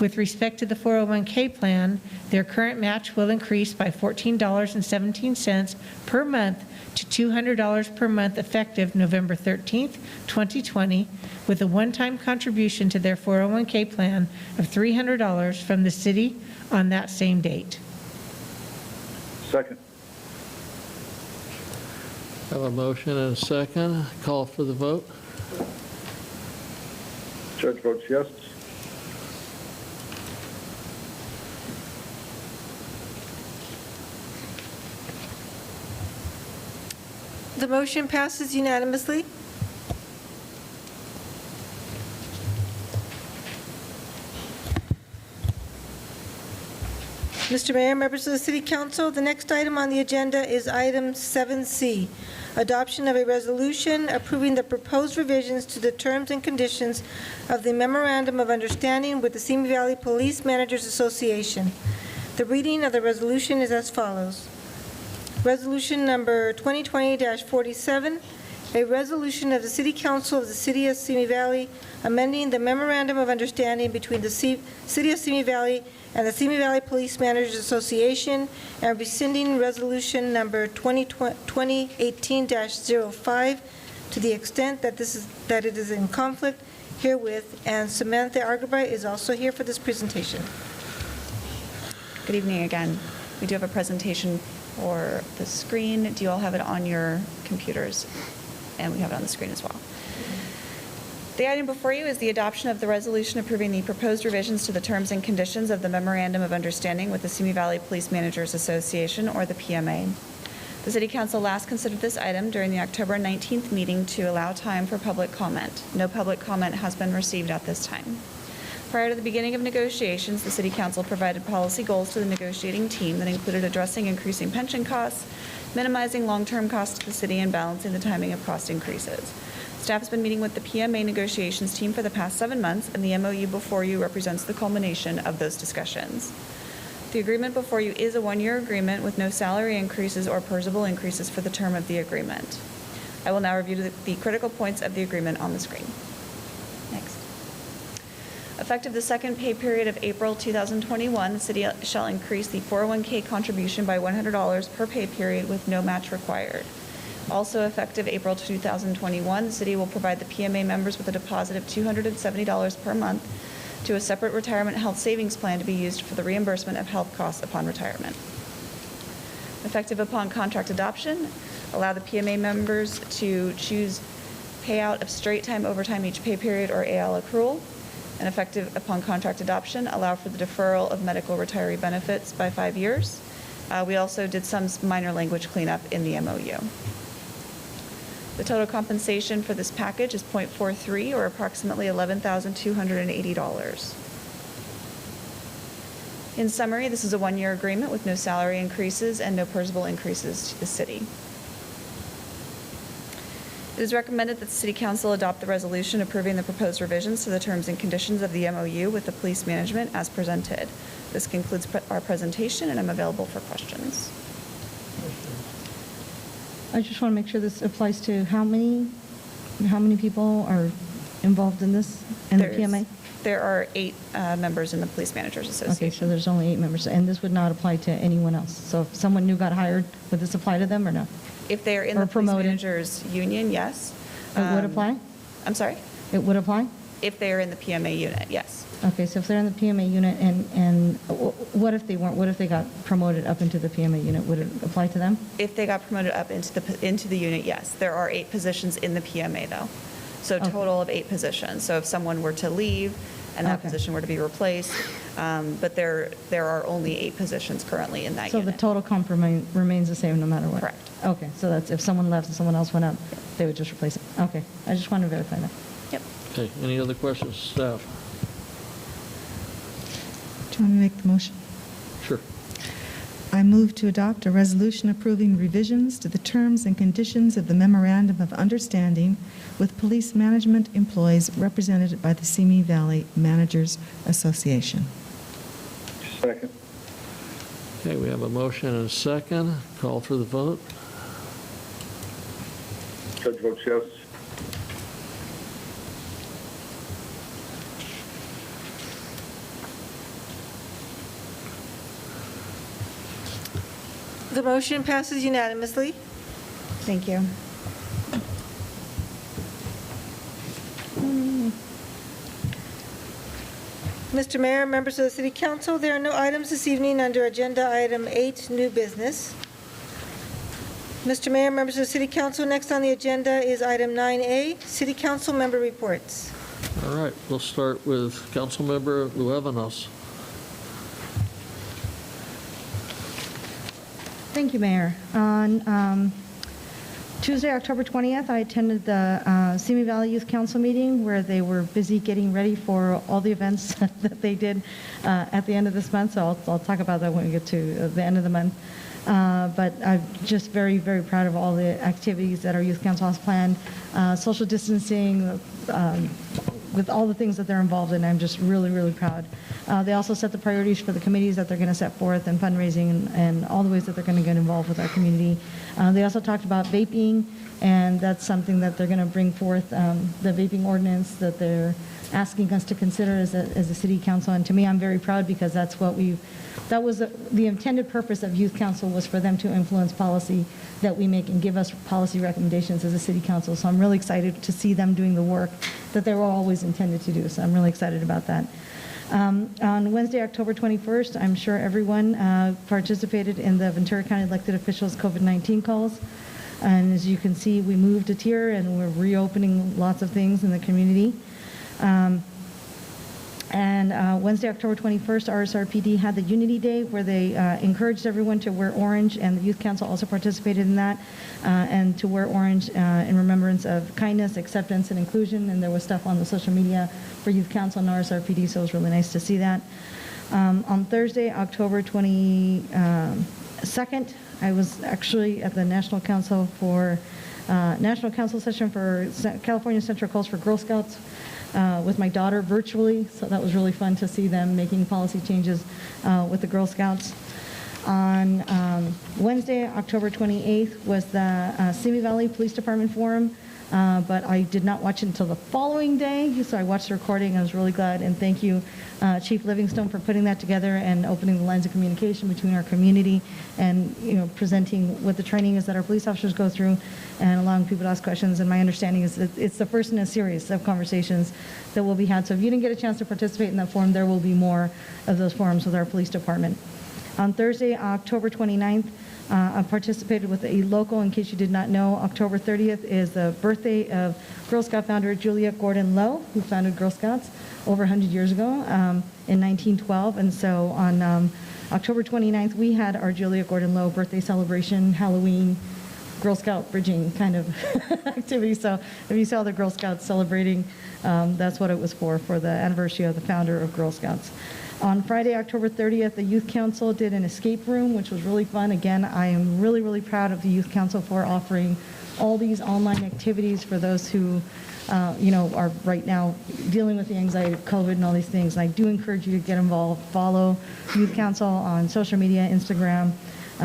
With respect to the 401k plan, their current match will increase by $14.17 per month to $200 per month effective November 13th, 2020, with a one-time contribution to their 401k plan of $300 from the city on that same date. Second. Have a motion and a second. Call for the vote. Judge votes yes. The motion passes unanimously. Mr. Mayor, members of the City Council, the next item on the agenda is item 7C, adoption of a resolution approving the proposed revisions to the terms and conditions of the Memorandum of Understanding with the Simi Valley Police Managers Association. The reading of the resolution is as follows. Resolution number 2020-47, a resolution of the City Council of the City of Simi Valley amending the Memorandum of Understanding between the City of Simi Valley and the Simi Valley Police Managers Association and rescinding resolution number 2018-05 to the extent that it is in conflict herewith, and Samantha Argabright is also here for this presentation. Good evening again. We do have a presentation for the screen. Do you all have it on your computers? And we have it on the screen as well. The item before you is the adoption of the resolution approving the proposed revisions to the terms and conditions of the Memorandum of Understanding with the Simi Valley Police Managers Association, or the PMA. The City Council last considered this item during the October 19th meeting to allow time for public comment. No public comment has been received at this time. Prior to the beginning of negotiations, the City Council provided policy goals to the negotiating team that included addressing increasing pension costs, minimizing long-term costs to the city, and balancing the timing of cost increases. Staff has been meeting with the PMA negotiations team for the past 7 months, and the MOU before you represents the culmination of those discussions. The agreement before you is a one-year agreement with no salary increases or PERSable increases for the term of the agreement. I will now review the critical points of the agreement on the screen. Next. Effective the second pay period of April 2021, the city shall increase the 401k contribution by $100 per pay period with no match required. Also effective April 2021, the city will provide the PMA members with a deposit of $270 per month to a separate retirement health savings plan to be used for the reimbursement of health costs upon retirement. Effective upon contract adoption, allow the PMA members to choose payout of straight time overtime each pay period or AL accrual. And effective upon contract adoption, allow for the deferral of medical retiree benefits by 5 years. We also did some minor language cleanup in the MOU. The total compensation for this package is .43, or approximately $11,280. In summary, this is a one-year agreement with no salary increases and no PERSable increases to the city. It is recommended that the City Council adopt the resolution approving the proposed revisions to the terms and conditions of the MOU with the police management as presented. This concludes our presentation, and I'm available for questions. I just want to make sure this applies to how many people are involved in this, in the PMA? There are 8 members in the Police Managers Association. Okay, so there's only 8 members, and this would not apply to anyone else. So if someone new got hired, would this apply to them or no? If they're in the Police Managers Union, yes. It would apply? I'm sorry? It would apply? If they're in the PMA unit, yes. Okay, so if they're in the PMA unit, and what if they weren't? What if they got promoted up into the PMA unit? Would it apply to them? If they got promoted up into the unit, yes. There are 8 positions in the PMA, though. So total of 8 positions. So if someone were to leave and that position were to be replaced, but there are only 8 positions currently in that so unit. So the total comp remains the same no matter what? Correct. Okay, so that's if someone left and someone else went up, they would just replace it. Okay, I just wanted to verify that. Yep. Okay, any other questions, staff? Do you want to make the motion? Sure. I move to adopt a resolution approving revisions to the terms and conditions of the Memorandum of Understanding with police management employees represented by the Simi Valley Managers Association. Second. Okay, we have a motion and a second. Call for the vote. Judge votes yes. The motion passes unanimously. Thank you. Mr. Mayor, members of the City Council, there are no items this evening under Agenda Item 8, New Business. Mr. Mayor, members of the City Council, next on the agenda is Item 9A, City Council Member Reports. All right, we'll start with Councilmember Luevanos. Thank you, Mayor. On Tuesday, October 20th, I attended the Simi Valley Youth Council meeting where they were busy getting ready for all the events that they did at the end of this month. So I'll talk about that when we get to the end of the month. But I'm just very, very proud of all the activities that our Youth Council has planned. Social distancing, with all the things that they're involved in, I'm just really, really proud. They also set the priorities for the committees that they're going to set forth and fundraising and all the ways that they're going to get involved with our community. They also talked about vaping, and that's something that they're going to bring forth, the vaping ordinance that they're asking us to consider as a city council. And to me, I'm very proud because that's what that was the intended purpose of Youth Council, was for them to influence policy that we make and give us policy recommendations as a city council. So I'm really excited to see them doing the work that they were always intended to do. So I'm really excited about that. On Wednesday, October 21st, I'm sure everyone participated in the Ventura County elected officials COVID-19 calls. And as you can see, we moved a tier and we're reopening lots of things in the community. Wednesday, October 21st, RSRPD had the Unity Day where they encouraged everyone to wear orange, and the Youth Council also participated in that, and to wear orange in remembrance of kindness, acceptance, and inclusion. And there was stuff on the social media for Youth Council and RSRPD, so it was really nice to see that. On Thursday, October 22nd, I was actually at the National Council session for California Central Coast for Girl Scouts with my daughter virtually, so that was really fun to see them making policy changes with the Girl Scouts. On Wednesday, October 28th, was the Simi Valley Police Department Forum, but I did not watch it until the following day, so I watched the recording. I was really glad, and thank you, Chief Livingstone, for putting that together and opening the lines of communication between our community and presenting what the training is that our police officers go through and allowing people to ask questions. And my understanding is that it's the first in a series of conversations that will be had. So if you didn't get a chance to participate in that forum, there will be more of those forums with our police department. On Thursday, October 29th, I participated with a local. In case you did not know, October 30th is the birthday of Girl Scout founder Julia Gordon Lowe, who founded Girl Scouts over 100 years ago in 1912. And so on October 29th, we had our Julia Gordon Lowe birthday celebration, Halloween, Girl Scout bridging kind of activity. So if you saw the Girl Scouts celebrating, that's what it was for the anniversary of the founder of Girl Scouts. On Friday, October 30th, the Youth Council did an escape room, which was really fun. Again, I am really, really proud of the Youth Council for offering all these online activities for those who, are right now dealing with the anxiety of COVID and all these things. And I do encourage you to get involved. Follow Youth Council on social media, Instagram.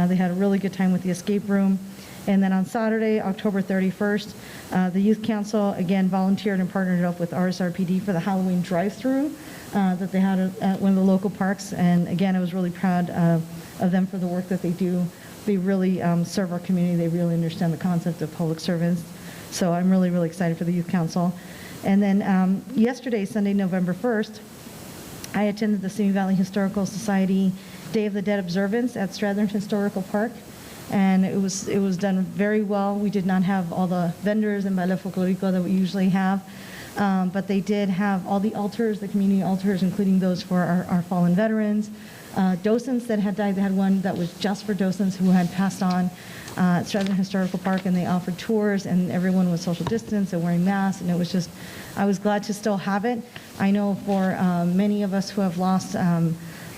They had a really good time with the escape room. And then on Saturday, October 31st, the Youth Council, again, volunteered and partnered up with RSRPD for the Halloween drive-through that they had at one of the local parks. And again, I was really proud of them for the work that they do. They really serve our community. They really understand the concept of public servants. So I'm really, really excited for the Youth Council. And then yesterday, Sunday, November 1st, I attended the Simi Valley Historical Society Day of the Dead observance at Strathern Historical Park. And it was done very well. We did not have all the vendors and baile folklorico that we usually have, but they did have all the altars, the community altars, including those for our fallen veterans, docents that had died. They had one that was just for docents who had passed on at Strathern Historical Park, and they offered tours, and everyone was social distance and wearing masks, and it was just, I was glad to still have it. I know for many of us who have lost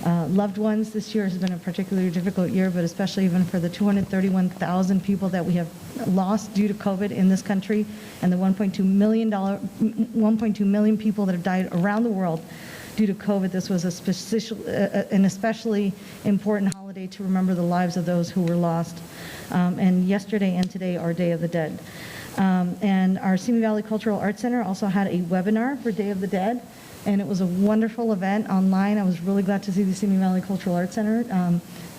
loved ones, this year has been a particularly difficult year, but especially even for the 231,000 people that we have lost due to COVID in this country, and the 1.2 million people that have died around the world due to COVID. This was an especially important holiday to remember the lives of those who were lost. And yesterday and today are Day of the Dead. And our Simi Valley Cultural Arts Center also had a webinar for Day of the Dead. And it was a wonderful event online. I was really glad to see the Simi Valley Cultural Arts Center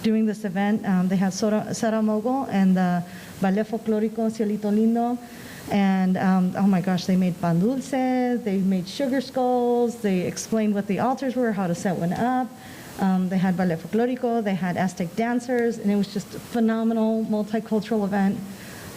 doing this event. They had Sara Mogul and the Ballet Folklorico Cielito Lindo. And oh my gosh, they made pan dulce, they made sugar skulls, they explained what the altars were, how to set one up. They had Ballet Folklorico, they had Aztec dancers, and it was just a phenomenal multicultural event.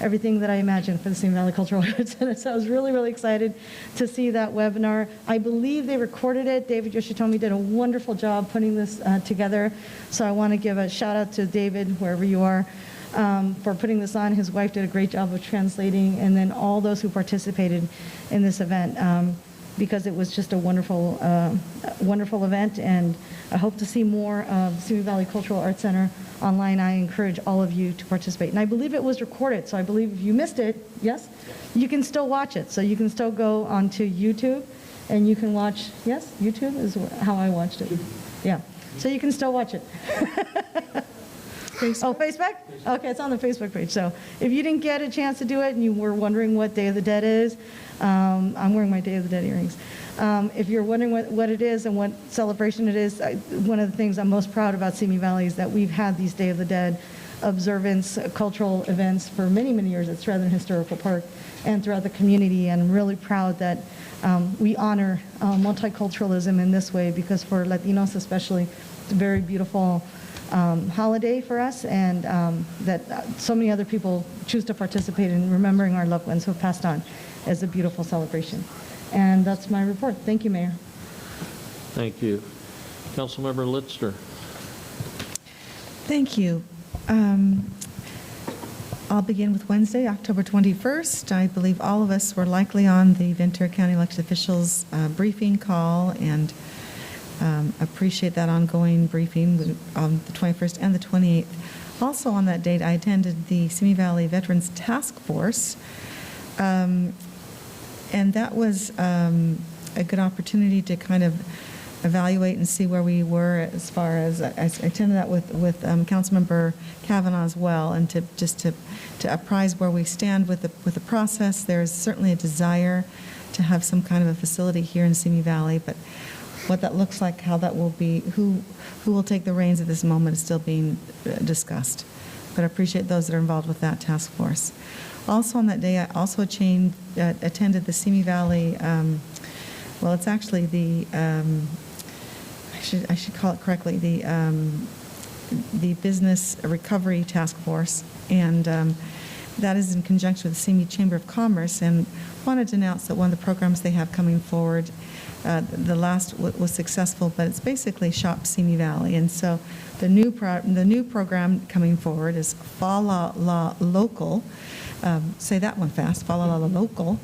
Everything that I imagined for the Simi Valley Cultural Arts Center. So I was really, really excited to see that webinar. I believe they recorded it. David Yoshitomi did a wonderful job putting this together. So I want to give a shout out to David, wherever you are, for putting this on. His wife did a great job of translating, and then all those who participated in this event, because it was just a wonderful, wonderful event. And I hope to see more of Simi Valley Cultural Arts Center online. I encourage all of you to participate. And I believe it was recorded, so I believe if you missed it, yes, you can still watch it. So you can still go onto YouTube and you can watch, yes, YouTube is how I watched it. Yeah, so you can still watch it. Oh, Facebook? Okay, it's on the Facebook page. So if you didn't get a chance to do it and you were wondering what Day of the Dead is, I'm wearing my Day of the Dead earrings. If you're wondering what it is and what celebration it is, one of the things I'm most proud about Simi Valley is that we've had these Day of the Dead observance, cultural events for many, many years at Stratton Historical Park and throughout the community. And I'm really proud that we honor multiculturalism in this way, because for Latinos especially, it's a very beautiful holiday for us, and that so many other people choose to participate in remembering our loved ones who have passed on as a beautiful celebration. And that's my report. Thank you, Mayor. Thank you. Councilmember Litster. Thank you. I'll begin with Wednesday, October 21st. I believe all of us were likely on the Ventura County elected officials briefing call, and appreciate that ongoing briefing on the 21st and the 28th. Also on that date, I attended the Simi Valley Veterans Task Force, and that was a good opportunity to kind of evaluate and see where we were as far as, I attended that with Councilmember Kavanaugh as well, and to apprise where we stand with the process. There's certainly a desire to have some kind of a facility here in Simi Valley, but what that looks like, how that will be, who will take the reins at this moment is still being discussed. But I appreciate those that are involved with that task force. Also on that day, I also attended the Simi Valley, well, it's actually the, I should call it correctly, the Business Recovery Task Force, and that is in conjunction with the Simi Chamber of Commerce, and wanted to announce that one of the programs they have coming forward, the last was successful, but it's basically Shop Simi Valley, and so the new program coming forward is Fa La La Local. Say that one fast, Fa La La Local.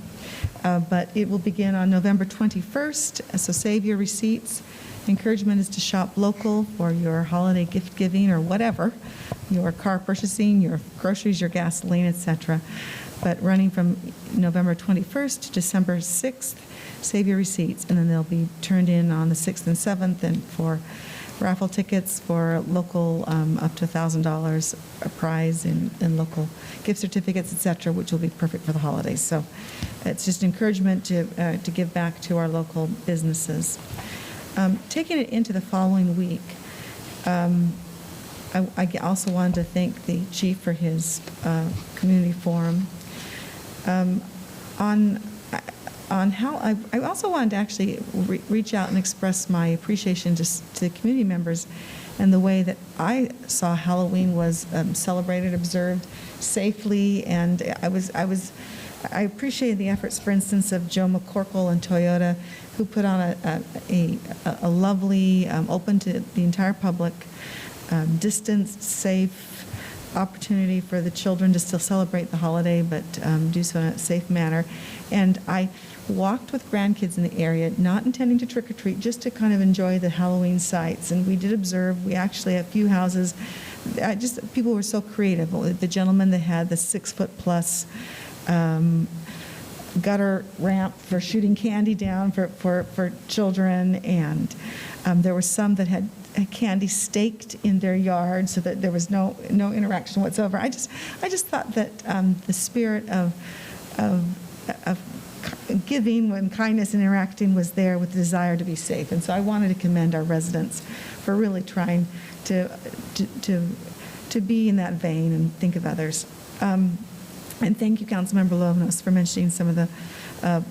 But it will begin on November 21st, so save your receipts. Encouragement is to shop local for your holiday gift giving or whatever, your car purchasing, your groceries, your gasoline, etc. But running from November 21st to December 6th, save your receipts, and then they'll be turned in on the 6th and 7th, and for raffle tickets for local up to $1,000 a prize in local gift certificates, etc., which will be perfect for the holidays. So it's just encouragement to give back to our local businesses. Taking it into the following week, I also wanted to thank the chief for his community forum. On how I also wanted to actually reach out and express my appreciation to the community members and the way that I saw Halloween was celebrated, observed safely, and I appreciated the efforts, for instance, of Joe McCorkle and Toyota, who put on a lovely, open to the entire public, distanced, safe opportunity for the children to still celebrate the holiday, but do so in a safe manner. And I walked with grandkids in the area, not intending to trick or treat, just to kind of enjoy the Halloween sights. And we did observe, we actually had a few houses, people were so creative. The gentleman that had the 6-foot-plus gutter ramp for shooting candy down for children, and there were some that had candy staked in their yard so that there was no interaction whatsoever. I just thought that the spirit of giving and kindness and interacting was there with the desire to be safe. And so I wanted to commend our residents for really trying to be in that vein and think of others. And thank you, Councilmember Lovnos, for mentioning some of the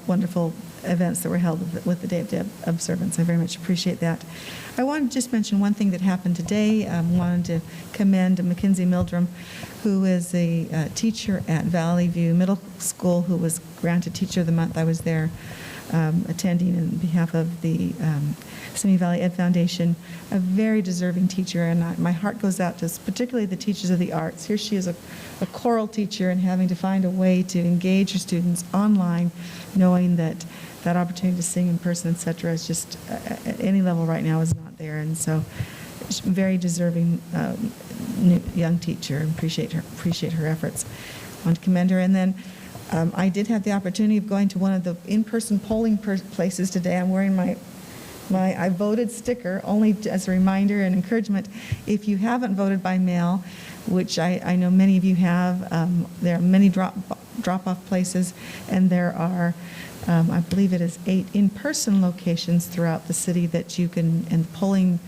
wonderful events that were held with the Day of Dead observance. I very much appreciate that. I wanted to just mention one thing that happened today. I wanted to commend Mackenzie Mildrum, who is a teacher at Valley View Middle School, who was granted Teacher of the Month. I was there attending on behalf of the Simi Valley Ed Foundation, a very deserving teacher, and my heart goes out to particularly the teachers of the arts. Here she is, a choral teacher, and having to find a way to engage her students online, knowing that that opportunity to sing in person, et cetera, is just at any level right now is not there. And so very deserving young teacher, and appreciate her efforts. I want to commend her. And then I did have the opportunity of going to one of the in-person polling places today. I'm wearing my I voted sticker, only as a reminder and encouragement. If you haven't voted by mail, which I know many of you have, there are many drop-off places, and there are, I believe it is 8 in-person locations throughout the city that you can, and polling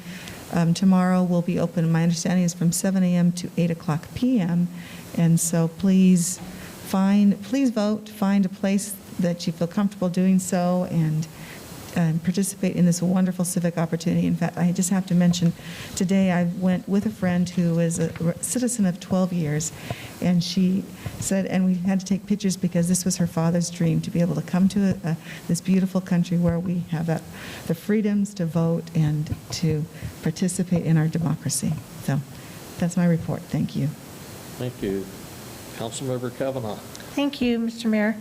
tomorrow will be open. My understanding is from 7 a.m. to 8 o'clock p.m. And so please vote, find a place that you feel comfortable doing so, and participate in this wonderful civic opportunity. In fact, I just have to mention, today I went with a friend who is a citizen of 12 years, and she said, and we had to take pictures because this was her father's dream, to be able to come to this beautiful country where we have the freedoms to vote and to participate in our democracy. So that's my report. Thank you. Thank you. Councilmember Kavanaugh. Thank you, Mr. Mayor.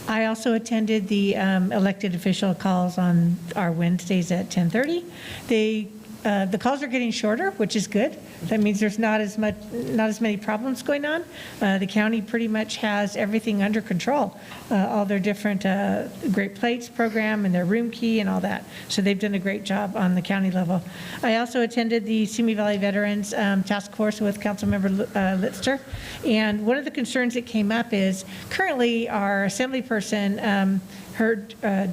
I also attended the elected official calls on our Wednesdays at 10:30. The calls are getting shorter, which is good. That means there's not as many problems going on. The county pretty much has everything under control, all their different Great Plates program and their room key and all that. So they've done a great job on the county level. I also attended the Simi Valley Veterans Task Force with Councilmember Litzter. And one of the concerns that came up is currently our assembly person, her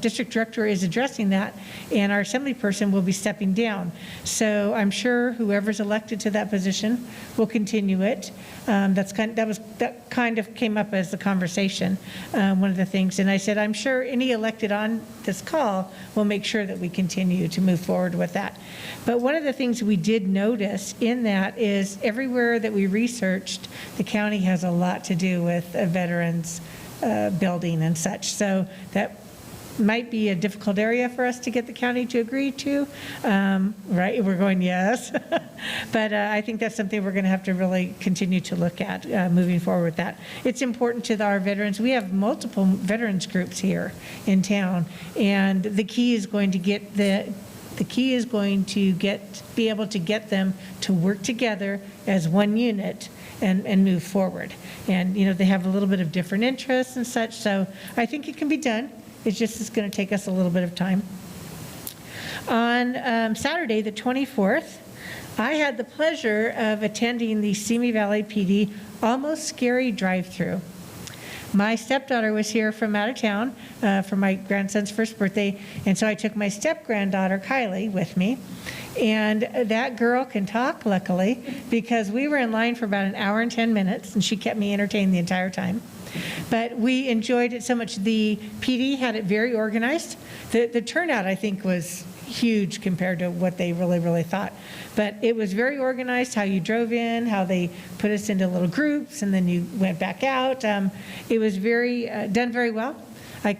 district director is addressing that, and our assembly person will be stepping down. So I'm sure whoever's elected to that position will continue it. That kind of came up as the conversation, one of the things. And I said, I'm sure any elected on this call will make sure that we continue to move forward with that. But one of the things we did notice in that is everywhere that we researched, the county has a lot to do with veterans building and such. So that might be a difficult area for us to get the county to agree to, right? We're going, yes. But I think that's something we're going to have to really continue to look at moving forward with that. It's important to our veterans. We have multiple veterans groups here in town, and the key is going to get be able to get them to work together as one unit and move forward. And, they have a little bit of different interests and such, so I think it can be done. It's going to take us a little bit of time. On Saturday, the 24th, I had the pleasure of attending the Simi Valley PD Almost Scary drive-through. My stepdaughter was here from out of town for my grandson's first birthday, and so I took my step-granddaughter, Kylie, with me. And that girl can talk, luckily, because we were in line for about an hour and 10 minutes, and she kept me entertained the entire time. But we enjoyed it so much. The PD had it very organized. The turnout, I think, was huge compared to what they really thought. But it was very organized, how you drove in, how they put us into little groups, and then you went back out. It was done very well. I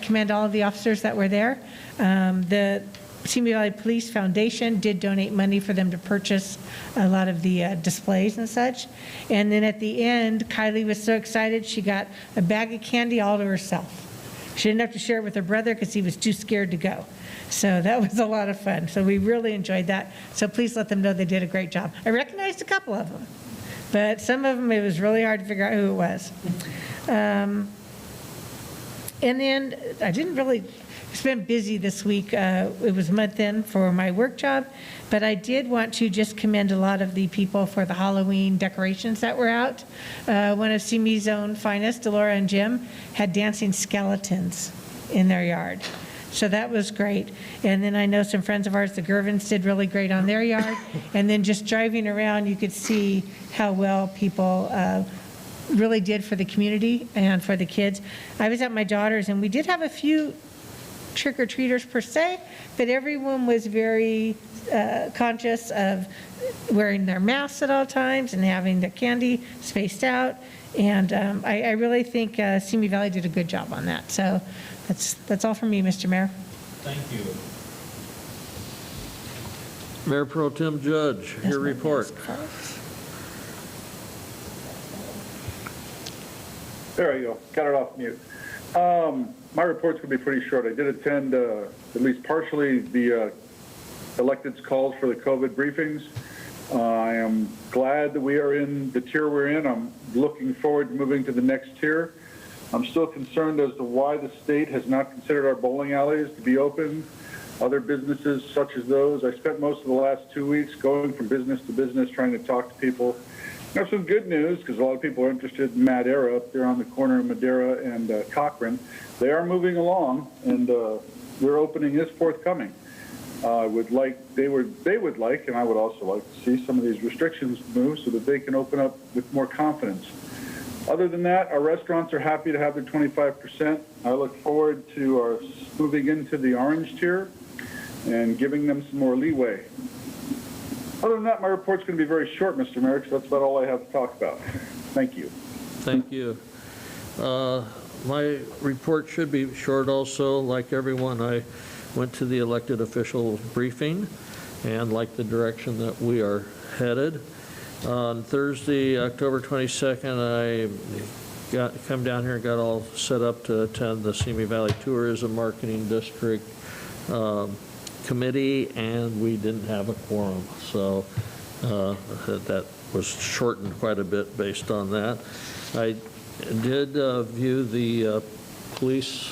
commend all of the officers that were there. The Simi Valley Police Foundation did donate money for them to purchase a lot of the displays and such. And then at the end, Kylie was so excited, she got a bag of candy all to herself. She didn't have to share it with her brother because he was too scared to go. So that was a lot of fun. So we really enjoyed that. So please let them know they did a great job. I recognized a couple of them, but some of them, it was really hard to figure out who it was. And then I didn't really it's been busy this week. It was month end for my work job, but I did want to just commend a lot of the people for the Halloween decorations that were out. One of Simi's own finest, Delora and Jim, had dancing skeletons in their yard. So that was great. And then I know some friends of ours, the Gervins, did really great on their yard. And then just driving around, you could see how well people really did for the community and for the kids. I was at my daughter's, and we did have a few trick-or-treaters per se, but everyone was very conscious of wearing their masks at all times and having their candy spaced out. And I really think Simi Valley did a good job on that. So that's all from me, Mr. Mayor. Thank you. Mayor Pro Tem Judge, your report. There you go. Got it off mute. My report's going to be pretty short. I did attend, at least partially, the elected's calls for the COVID briefings. I am glad that we are in the tier we're in. I'm looking forward to moving to the next tier. I'm still concerned as to why the state has not considered our bowling alleys to be open, other businesses such as those. I spent most of the last 2 weeks going from business to business trying to talk to people. There's some good news because a lot of people are interested in Madeira up there on the corner of Madeira and Cochrane. They are moving along, and their opening is forthcoming. They would like, and I would also like to see some of these restrictions move so that they can open up with more confidence. Other than that, our restaurants are happy to have their 25%. I look forward to our moving into the orange tier and giving them some more leeway. Other than that, my report's going to be very short, Mr. Mayor, because that's about all I have to talk about. Thank you. Thank you. My report should be short also. Like everyone, I went to the elected official briefing and like the direction that we are headed. On Thursday, October 22nd, I come down here and got all set up to attend the Simi Valley Tourism Marketing District committee, and we didn't have a quorum. So that was shortened quite a bit based on that. I did view the police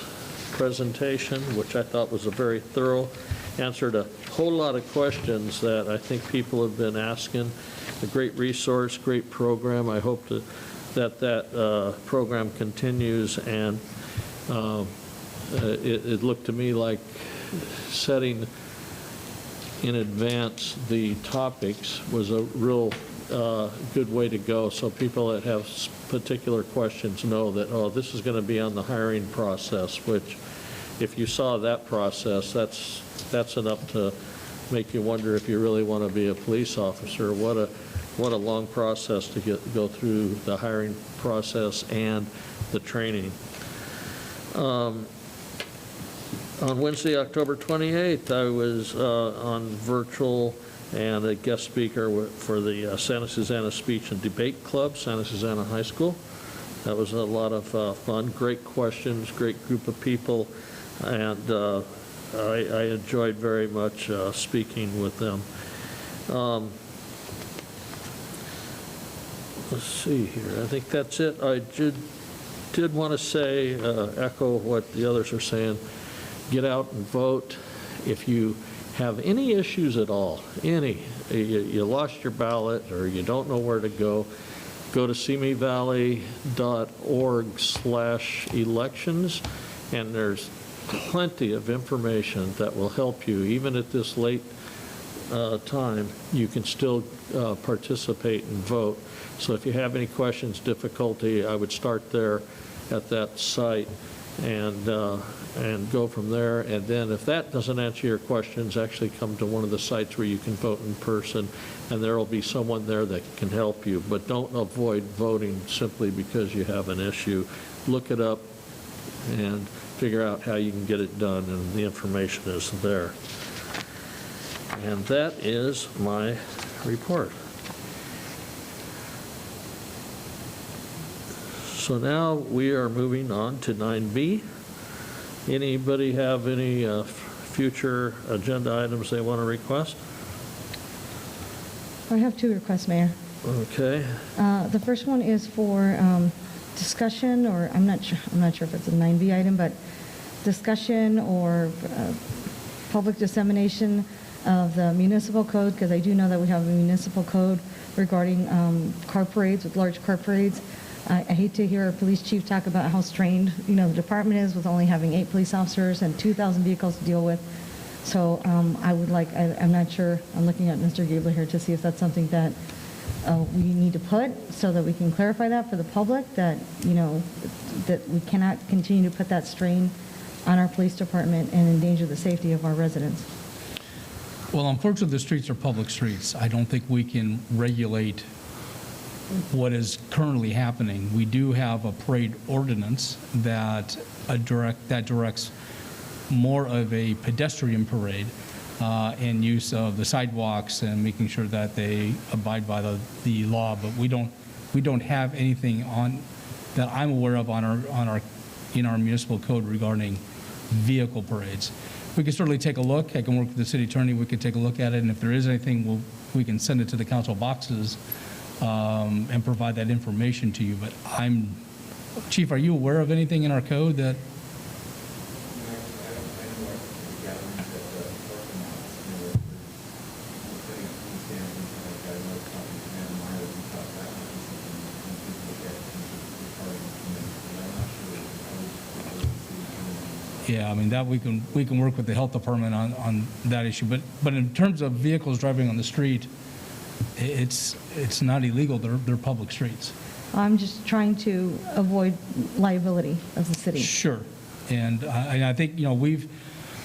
presentation, which I thought was a very thorough, answered a whole lot of questions that I think people have been asking. A great resource, great program. I hope that program continues, and it looked to me like setting in advance the topics was a real good way to go, so people that have particular questions know that, oh, this is going to be on the hiring process, which if you saw that process, that's enough to make you wonder if you really want to be a police officer. What a long process to go through the hiring process and the training. On Wednesday, October 28th, I was on virtual and a guest speaker for the Santa Susana Speech and Debate Club, Santa Susana High School. That was a lot of fun, great questions, great group of people, and I enjoyed very much speaking with them. Let's see here. I think that's it. I did want to say, echo what the others are saying. Get out and vote. If you have any issues at all, you lost your ballot or you don't know where to go to simivalley.org/elections, and there's plenty of information that will help you. Even at this late time, you can still participate and vote. So if you have any questions, difficulty, I would start there at that site and go from there. And then if that doesn't answer your questions, actually come to one of the sites where you can vote in person, and there will be someone there that can help you. But don't avoid voting simply because you have an issue. Look it up and figure out how you can get it done, and the information is there. And that is my report. So now we are moving on to 9B. Anybody have any future agenda items they want to request? I have two requests, Mayor. Okay. The first one is for discussion, or I'm not sure if it's a 9B item, but discussion or public dissemination of the municipal code, because I do know that we have a municipal code regarding car parades, with large car parades. I hate to hear a police chief talk about how strained, the department is with only having 8 police officers and 2,000 vehicles to deal with. So I would like, I'm not sure, I'm looking at Mr. Gabler here to see if that's something that we need to put so that we can clarify that for the public, that, that we cannot continue to put that strain on our police department and endanger the safety of our residents. Well, unfortunately, the streets are public streets. I don't think we can regulate what is currently happening. We do have a parade ordinance that directs more of a pedestrian parade and use of the sidewalks and making sure that they abide by the law. But we don't have anything on that I'm aware of in our municipal code regarding vehicle parades. We can certainly take a look. I can work with the city attorney. We can take a look at it, and if there is anything, we can send it to the council boxes and provide that information to you. But Chief, are you aware of anything in our code that? Yeah, I mean, that we can work with the health department on that issue. But in terms of vehicles driving on the street, it's not illegal. They're public streets. I'm just trying to avoid liability of the city. Sure. And I think, we've,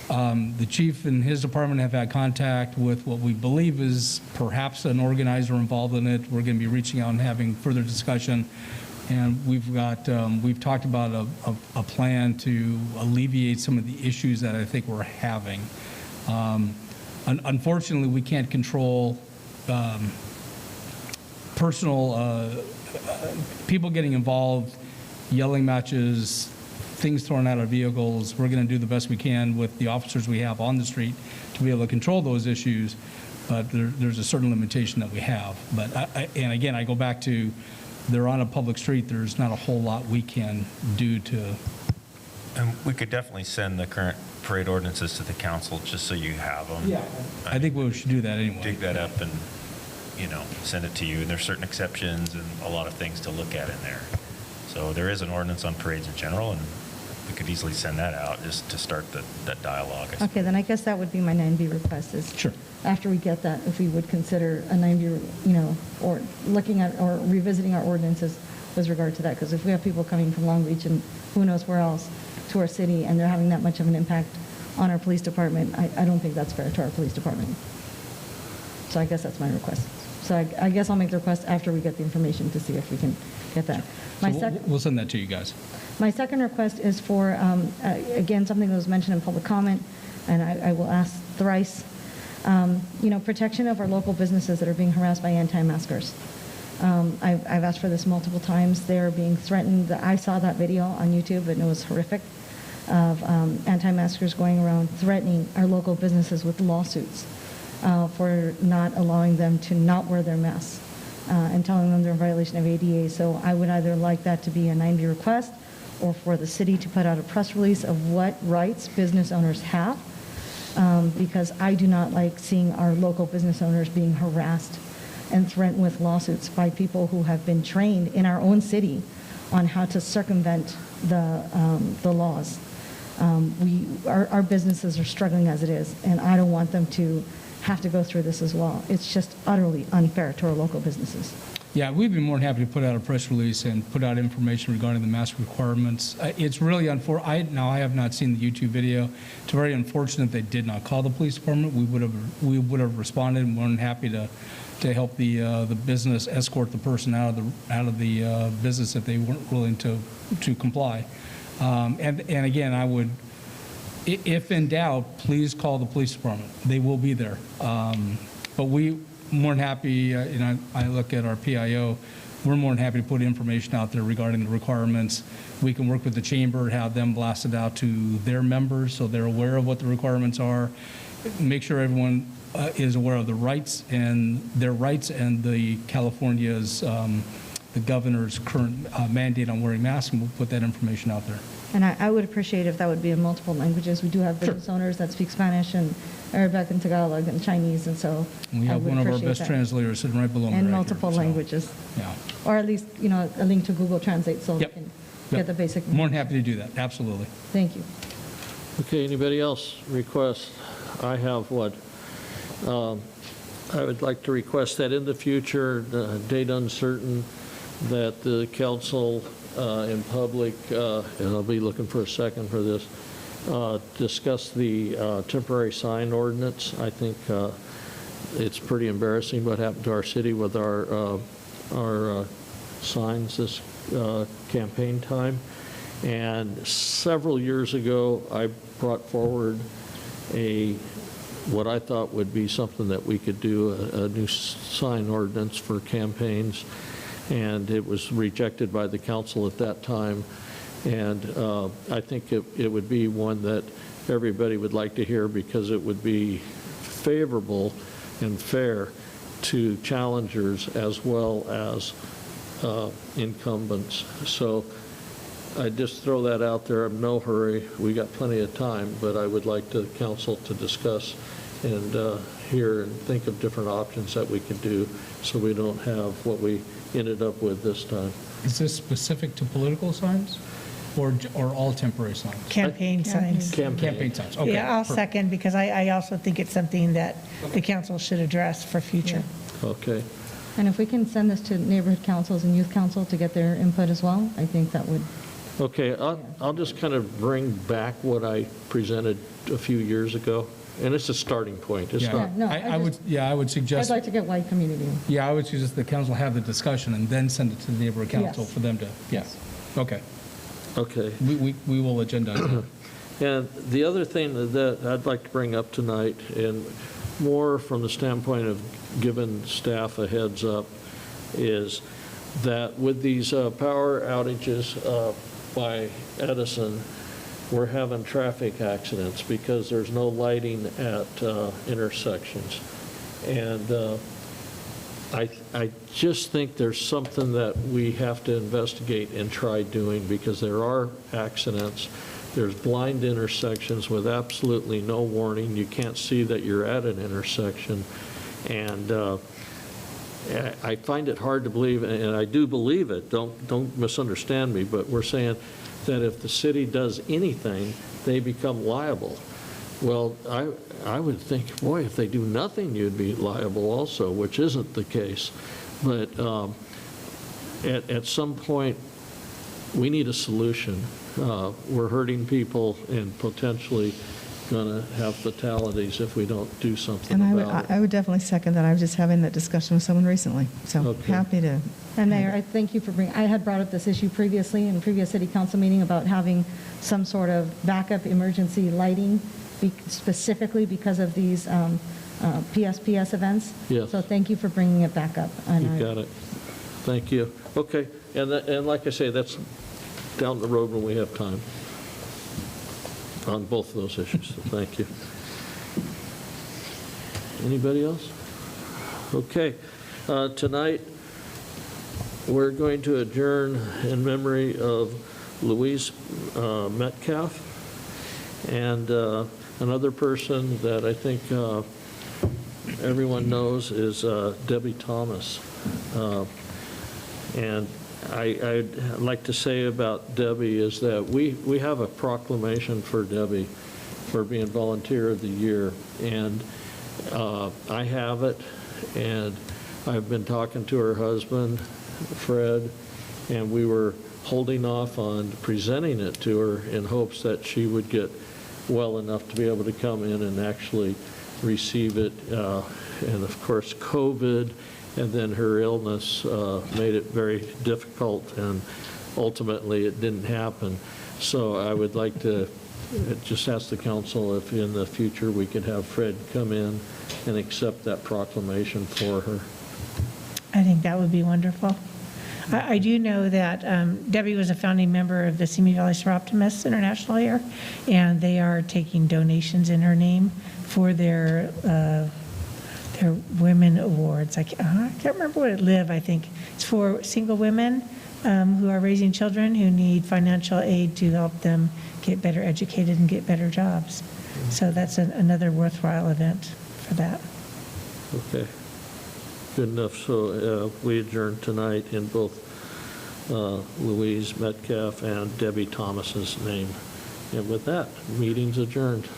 the chief and his department have had contact with what we believe is perhaps an organizer involved in it. We're going to be reaching out and having further discussion. And we've talked about a plan to alleviate some of the issues that I think we're having. Unfortunately, we can't control personal people getting involved, yelling matches, things thrown out of vehicles. We're going to do the best we can with the officers we have on the street to be able to control those issues, but there's a certain limitation that we have. But and again, I go back to, they're on a public street. There's not a whole lot we can do to. And we could definitely send the current parade ordinances to the council just so you have them. Yeah, I think we should do that anyway. Dig that up and, send it to you. And there's certain exceptions and a lot of things to look at in there. So there is an ordinance on parades in general, and we could easily send that out just to start that dialogue. Okay, then I guess that would be my 9B request is. Sure. After we get that, if we would consider a 9B, or looking at or revisiting our ordinances with regard to that. Because if we have people coming from Long Beach and who knows where else to our city and they're having that much of an impact on our police department, I don't think that's fair to our police department. So I guess that's my request. So I guess I'll make the request after we get the information to see if we can get that. We'll send that to you guys. My second request is for, again, something that was mentioned in public comment, and I will ask thrice. Protection of our local businesses that are being harassed by anti-maskers. I've asked for this multiple times. They're being threatened. I saw that video on YouTube, and it was horrific, of anti-maskers going around threatening our local businesses with lawsuits for not allowing them to not wear their masks and telling them they're in violation of ADA. So I would either like that to be a 9B request or for the city to put out a press release of what rights business owners have. Because I do not like seeing our local business owners being harassed and threatened with lawsuits by people who have been trained in our own city on how to circumvent the laws. Our businesses are struggling as it is, and I don't want them to have to go through this as well. It's just utterly unfair to our local businesses. Yeah, we'd be more than happy to put out a press release and put out information regarding the mask requirements. It's really unfortunate. Now, I have not seen the YouTube video. It's very unfortunate they did not call the police department. We would have responded and more than happy to help the business escort the person out of the business if they weren't willing to comply. And again, I would, if in doubt, please call the police department. They will be there. But we more than happy, I look at our PIO, we're more than happy to put information out there regarding the requirements. We can work with the chamber, have them blast it out to their members so they're aware of what the requirements are. Make sure everyone is aware of the rights and the California's, the governor's current mandate on wearing masks, and we'll put that information out there. And I would appreciate if that would be in multiple languages. We do have business owners that speak Spanish and Arabic and Tagalog and Chinese, and so We I have would one of our appreciate best that. translators sitting right below me. In right multiple here, so, languages. Yeah. Or at least, a link to Google Translate so we can get the basic. More than happy to do that, absolutely. Thank you. Okay, anybody else request? I have one. I would like to request that in the future, date uncertain, that the council in public, and I'll be looking for a second for this, discuss the temporary sign ordinance. I think it's pretty embarrassing what happened to our city with our signs this campaign time. And several years ago, I brought forward what I thought would be something that we could do, a new sign ordinance for campaigns, and it was rejected by the council at that time. And I think it would be one that everybody would like to hear, because it would be favorable and fair to challengers as well as incumbents. So I just throw that out there. I'm in no hurry. We got plenty of time, but I would like the council to discuss and hear and think of different options that we could do, so we don't have what we ended up with this time. Is this specific to political signs or all temporary signs? Campaign signs. Campaign signs, okay. Yeah, I'll perfect. second, because I also think it's something that the council should address for future. Okay. And if we can send this to neighborhood councils and youth council to get their input as well, I think that would. Okay, I'll just kind of bring back what I presented a few years ago, and it's a starting point. It's Yeah, not. No, I would I'd suggest, like to get wide community. I would suggest the council have the discussion and then send it to the neighborhood council Yes. for them to, yes. Okay. Okay. We will agendize that. And the other thing that I'd like to bring up tonight, and more from the standpoint of giving staff a heads up, is that with these power outages by Edison, we're having traffic accidents because there's no lighting at intersections. And I just think there's something that we have to investigate and try doing, because there are accidents. There's blind intersections with absolutely no warning. You can't see that you're at an intersection. And I find it hard to believe, and I do believe it, don't misunderstand me, but we're saying that if the city does anything, they become liable. Well, I would think, boy, if they do nothing, you'd be liable also, which isn't the case. But at some point, we need a solution. We're hurting people and potentially going to have fatalities if we don't do something And about it. I would definitely second that. I was just having that discussion with someone recently, so Okay. happy to. And Mayor, I thank you for bringing, I had brought up this issue previously in previous city council meeting about having some sort of backup emergency lighting specifically because of these PSPS events. Yes. So thank you for bringing it back up. And You got it. Thank you. Okay, and like I say, that's down the road when we have time on both of those issues, so thank you. Anybody else? Okay, tonight, we're going to adjourn in memory of Louise Metcalf, and another person that I think everyone knows is Debbie Thomas. And I'd like to say about Debbie is that we have a proclamation for Debbie for being Volunteer of the Year, and I have it, and I've been talking to her husband, Fred, and we were holding off on presenting it to her in hopes that she would get well enough to be able to come in and actually receive it. And of course, COVID and then her illness made it very difficult, and ultimately it didn't happen. So I would like to just ask the council if in the future we could have Fred come in and accept that proclamation for her. I think that would be wonderful. I do know that Debbie was a founding member of the Simi Valley Seroptimists International here, and they are taking donations in her name for their women awards. I can't remember what it live. I think it's for single women who are raising children who need financial aid to help them get better educated and get better jobs. So that's another worthwhile event for that. Okay. Good enough. So we adjourn tonight in both Louise Metcalf and Debbie Thomas's name. And with that, meeting's adjourned.